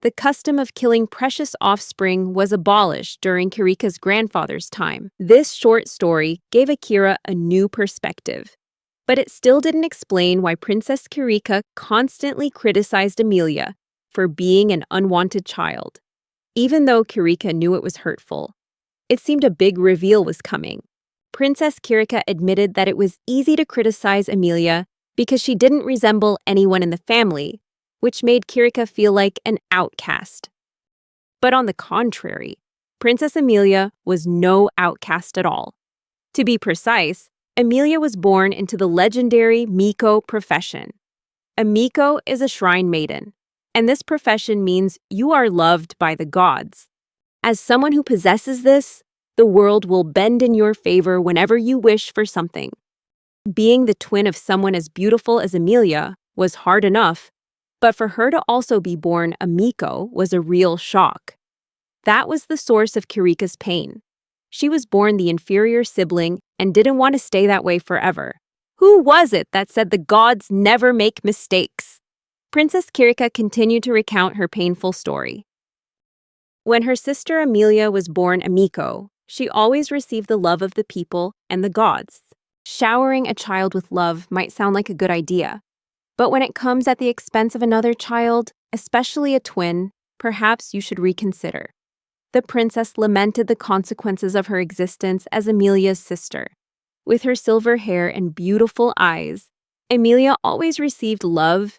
the custom of killing precious offspring was abolished during Kirika's grandfather's time. This short story gave Akira a new perspective, but it still didn't explain why Princess Kirika constantly criticized Amelia for being an unwanted child. Even though Kirika knew it was hurtful, it seemed a big reveal was coming. Princess Kirika admitted that it was easy to criticize Amelia because she didn't resemble anyone in the family, which made Kirika feel like an outcast. But on the contrary, Princess Amelia was no outcast at all. To be precise, Amelia was born into the legendary Miko profession. A Miko is a shrine maiden, and this profession means you are loved by the gods. As someone who possesses this, the world will bend in your favor whenever you wish for something. Being the twin of someone as beautiful as Amelia was hard enough, but for her to also be born a Miko was a real shock. That was the source of Kirika's pain. She was born the inferior sibling and didn't want to stay that way forever. Who was it that said the gods never make mistakes? Princess Kirika continued to recount her painful story. When her sister Amelia was born a Miko, she always received the love of the people and the gods. Showering a child with love might sound like a good idea, but when it comes at the expense of another child, especially a twin, perhaps you should reconsider. The princess lamented the consequences of her existence as Amelia's sister. With her silver hair and beautiful eyes, Amelia always received love,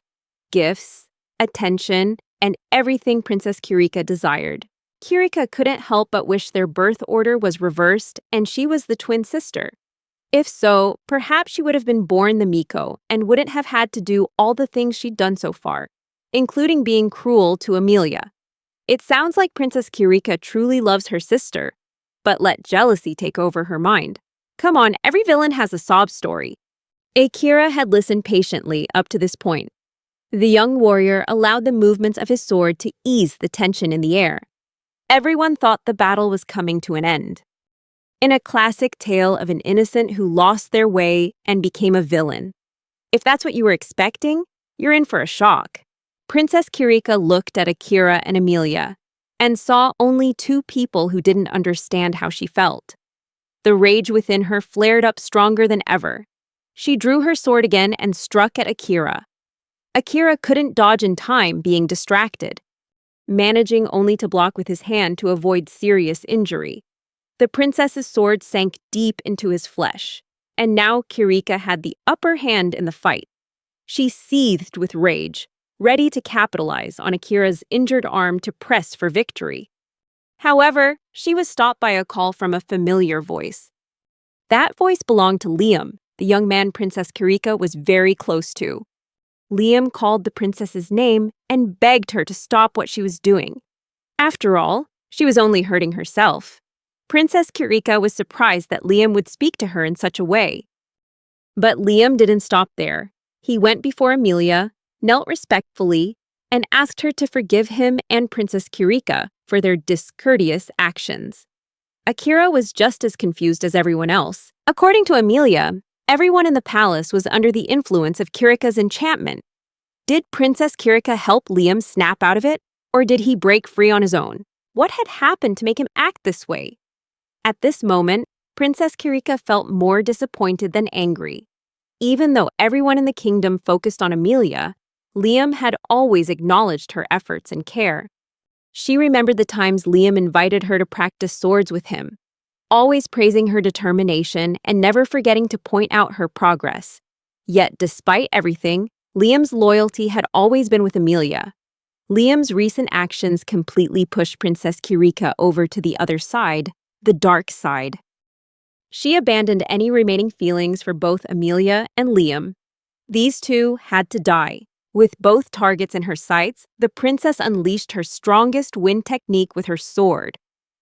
gifts, attention, and everything Princess Kirika desired. Kirika couldn't help but wish their birth order was reversed and she was the twin sister. If so, perhaps she would have been born the Miko and wouldn't have had to do all the things she'd done so far, including being cruel to Amelia. It sounds like Princess Kirika truly loves her sister, but let jealousy take over her mind. Come on, every villain has a sob story. Akira had listened patiently up to this point. The young warrior allowed the movements of his sword to ease the tension in the air. Everyone thought the battle was coming to an end. In a classic tale of an innocent who lost their way and became a villain. If that's what you were expecting, you're in for a shock. Princess Kirika looked at Akira and Amelia and saw only two people who didn't understand how she felt. The rage within her flared up stronger than ever. She drew her sword again and struck at Akira. Akira couldn't dodge in time, being distracted, managing only to block with his hand to avoid serious injury. The princess's sword sank deep into his flesh, and now Kirika had the upper hand in the fight. She seethed with rage, ready to capitalize on Akira's injured arm to press for victory. However, she was stopped by a call from a familiar voice. That voice belonged to Liam, the young man Princess Kirika was very close to. Liam called the princess's name and begged her to stop what she was doing. After all, she was only hurting herself. Princess Kirika was surprised that Liam would speak to her in such a way. But Liam didn't stop there. He went before Amelia, knelt respectfully, and asked her to forgive him and Princess Kirika for their discourteous actions. Akira was just as confused as everyone else. According to Amelia, everyone in the palace was under the influence of Kirika's enchantment. Did Princess Kirika help Liam snap out of it, or did he break free on his own? What had happened to make him act this way? At this moment, Princess Kirika felt more disappointed than angry. Even though everyone in the kingdom focused on Amelia, Liam had always acknowledged her efforts and care. She remembered the times Liam invited her to practice swords with him, always praising her determination and never forgetting to point out her progress. Yet, despite everything, Liam's loyalty had always been with Emilia. Liam's recent actions completely pushed Princess Kirika over to the other side, the dark side. She abandoned any remaining feelings for both Emilia and Liam. These two had to die. With both targets in her sights, the princess unleashed her strongest wind technique with her sword.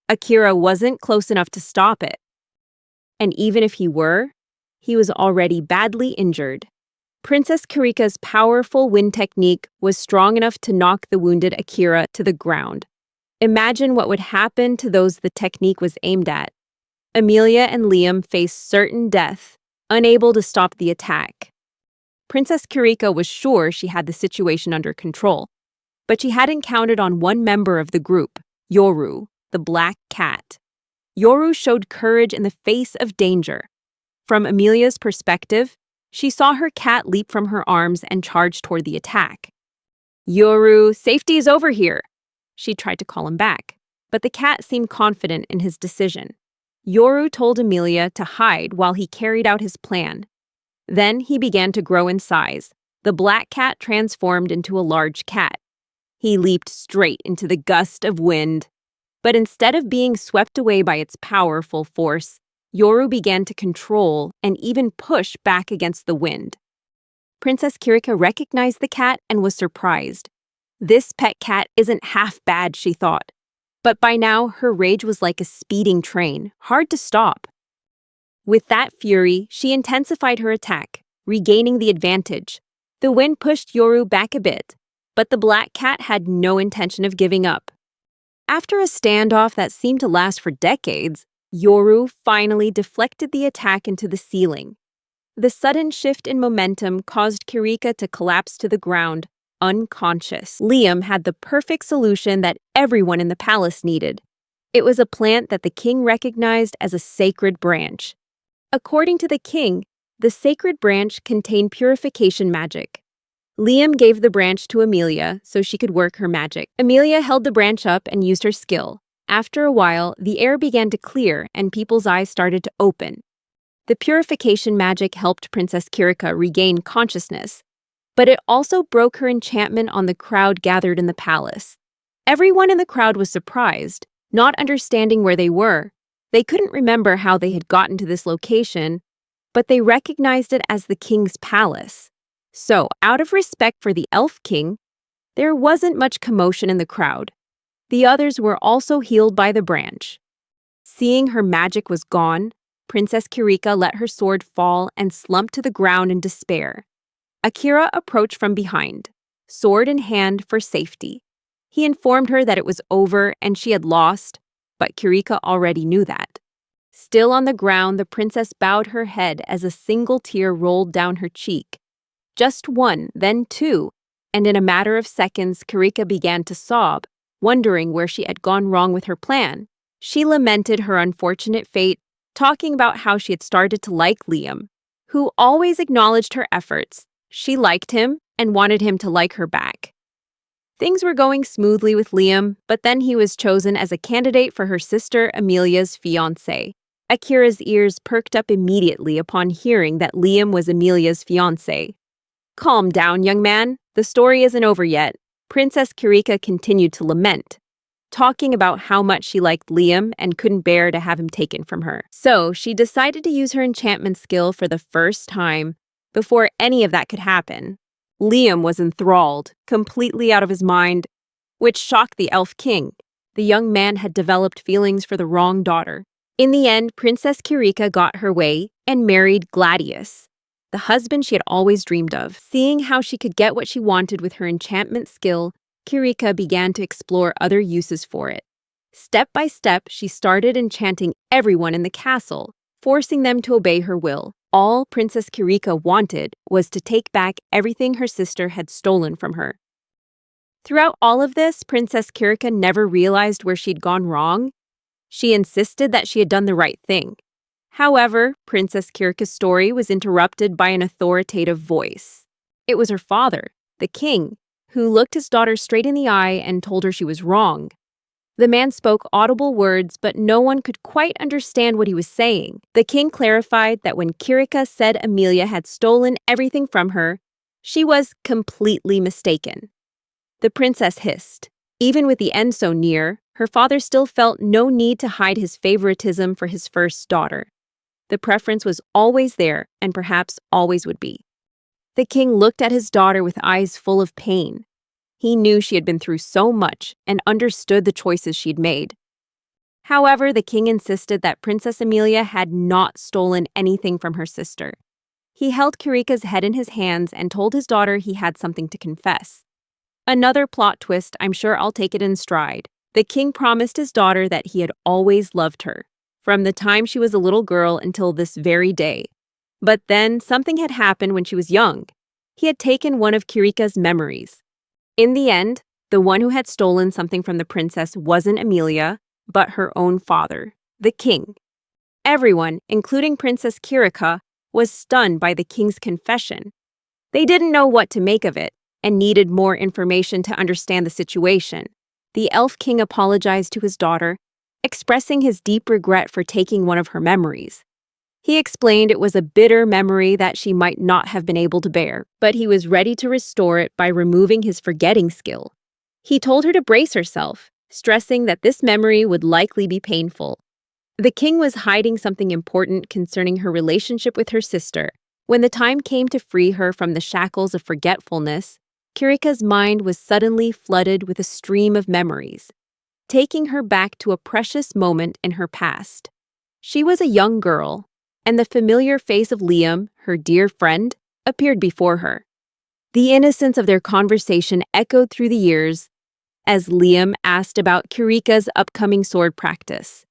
Akira wasn't close enough to stop it. And even if he were, he was already badly injured. Princess Kirika's powerful wind technique was strong enough to knock the wounded Akira to the ground. Imagine what would happen to those the technique was aimed at. Emilia and Liam faced certain death, unable to stop the attack. Princess Kirika was sure she had the situation under control, but she hadn't counted on one member of the group, Yoru, the black cat. Yoru showed courage in the face of danger. From Emilia's perspective, she saw her cat leap from her arms and charge toward the attack. "Yoru, safety is over here." She tried to call him back, but the cat seemed confident in his decision. Yoru told Emilia to hide while he carried out his plan. Then he began to grow in size. The black cat transformed into a large cat. He leaped straight into the gust of wind. But instead of being swept away by its powerful force, Yoru began to control and even push back against the wind. Princess Kirika recognized the cat and was surprised. This pet cat isn't half bad, she thought. But by now, her rage was like a speeding train, hard to stop. With that fury, she intensified her attack, regaining the advantage. The wind pushed Yoru back a bit, but the black cat had no intention of giving up. After a standoff that seemed to last for decades, Yoru finally deflected the attack into the ceiling. The sudden shift in momentum caused Kirika to collapse to the ground, unconscious. Liam had the perfect solution that everyone in the palace needed. It was a plant that the king recognized as a sacred branch. According to the king, the sacred branch contained purification magic. Liam gave the branch to Emilia so she could work her magic. Emilia held the branch up and used her skill. After a while, the air began to clear and people's eyes started to open. The purification magic helped Princess Kirika regain consciousness, but it also broke her enchantment on the crowd gathered in the palace. Everyone in the crowd was surprised, not understanding where they were. They couldn't remember how they had gotten to this location, but they recognized it as the king's palace. So, out of respect for the elf king, there wasn't much commotion in the crowd. The others were also healed by the branch. Seeing her magic was gone, Princess Kirika let her sword fall and slumped to the ground in despair. Akira approached from behind, sword in hand for safety. He informed her that it was over and she had lost, but Kirika already knew that. Still on the ground, the princess bowed her head as a single tear rolled down her cheek. Just one, then two, and in a matter of seconds, Kirika began to sob, wondering where she had gone wrong with her plan. She lamented her unfortunate fate, talking about how she had started to like Liam, who always acknowledged her efforts. She liked him and wanted him to like her back. Things were going smoothly with Liam, but then he was chosen as a candidate for her sister Emilia's fiancé. Akira's ears perked up immediately upon hearing that Liam was Emilia's fiancé. "Calm down, young man. The story isn't over yet." Princess Kirika continued to lament, talking about how much she liked Liam and couldn't bear to have him taken from her. So she decided to use her enchantment skill for the first time before any of that could happen. Liam was enthralled, completely out of his mind, which shocked the elf king. The young man had developed feelings for the wrong daughter. In the end, Princess Kirika got her way and married Gladius, the husband she had always dreamed of. Seeing how she could get what she wanted with her enchantment skill, Kirika began to explore other uses for it. Step by step, she started enchanting everyone in the castle, forcing them to obey her will. All Princess Kirika wanted was to take back everything her sister had stolen from her. Throughout all of this, Princess Kirika never realized where she'd gone wrong. She insisted that she had done the right thing. However, Princess Kirika's story was interrupted by an authoritative voice. It was her father, the king, who looked his daughter straight in the eye and told her she was wrong. The man spoke audible words, but no one could quite understand what he was saying. The king clarified that when Kirika said Amelia had stolen everything from her, she was completely mistaken. The princess hissed. Even with the end so near, her father still felt no need to hide his favoritism for his first daughter. The preference was always there, and perhaps always would be. The king looked at his daughter with eyes full of pain. He knew she had been through so much and understood the choices she'd made. However, the king insisted that Princess Amelia had not stolen anything from her sister. He held Kirika's head in his hands and told his daughter he had something to confess. Another plot twist, I'm sure I'll take it in stride. The king promised his daughter that he had always loved her, from the time she was a little girl until this very day. But then something had happened when she was young. He had taken one of Kirika's memories. In the end, the one who had stolen something from the princess wasn't Amelia, but her own father, the king. Everyone, including Princess Kirika, was stunned by the king's confession. They didn't know what to make of it and needed more information to understand the situation. The elf king apologized to his daughter, expressing his deep regret for taking one of her memories. He explained it was a bitter memory that she might not have been able to bear, but he was ready to restore it by removing his forgetting skill. He told her to brace herself, stressing that this memory would likely be painful. The king was hiding something important concerning her relationship with her sister. When the time came to free her from the shackles of forgetfulness, Kirika's mind was suddenly flooded with a stream of memories, taking her back to a precious moment in her past. She was a young girl, and the familiar face of Liam, her dear friend, appeared before her. The innocence of their conversation echoed through the years as Liam asked about Kirika's upcoming sword practice.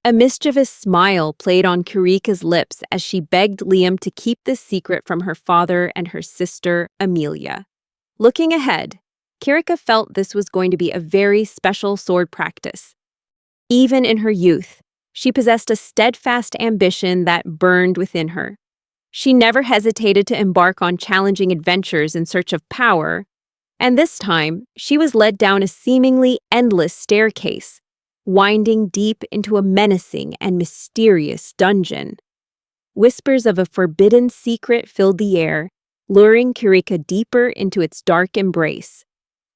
A mischievous smile played on Kirika's lips as she begged Liam to keep this secret from her father and her sister, Amelia. Looking ahead, Kirika felt this was going to be a very special sword practice. Even in her youth, she possessed a steadfast ambition that burned within her. She never hesitated to embark on challenging adventures in search of power, and this time, she was led down a seemingly endless staircase, winding deep into a menacing and mysterious dungeon. Whispers of a forbidden secret filled the air, luring Kirika deeper into its dark embrace.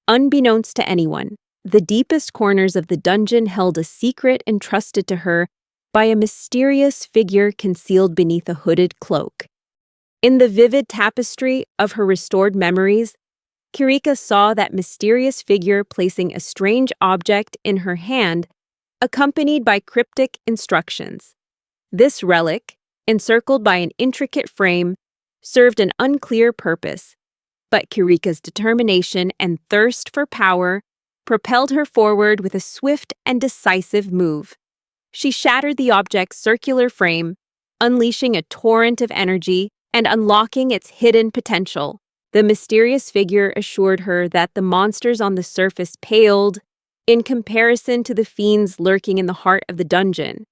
Unbeknownst to anyone, the deepest corners of the dungeon held a secret entrusted to her by a mysterious figure concealed beneath a hooded cloak. In the vivid tapestry of her restored memories, Kirika saw that mysterious figure placing a strange object in her hand, accompanied by cryptic instructions. This relic, encircled by an intricate frame, served an unclear purpose, but Kirika's determination and thirst for power propelled her forward with a swift and decisive move. She shattered the object's circular frame, unleashing a torrent of energy and unlocking its hidden potential. The mysterious figure assured her that the monsters on the surface paled in comparison to the fiends lurking in the heart of the dungeon,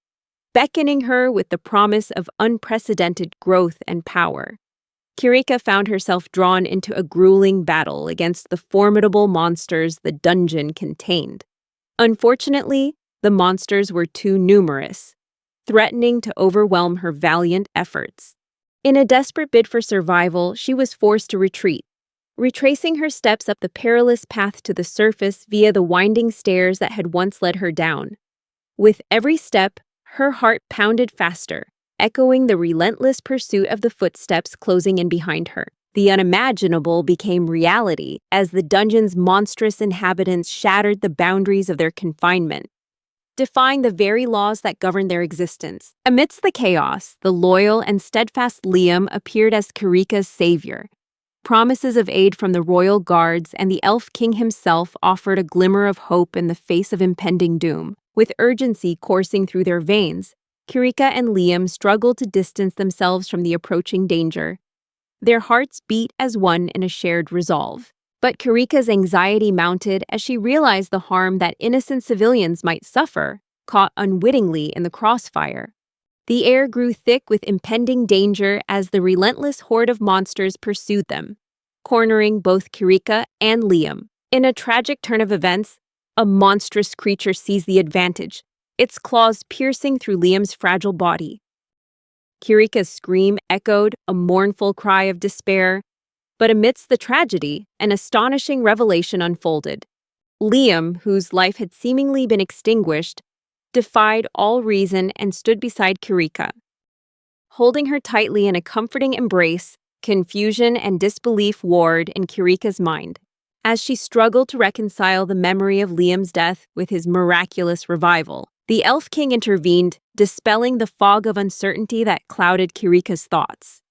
beckoning her with the promise of unprecedented growth and power. Kirika found herself drawn into a grueling battle against the formidable monsters the dungeon contained. Unfortunately, the monsters were too numerous, threatening to overwhelm her valiant efforts. In a desperate bid for survival, she was forced to retreat, retracing her steps up the perilous path to the surface via the winding stairs that had once led her down. With every step, her heart pounded faster, echoing the relentless pursuit of the footsteps closing in behind her. The unimaginable became reality as the dungeon's monstrous inhabitants shattered the boundaries of their confinement, defying the very laws that governed their existence. Amidst the chaos, the loyal and steadfast Liam appeared as Kirika's savior. Promises of aid from the royal guards and the elf king himself offered a glimmer of hope in the face of impending doom. With urgency coursing through their veins, Kirika and Liam struggled to distance themselves from the approaching danger. Their hearts beat as one in a shared resolve. But Kirika's anxiety mounted as she realized the harm that innocent civilians might suffer, caught unwittingly in the crossfire. The air grew thick with impending danger as the relentless horde of monsters pursued them, cornering both Kirika and Liam. In a tragic turn of events, a monstrous creature seized the advantage, its claws piercing through Liam's fragile body. Kirika's scream echoed a mournful cry of despair, but amidst the tragedy, an astonishing revelation unfolded. Liam, whose life had seemingly been extinguished, defied all reason and stood beside Kirika. Holding her tightly in a comforting embrace, confusion and disbelief warred in Kirika's mind, as she struggled to reconcile the memory of Liam's death with his miraculous revival. The Elf King intervened, dispelling the fog of uncertainty that clouded Kirika's thoughts.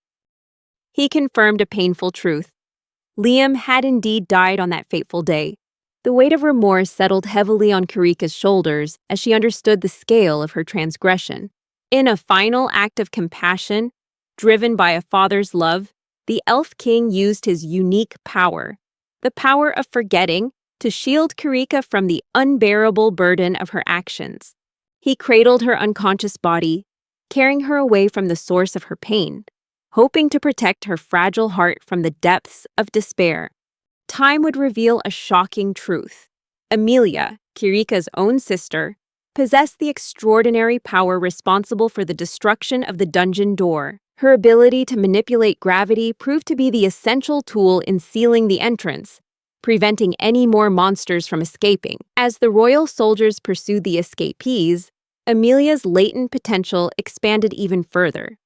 He confirmed a painful truth. Liam had indeed died on that fateful day. The weight of remorse settled heavily on Kirika's shoulders as she understood the scale of her transgression. In a final act of compassion, driven by a father's love, the Elf King used his unique power, the power of forgetting, to shield Kirika from the unbearable burden of her actions. He cradled her unconscious body, carrying her away from the source of her pain, hoping to protect her fragile heart from the depths of despair. Time would reveal a shocking truth. Amelia, Kirika's own sister, possessed the extraordinary power responsible for the destruction of the dungeon door. Her ability to manipulate gravity proved to be the essential tool in sealing the entrance, preventing any more monsters from escaping. As the royal soldiers pursued the escapees, Amelia's latent potential expanded even further,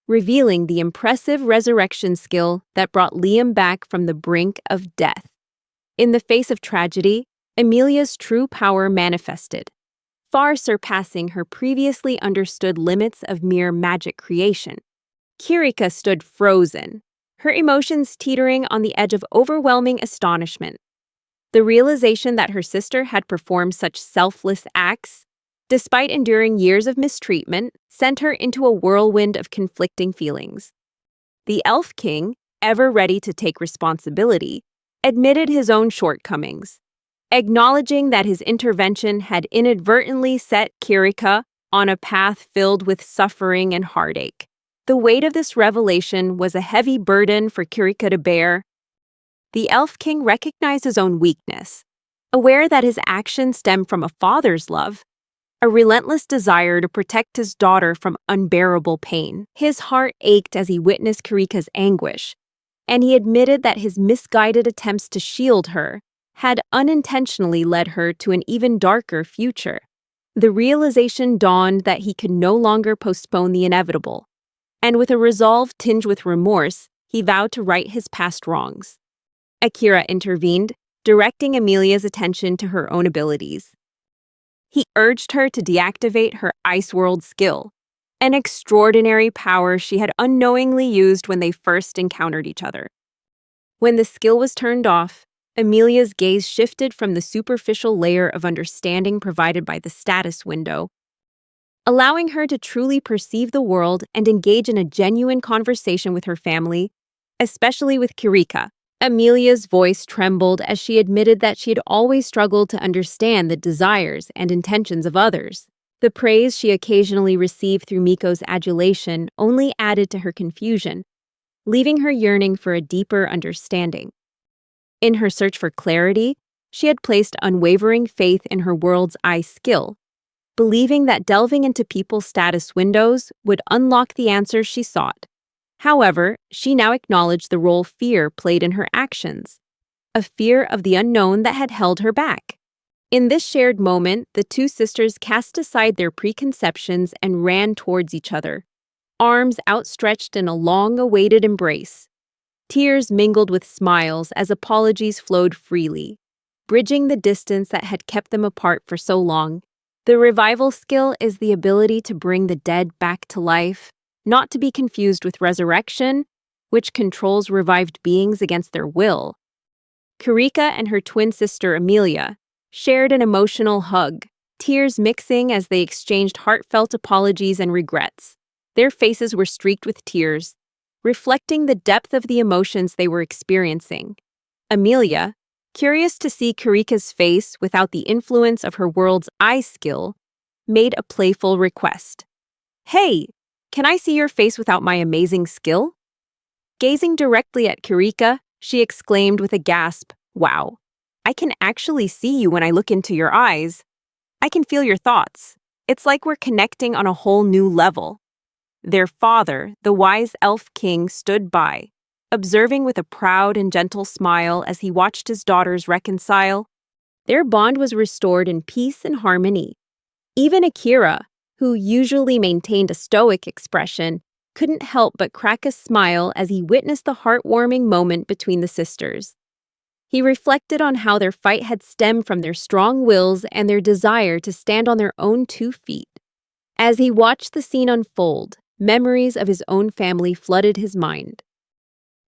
revealing the impressive resurrection skill that brought Liam back from the brink of death. In the face of tragedy, Amelia's true power manifested, far surpassing her previously understood limits of mere magic creation. Kirika stood frozen, her emotions teetering on the edge of overwhelming astonishment. The realization that her sister had performed such selfless acts, despite enduring years of mistreatment, sent her into a whirlwind of conflicting feelings. The Elf King, ever ready to take responsibility, admitted his own shortcomings, acknowledging that his intervention had inadvertently set Kirika on a path filled with suffering and heartache. The weight of this revelation was a heavy burden for Kirika to bear. The Elf King recognized his own weakness, aware that his actions stemmed from a father's love, a relentless desire to protect his daughter from unbearable pain. His heart ached as he witnessed Kirika's anguish, and he admitted that his misguided attempts to shield her had unintentionally led her to an even darker future. The realization dawned that he could no longer postpone the inevitable, and with a resolve tinged with remorse, he vowed to right his past wrongs. Akira intervened, directing Amelia's attention to her own abilities. He urged her to deactivate her Ice World skill, an extraordinary power she had unknowingly used when they first encountered each other. When the skill was turned off, Amelia's gaze shifted from the superficial layer of understanding provided by the status window, allowing her to truly perceive the world and engage in a genuine conversation with her family, especially with Kirika. Amelia's voice trembled as she admitted that she had always struggled to understand the desires and intentions of others. The praise she occasionally received through Miko's adulation only added to her confusion, leaving her yearning for a deeper understanding. In her search for clarity, she had placed unwavering faith in her world's eye skill, believing that delving into people's status windows would unlock the answers she sought. However, she now acknowledged the role fear played in her actions, a fear of the unknown that had held her back. In this shared moment, the two sisters cast aside their preconceptions and ran towards each other, arms outstretched in a long-awaited embrace. Tears mingled with smiles as apologies flowed freely, bridging the distance that had kept them apart for so long. The revival skill is the ability to bring the dead back to life, not to be confused with resurrection, which controls revived beings against their will. Kirika and her twin sister Amelia shared an emotional hug, tears mixing as they exchanged heartfelt apologies and regrets. Their faces were streaked with tears, reflecting the depth of the emotions they were experiencing. Amelia, curious to see Kirika's face without the influence of her world's eye skill, made a playful request. "Hey, can I see your face without my amazing skill?" Gazing directly at Kirika, She exclaimed with a gasp, "Wow, I can actually see you when I look into your eyes. I can feel your thoughts. It's like we're connecting on a whole new level." Their father, the wise elf king, stood by, observing with a proud and gentle smile as he watched his daughters reconcile. Their bond was restored in peace and harmony. Even Akira, who usually maintained a stoic expression, couldn't help but crack a smile as he witnessed the heartwarming moment between the sisters. He reflected on how their fight had stemmed from their strong wills and their desire to stand on their own 2 feet. As he watched the scene unfold, memories of his own family flooded his mind.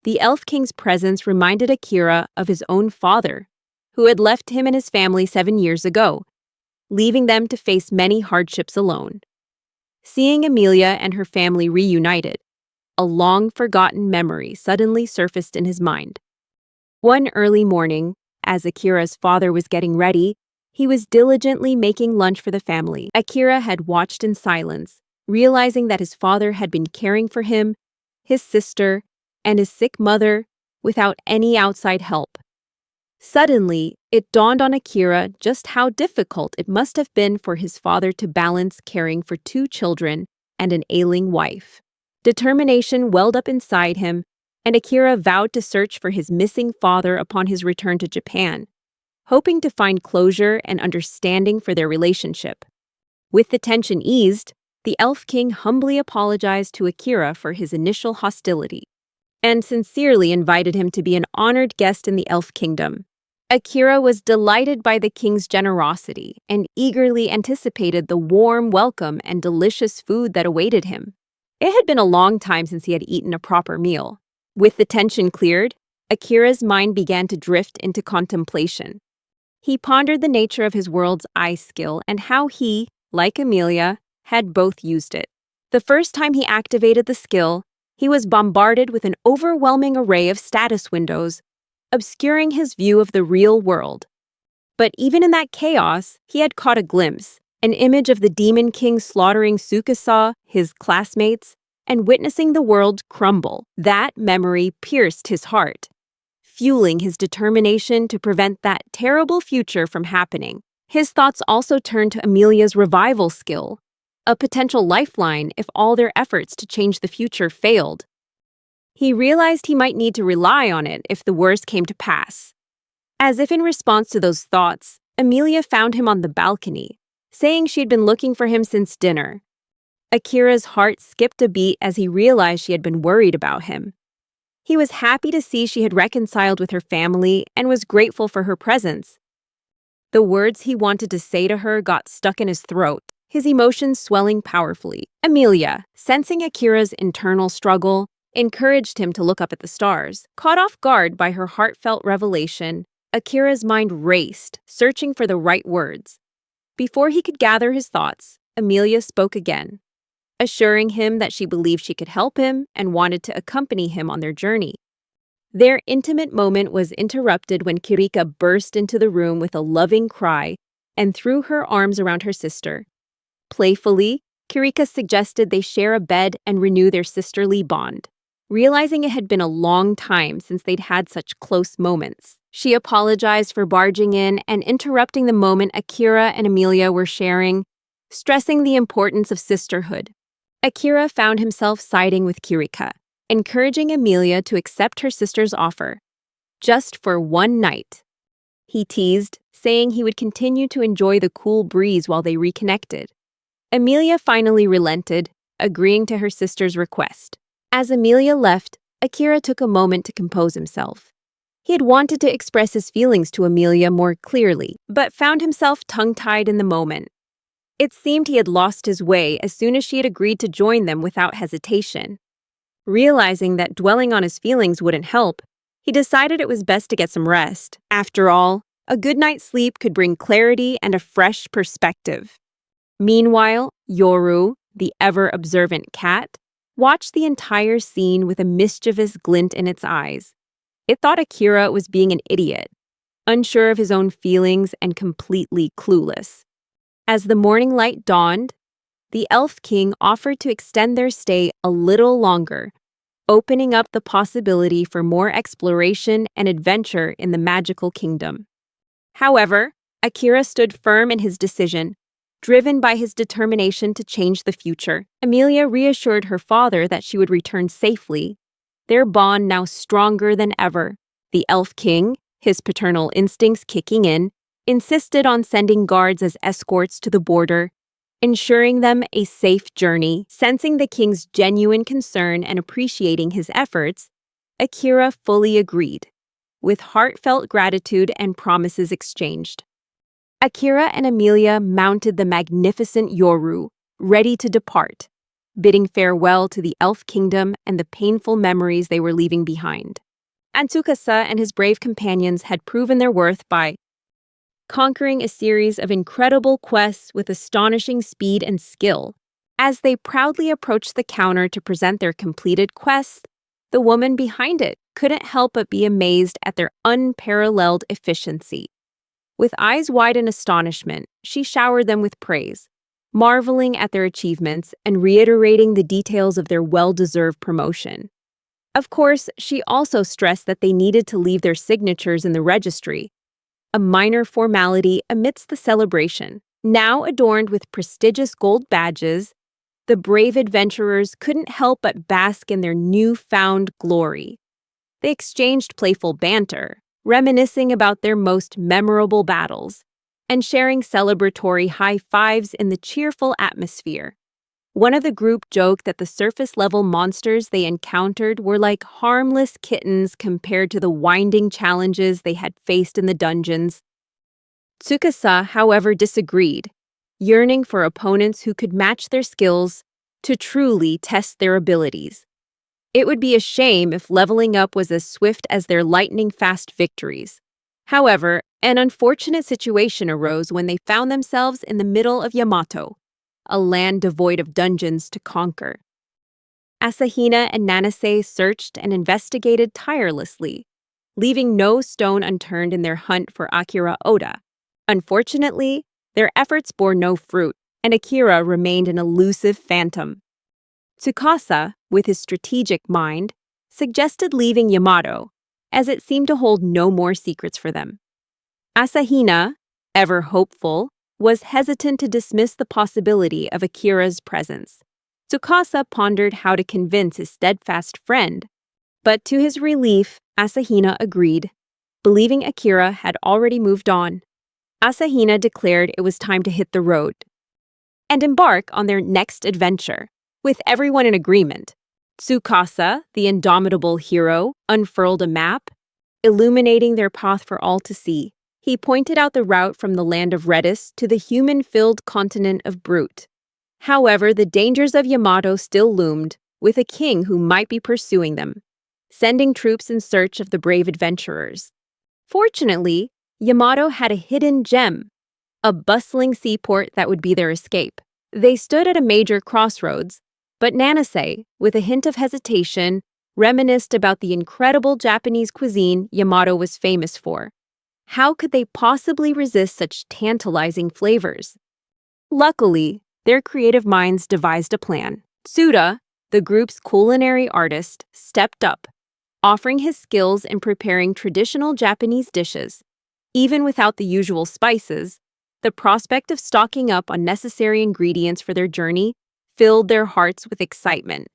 The Elf King's presence reminded Akira of his own father, who had left him and his family 7 years ago, leaving them to face many hardships alone. Seeing Emilia and her family reunited, a long-forgotten memory suddenly surfaced in his mind. One early morning, as Akira's father was getting ready, he was diligently making lunch for the family. Akira had watched in silence, realizing that his father had been caring for him, his sister, and his sick mother without any outside help. Suddenly, it dawned on Akira just how difficult it must have been for his father to balance caring for 2 children and an ailing wife. Determination welled up inside him, and Akira vowed to search for his missing father upon his return to Japan, hoping to find closure and understanding for their relationship. With the tension eased, the Elf King humbly apologized to Akira for his initial hostility and sincerely invited him to be an honored guest in the Elf Kingdom. Akira was delighted by the king's generosity and eagerly anticipated the warm welcome and delicious food that awaited him. It had been a long time since he had eaten a proper meal. With the tension cleared, Akira's mind began to drift into contemplation. He pondered the nature of his world's eye skill and how he, like Emilia, had both used it. The first time he activated the skill, he was bombarded with an overwhelming array of status windows, obscuring his view of the real world. But even in that chaos, he had caught a glimpse, an image of the Demon King slaughtering Tsukasa, his classmates, and witnessing the world crumble. That memory pierced his heart, fueling his determination to prevent that terrible future from happening. His thoughts also turned to Emilia's revival skill, a potential lifeline if all their efforts to change the future failed. He realized he might need to rely on it if the worst came to pass. As if in response to those thoughts, Emilia found him on the balcony, saying she had been looking for him since dinner. Akira's heart skipped a beat as he realized she had been worried about him. He was happy to see she had reconciled with her family and was grateful for her presence. The words he wanted to say to her got stuck in his throat, his emotions swelling powerfully. Emilia, sensing Akira's internal struggle, encouraged him to look up at the stars. Caught off guard by her heartfelt revelation, Akira's mind raced, searching for the right words. Before he could gather his thoughts, Emilia spoke again, assuring him that she believed she could help him and wanted to accompany him on their journey. Their intimate moment was interrupted when Kirika burst into the room with a loving cry and threw her arms around her sister. Playfully, Kirika suggested they share a bed and renew their sisterly bond. Realizing it had been a long time since they'd had such close moments, she apologized for barging in and interrupting the moment Akira and Emilia were sharing, stressing the importance of sisterhood. Akira found himself siding with Kirika, encouraging Emilia to accept her sister's offer, just for one night. He teased, saying he would continue to enjoy the cool breeze while they reconnected. Emilia finally relented, agreeing to her sister's request. As Emilia left, Akira took a moment to compose himself. He had wanted to express his feelings to Emilia more clearly, but found himself tongue-tied in the moment. It seemed he had lost his way as soon as she had agreed to join them without hesitation. Realizing that dwelling on his feelings wouldn't help, he decided it was best to get some rest. After all, a good night's sleep could bring clarity and a fresh perspective. Meanwhile, Yoru, the ever-observant cat, watched the entire scene with a mischievous glint in its eyes. It thought Akira was being an idiot, unsure of his own feelings and completely clueless. As the morning light dawned, the Elf King offered to extend their stay a little longer, opening up the possibility for more exploration and adventure in the magical kingdom. However, Akira stood firm in his decision, driven by his determination to change the future. Emilia reassured her father that she would return safely, their bond now stronger than ever. The Elf King, his paternal instincts kicking in, insisted on sending guards as escorts to the border, ensuring them a safe journey. Sensing the king's genuine concern and appreciating his efforts, Akira fully agreed, with heartfelt gratitude and promises exchanged. Akira and Emilia mounted the magnificent Yoru, ready to depart, bidding farewell to the Elf Kingdom and the painful memories they were leaving behind. And Tsukasa and his brave companions had proven their worth by conquering a series of incredible quests with astonishing speed and skill. As they proudly approached the counter to present their completed quests, the woman behind it couldn't help but be amazed at their unparalleled efficiency. With eyes wide in astonishment, she showered them with praise, marveling at their achievements and reiterating the details of their well-deserved promotion. Of course, she also stressed that they needed to leave their signatures in the registry, a minor formality amidst the celebration. Now adorned with prestigious gold badges, the brave adventurers couldn't help but bask in their newfound glory. They exchanged playful banter, reminiscing about their most memorable battles, and sharing celebratory high fives in the cheerful atmosphere. One of the group joked that the surface-level monsters they encountered were like harmless kittens compared to the winding challenges they had faced in the dungeons. Tsukasa, however, disagreed, yearning for opponents who could match their skills to truly test their abilities. It would be a shame if leveling up was as swift as their lightning-fast victories. However, an unfortunate situation arose when they found themselves in the middle of Yamato, a land devoid of dungeons to conquer. Asahina and Nanase searched and investigated tirelessly, leaving no stone unturned in their hunt for Akira Oda. Unfortunately, their efforts bore no fruit, and Akira remained an elusive phantom. Tsukasa, with his strategic mind, suggested leaving Yamato, as it seemed to hold no more secrets for them. Asahina, ever hopeful, was hesitant to dismiss the possibility of Akira's presence. Tsukasa pondered how to convince his steadfast friend, but to his relief, Asahina agreed, believing Akira had already moved on. Asahina declared it was time to hit the road and embark on their next adventure. With everyone in agreement, Tsukasa, the indomitable hero, unfurled a map, illuminating their path for all to see. He pointed out the route from the land of Redis to the human-filled continent of Brute. However, the dangers of Yamato still loomed, with a king who might be pursuing them, sending troops in search of the brave adventurers. Fortunately, Yamato had a hidden gem, a bustling seaport that would be their escape. They stood at a major crossroads, but Nanase, with a hint of hesitation, reminisced about the incredible Japanese cuisine Yamato was famous for. How could they possibly resist such tantalizing flavors? Luckily, their creative minds devised a plan. Tsuda, the group's culinary artist, stepped up, offering his skills in preparing traditional Japanese dishes. Even without the usual spices, the prospect of stocking up on necessary ingredients for their journey filled their hearts with excitement,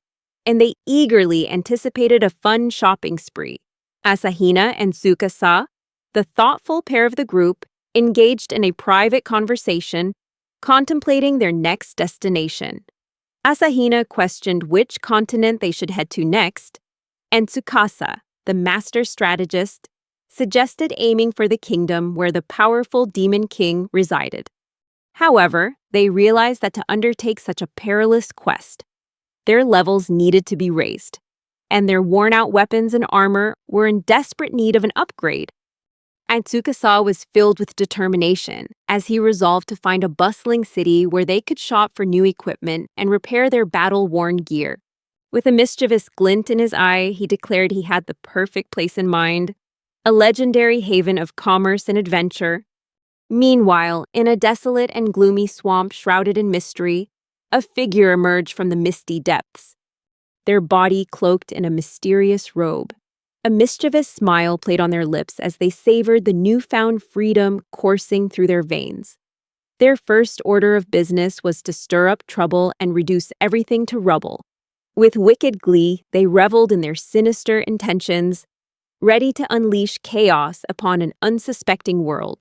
and they eagerly anticipated a fun shopping spree. Asahina and Tsukasa, the thoughtful pair of the group, engaged in a private conversation, contemplating their next destination. Asahina questioned which continent they should head to next, and Tsukasa, the master strategist, suggested aiming for the kingdom where the powerful demon king resided. However, they realized that to undertake such a perilous quest, their levels needed to be raised, and their worn-out weapons and armor were in desperate need of an upgrade. And Tsukasa was filled with determination as he resolved to find a bustling city where they could shop for new equipment and repair their battle-worn gear. With a mischievous glint in his eye, he declared he had the perfect place in mind, a legendary haven of commerce and adventure. Meanwhile, in a desolate and gloomy swamp shrouded in mystery, a figure emerged from the misty depths. their body cloaked in a mysterious robe. A mischievous smile played on their lips as they savored the newfound freedom coursing through their veins. Their first order of business was to stir up trouble and reduce everything to rubble. With wicked glee, they reveled in their sinister intentions, ready to unleash chaos upon an unsuspecting world.